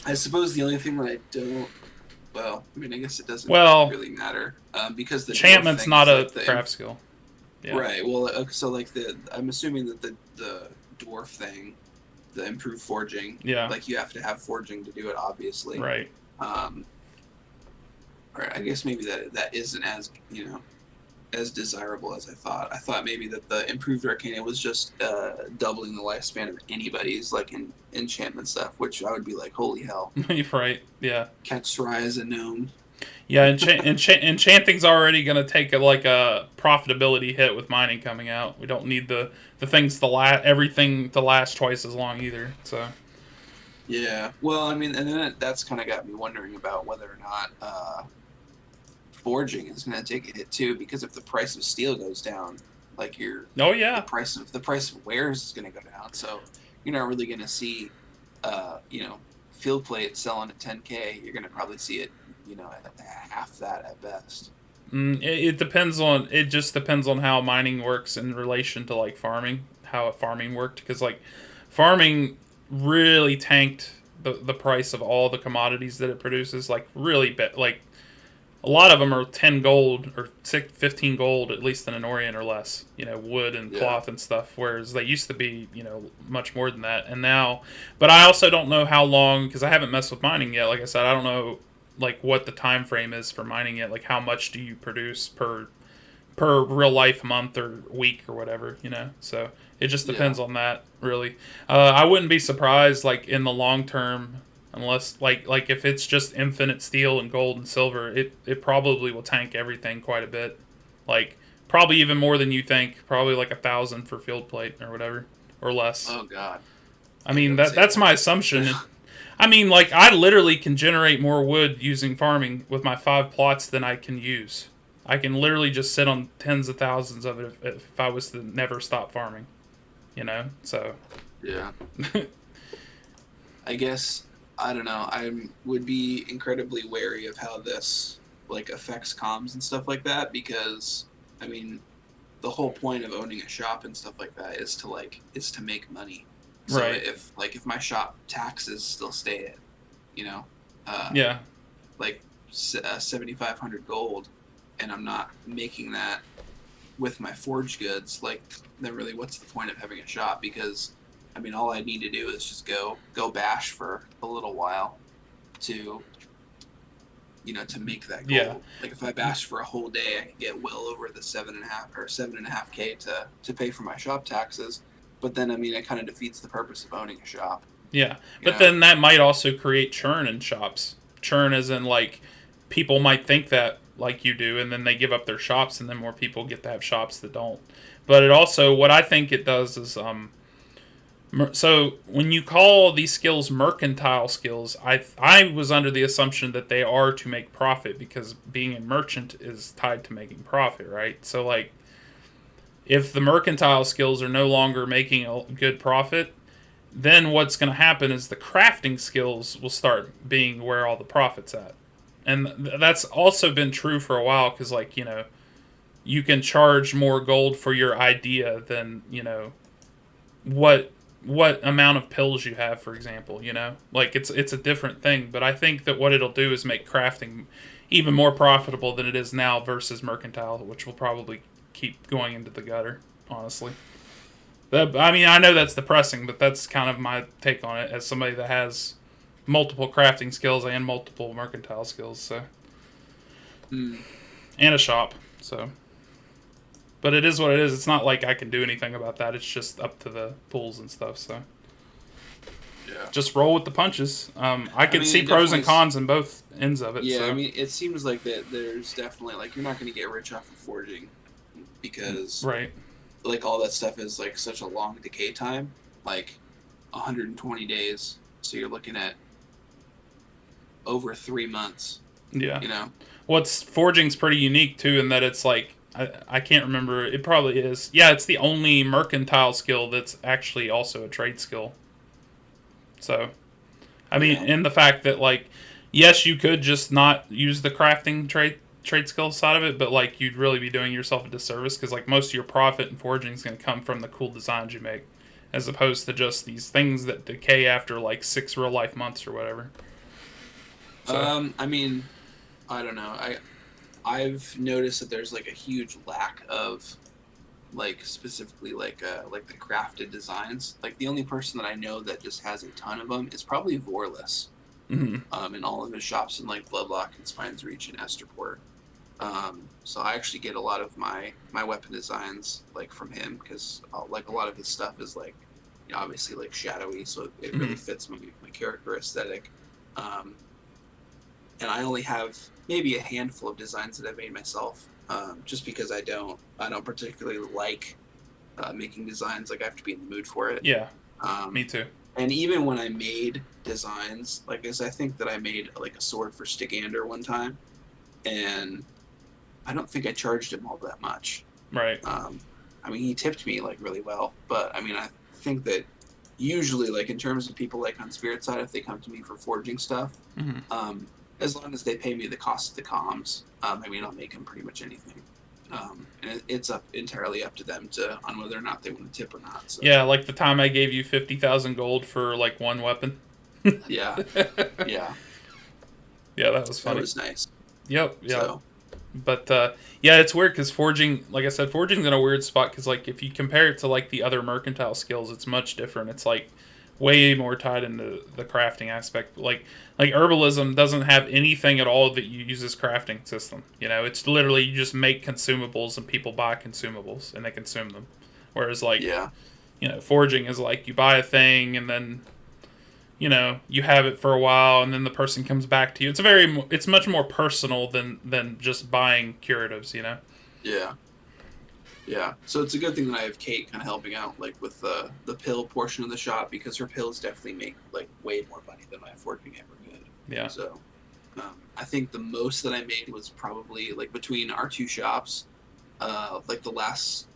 I suppose the only thing that I don't, well, I mean, I guess it doesn't Well, really matter because the dwarf enchantment's thing not is a like the craft skill. Yeah. right. Well, so like I'm assuming that the dwarf thing, the improved forging, Yeah. like you have to have forging to do it, obviously. Right. Um, or I guess maybe that isn't as as desirable as I thought. I thought maybe that the improved arcana was just doubling the lifespan of anybody's like in enchantment stuff, which I would be like, holy hell, Right. Yeah. catch Sry as a gnome. Yeah, enchanting's already going to take like a profitability hit with mining coming out. We don't need the things to last everything to last twice as long either. So Yeah, well, I mean, and then that's kind of got me wondering about whether or not forging is going to take a hit too, because if the price of steel goes down, like oh yeah, the price of wares is going to go down. So you're not really going to see, field plate selling at 10K. You're going to probably see it, at half that at best. it depends on it. Just depends on how mining works in relation to like farming, how farming worked. Because like farming really tanked the price of all the commodities that it produces. Like really, like a lot of them are 10 gold or 15 gold, at least in an Orient or less, wood and Yeah. cloth and stuff, whereas they used to be, much more than that. And now, but I also don't know how long, because I haven't messed with mining yet. Like I said, I don't know, like, what the time frame is for mining it. Like, how much do you produce per real life month or week or whatever, So it just Yeah. depends on that, really. I wouldn't be surprised, like, in the long term, unless like if it's just infinite steel and gold and silver, it probably will tank everything quite a bit. Like probably even more than you think. Probably like 1,000 for field plate or whatever, or less. Oh God. I Yeah, mean don't say that's that. my assumption. I mean, like I literally can generate more wood using farming with my 5 plots than I can use. I can literally just sit on tens of thousands of it if I was to never stop farming. So Yeah. I guess I don't know. I would be incredibly wary of how this like affects comms and stuff like that because I mean the whole point of owning a shop and stuff like that is to make money. So right, if my shop taxes still stay at you know uh, yeah, like 7,500 gold and I'm not making that with my forged goods, like then really what's the point of having a shop? Because I mean all I need to do is just go bash for a little while to to make that yeah. gold. Like if I bash for a whole day I can get well over the 7.5K to pay for my shop taxes. But then I mean it kind of defeats the purpose of owning a shop. Yeah, You but know? then that might also create churn in shops. Churn as in like people might think that like you do, and then they give up their shops, and then more people get to have shops that don't. But it also, what I think it does is, so when you call these skills mercantile skills, I was under the assumption that they are to make profit because being a merchant is tied to making profit, right? So like, if the mercantile skills are no longer making a good profit, then what's going to happen is the crafting skills will start being where all the profit's at. And that's also been true for a while because, like, you can charge more gold for your idea than, what amount of pills you have, for example, Like, it's a different thing. But I think that what it'll do is make crafting even more profitable than it is now versus mercantile, which will probably keep going into the gutter, honestly. I mean, I know that's depressing, but that's kind of my take on it as somebody that has multiple crafting skills and multiple mercantile skills, so Mm. and a shop. So, but it is what it is. It's not like I can do anything about that. It's just up to the pools and stuff. So, Yeah. just roll with the punches. I can mean, see it pros and definitely cons in both ends of it. Yeah, So. I mean, it seems like that there's definitely like you're not going to get rich off of forging because Right. like all that stuff is like such a long decay time, like 120 days. So you're looking at over 3 months, Yeah. you know? What's forging's pretty unique too in that it's like I can't remember. It probably is. Yeah, it's the only mercantile skill that's actually also a trade skill. So I mean, Yeah. in the fact that like, yes, you could just not use the crafting trade skill side of it, but like you'd really be doing yourself a disservice because like most of your profit in forging is going to come from the cool designs you make, as opposed to just these things that decay after like 6 real life months or whatever. So I mean, I don't know. I've noticed that there's like a huge lack of like specifically like the crafted designs. Like the only person that I know that just has a ton of them is probably Vorless. mhm. In all of his shops in like Bloodlock and Spines Reach and Esterport. So I actually get a lot of my weapon designs like from him because like a lot of his stuff is like obviously like shadowy, so it really Mhm. fits my character aesthetic. Um, and I only have maybe a handful of designs that I've made myself, just because I don't particularly like making designs. Like I have to be in the mood for it. Yeah, me Um, too. and even when I made designs, like as I think that I made like a sword for Stigander one time, and I don't think I charged him all that much. Right. Um, I mean, he tipped me like really well, but I mean, I think that usually, like in terms of people like on Spirit side, if they come to me for forging stuff, Mhm. um, as long as they pay me the cost of the comms, I mean, I'll make them pretty much anything. And it's up entirely up to them to on whether or not they want to tip or not. So Yeah, like the time I gave you 50,000 gold for like one weapon. yeah, yeah, Yeah, that was that funny. was nice. Yep. Yeah. So But yeah, it's weird because forging, like I said, forging's in a weird spot because like if you compare it to like the other mercantile skills, it's much different. It's like way more tied into the crafting aspect. Like herbalism doesn't have anything at all that you use as crafting system. You know, it's literally you just make consumables and people buy consumables and they consume them. Whereas like yeah, forging is like you buy a thing and then you have it for a while and then the person comes back to you. It's much more personal than just buying curatives. yeah. Yeah, so it's a good thing that I have Kate kind of helping out, like with the pill portion of the shop, because her pills definitely make like way more money than my forking ever could. Yeah. So I think the most that I made was probably like between our two shops, like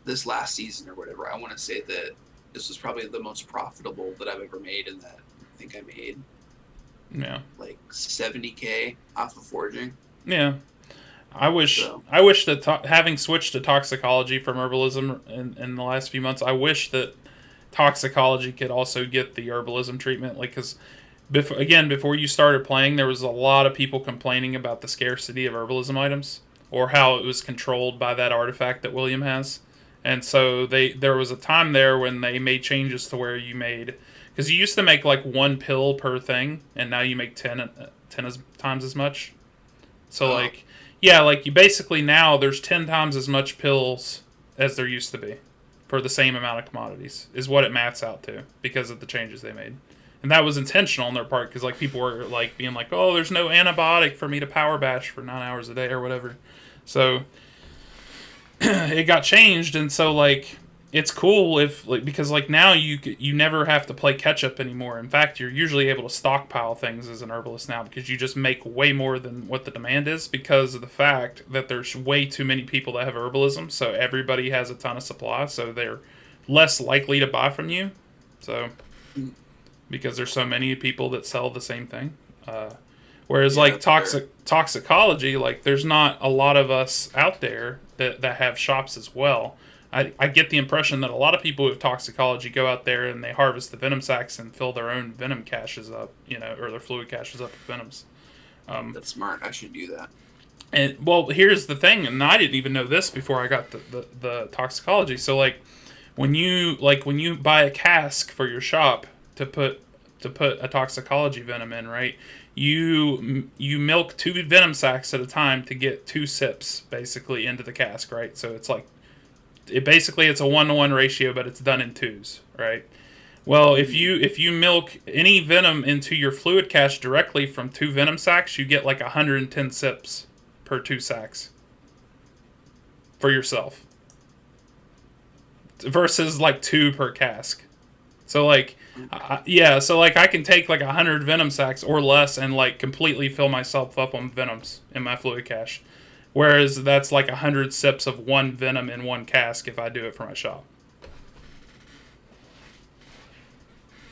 this last season or whatever. I want to say that this was probably the most profitable that I've ever made, and that I think I made Yeah. like 70K off of forging. Yeah. I wish So I wish that having switched to toxicology from herbalism in the last few months, I wish that toxicology could also get the herbalism treatment. Like, because before you started playing, there was a lot of people complaining about the scarcity of herbalism items or how it was controlled by that artifact that William has. And so there was a time there when they made changes to where you made, because you used to make like one pill per thing, and now you make 10 times as much. So uh, like, yeah, like you basically now there's 10 times as much pills as there used to be for the same amount of commodities is what it maths out to because of the changes they made. And that was intentional on their part because like people were like being like, "Oh, there's no antibiotic for me to power bash for 9 hours a day or whatever." So it got changed, and so like it's cool if like because like now you never have to play catch up anymore. In fact, you're usually able to stockpile things as an herbalist now because you just make way more than what the demand is because of the fact that there's way too many people that have herbalism. So everybody has a ton of supply, so they're less likely to buy from you. So because there's so many people that sell the same thing. Whereas yeah, like that's fair. toxicology, like there's not a lot of us out there that have shops as well. I get the impression that a lot of people with toxicology go out there and they harvest the venom sacs and fill their own venom caches up, or their fluid caches up with venoms. That's smart. I should do that. And well, here's the thing, and I didn't even know this before I got the toxicology. So when you buy a cask for your shop to put a toxicology venom in, right? You milk two venom sacs at a time to get 2 sips basically into the cask, right? So it's like it's a 1-to-1 ratio, but it's done in twos, right? Well, if Mm-hmm. you milk any venom into your fluid cache directly from 2 venom sacs, you get like 110 sips per 2 sacs for yourself. versus like 2 per cask. So like, yeah, so like I can take like 100 venom sacks or less and like completely fill myself up on venoms in my fluid cache, whereas that's like 100 sips of one venom in one cask if I do it for my shop.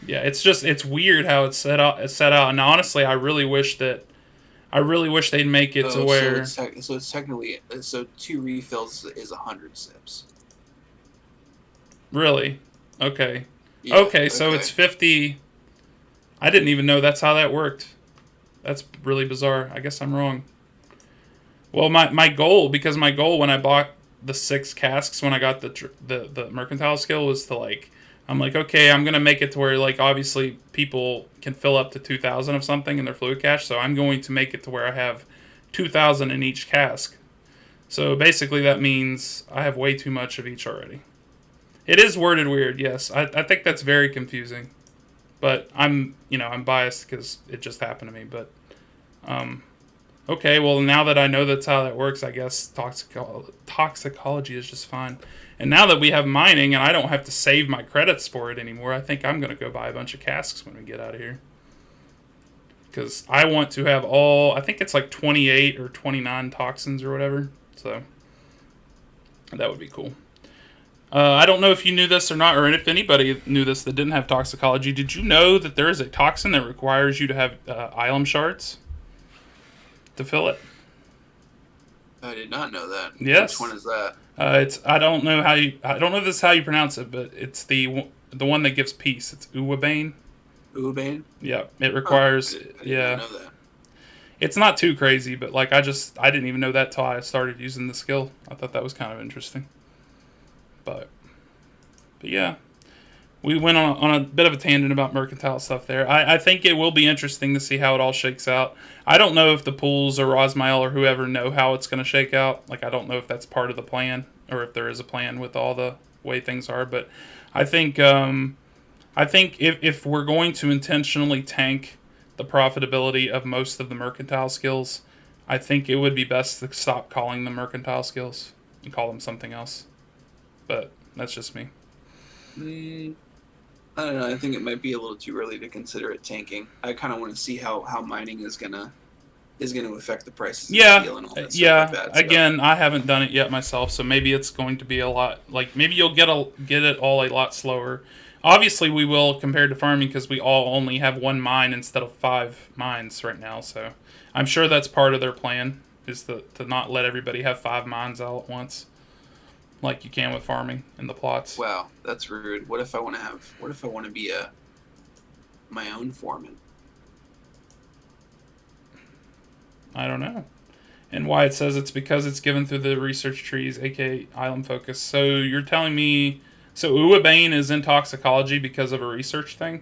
Yeah, it's weird how it's set out, and honestly, I really wish they'd make it to Oh, so where it's technically, so 2 refills is 100 sips. really, okay, Yeah. okay, so Okay. it's 50. I didn't even know that's how that worked. That's really bizarre. I guess I'm wrong. Well, my goal, because my goal when I bought the 6 casks when I got the mercantile skill was to like, I'm like, okay, I'm gonna make it to where like obviously people can fill up to 2,000 of something in their fluid cache, so I'm going to make it to where I have 2,000 in each cask. So basically that means I have way too much of each already. It is worded weird, yes. I think that's very confusing, but I'm biased because it just happened to me, but um, okay, well, now that I know that's how that works, I guess toxicology is just fine. And now that we have mining and I don't have to save my credits for it anymore, I think I'm going to go buy a bunch of casks when we get out of here. Because I want to have I think it's like 28 or 29 toxins or whatever. So that would be cool. I don't know if you knew this or not, or if anybody knew this that didn't have toxicology. Did you know that there is a toxin that requires you to have ilum shards to fill it? I did not know that. Yes. Which one is that? It's I don't know if this is how you pronounce it, but it's the one that gives peace. It's Uwabane. Ubane? Yeah, it Huh. requires. I did not Yeah, know that. it's not too crazy, but like I didn't even know that till I started using the skill. I thought that was kind of interesting. But yeah, we went on a bit of a tangent about mercantile stuff there. I think it will be interesting to see how it all shakes out. I don't know if the pools or Rosmail or whoever know how it's going to shake out. Like, I don't know if that's part of the plan or if there is a plan with all the way things are. But I think if we're going to intentionally tank the profitability of most of the mercantile skills, I think it would be best to stop calling them mercantile skills and call them something else. But that's just me. Mm, I don't know. I think it might be a little too early to consider it tanking. I kind of want to see how mining is gonna affect the prices of Yeah, steel and all that stuff like yeah. that. So Again, I haven't done it yet myself, so maybe it's going to be a lot. Like maybe you'll get it all a lot slower. Obviously, we will compared to farming because we all only have one mine instead of 5 mines right now. So I'm sure that's part of their plan is to not let everybody have 5 mines all at once, like you can with farming in the plots. wow, that's rude. What if I want to have? What if I want to be my own foreman? I don't know. And why it says it's because it's given through the research trees, aka Island Focus. So you're telling me, so Uwabane is in toxicology because of a research thing?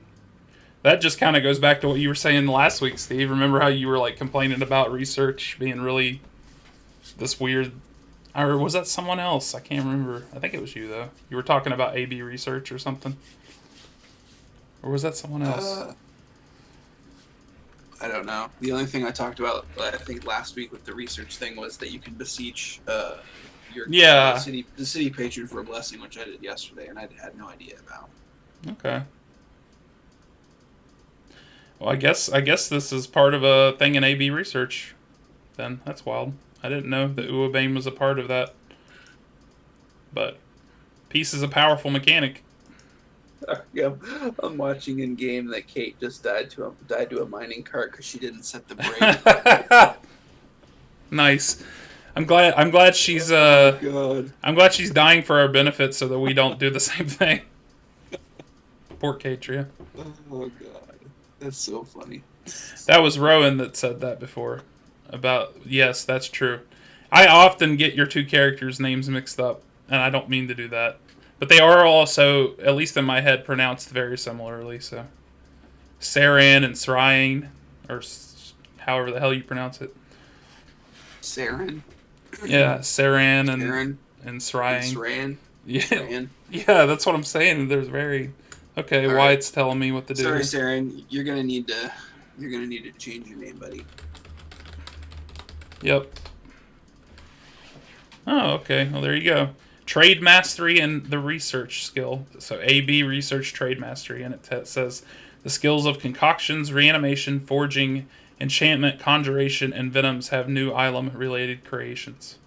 That just kind of goes back to what you were saying last week, Steve. Remember how you were like complaining about research being really this weird, or was that someone else? I can't remember. I think it was you though. You were talking about AB research or something, or was that someone else? Uh, I don't know. The only thing I talked about, I think last week with the research thing, was that you can beseech your Yeah. the city patron for a blessing, which I did yesterday, and I had no idea about. Okay. Well, I guess this is part of a thing in AB research. Then that's wild. I didn't know that Uwabane was a part of that. But peace is a powerful mechanic. Yeah, I'm watching in game that Kate just died to a mining cart because she didn't set the brake. Nice. I'm glad she's Oh God. I'm glad she's dying for our benefit so that we don't do the same thing. Poor Katria. Oh God. That's so funny. That was Rowan that said that before. About yes, that's true. I often get your two characters' names mixed up, and I don't mean to do that. But they are also, at least in my head, pronounced very similarly. So, Saran and Sryan, or however the hell you pronounce it. Saren. Yeah, Saran Saren and and Sryan. Sran. Yeah, Sran. yeah, that's what I'm saying. There's very okay. All right. Wyatt's telling me what to do. Sorry, here. Saren. You're gonna need to change your name, buddy. Yep. Oh, okay. Well, there you go. trade mastery and the research skill. So AB research trade mastery, and it says the skills of concoctions, reanimation, forging, enchantment, conjuration, and venoms have new Ilum related creations.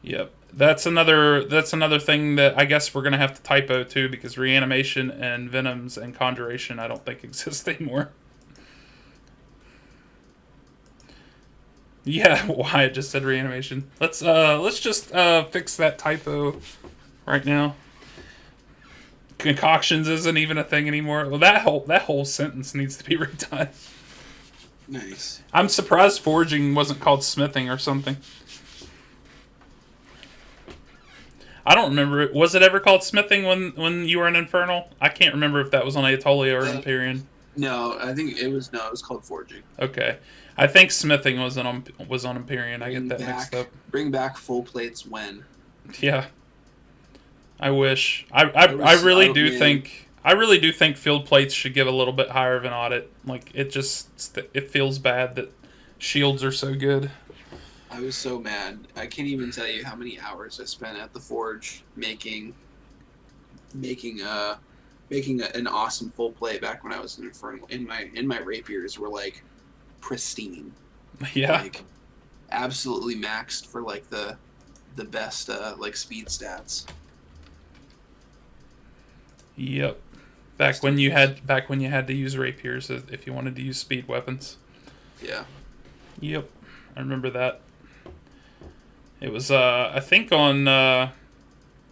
Yep. That's another thing that I guess we're gonna have to typo too, because reanimation and venoms and conjuration I don't think exist anymore. Yeah, why I just said reanimation. Let's just fix that typo right now. Concoctions isn't even a thing anymore. Well, that whole sentence needs to be redone. Nice. I'm surprised forging wasn't called smithing or something. I don't remember it. Was it ever called smithing when you were in Infernal? I can't remember if that was on Aetolia or Empyrean. No, I think it was called forging. Okay, I think smithing was on Empyrean. I get that mixed up. Bring back full plates when. Yeah, I wish. I really do think field plates should give a little bit higher of an audit. Like it feels bad that shields are so good. I was so mad. I can't even tell you how many hours I spent at the forge making an awesome full plate back when I was in Infernal. In my rapiers were like pristine. Yeah. Like absolutely maxed for like the best like speed stats. Yep. Back when you had to use rapiers if you wanted to use speed weapons. Yeah. Yep. I remember that. It was I think on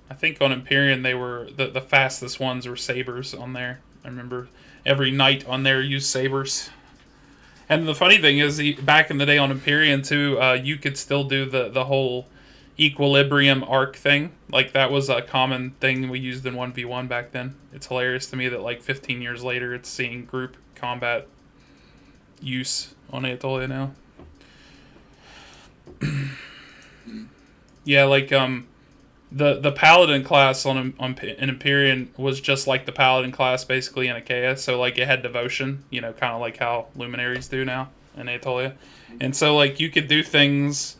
Empyrean they were the fastest ones were sabers on there. I remember every knight on there used sabers. And the funny thing is, back in the day on Empyrean too, you could still do the whole equilibrium arc thing. Like that was a common thing we used in 1v1 back then. It's hilarious to me that like 15 years later, it's seeing group combat use on Aetolia now. Yeah, like the paladin class in Empyrean was just like the paladin class basically in Achaea. So like it had devotion, kind of like how luminaries do now in Aetolia. And so like you could do things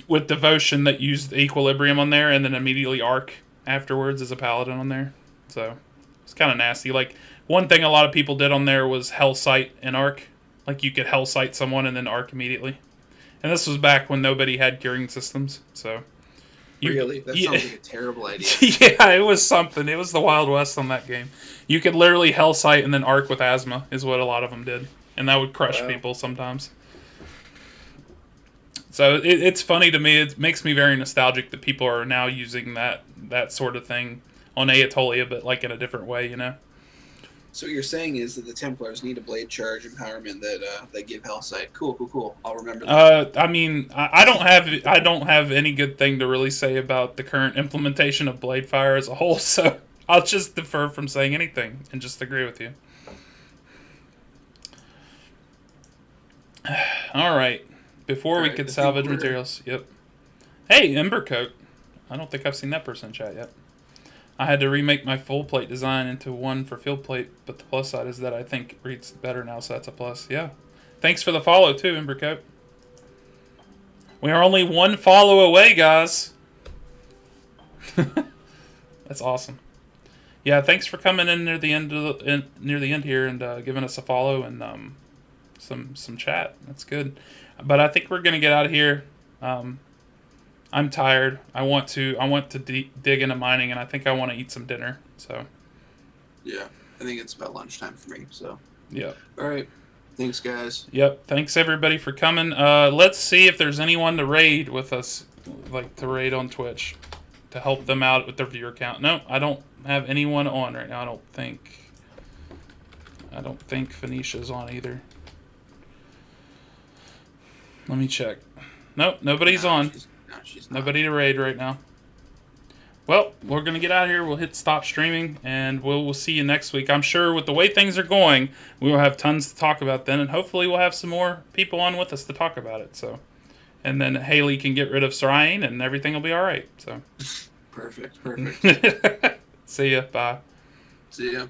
with devotion that used equilibrium on there, and then immediately arc afterwards as a paladin on there. So it's kind of nasty. Like one thing a lot of people did on there was hell sight and arc. Like you could hell sight someone and then arc immediately. And this was back when nobody had curing systems, so... Really? That sounds like a terrible idea. Yeah, it was something. It was the Wild West on that game. You could literally hell sight and then arc with asthma, is what a lot of them did. And that would crush people sometimes. So it's funny to me. It makes me very nostalgic that people are now using that sort of thing on Aetolia, but like in a different way, So what you're saying is that the Templars need a blade charge empowerment that give Hellsight. Cool. I'll remember that. I mean, I don't have any good thing to really say about the current implementation of Bladefire as a whole, so I'll just defer from saying anything and just agree with you. All right. Before we could salvage materials. Yep. Hey, Embercoat. I don't think I've seen that person in chat yet. I had to remake my full plate design into one for field plate, but the plus side is that I think it reads better now, so that's a plus. Yeah. Thanks for the follow, too, Embercoat. We are only one follow away, guys. That's awesome. Yeah, thanks for coming in near the end here and giving us a follow and some chat. That's good. But I think we're gonna get out of here. I'm tired. I want to dig into mining, and I think I want to eat some dinner. So. Yeah, I think it's about lunchtime for me. So. Yeah. All right. Thanks, guys. Yep. Thanks everybody for coming. Let's see if there's anyone to raid with us, like to raid on Twitch, to help them out with their viewer count. No, I don't have anyone on right now. I don't think Phoenicia's on either. Let me check. Nope, nobody's on. She's not. Nobody to raid right now. Well, we're going to get out of here. We'll hit stop streaming, and we'll see you next week. I'm sure with the way things are going, we will have tons to talk about then, and hopefully we'll have some more people on with us to talk about it. So, and then Haley can get rid of Sarain, and everything will be all right. So, Perfect. See ya. Bye. See ya.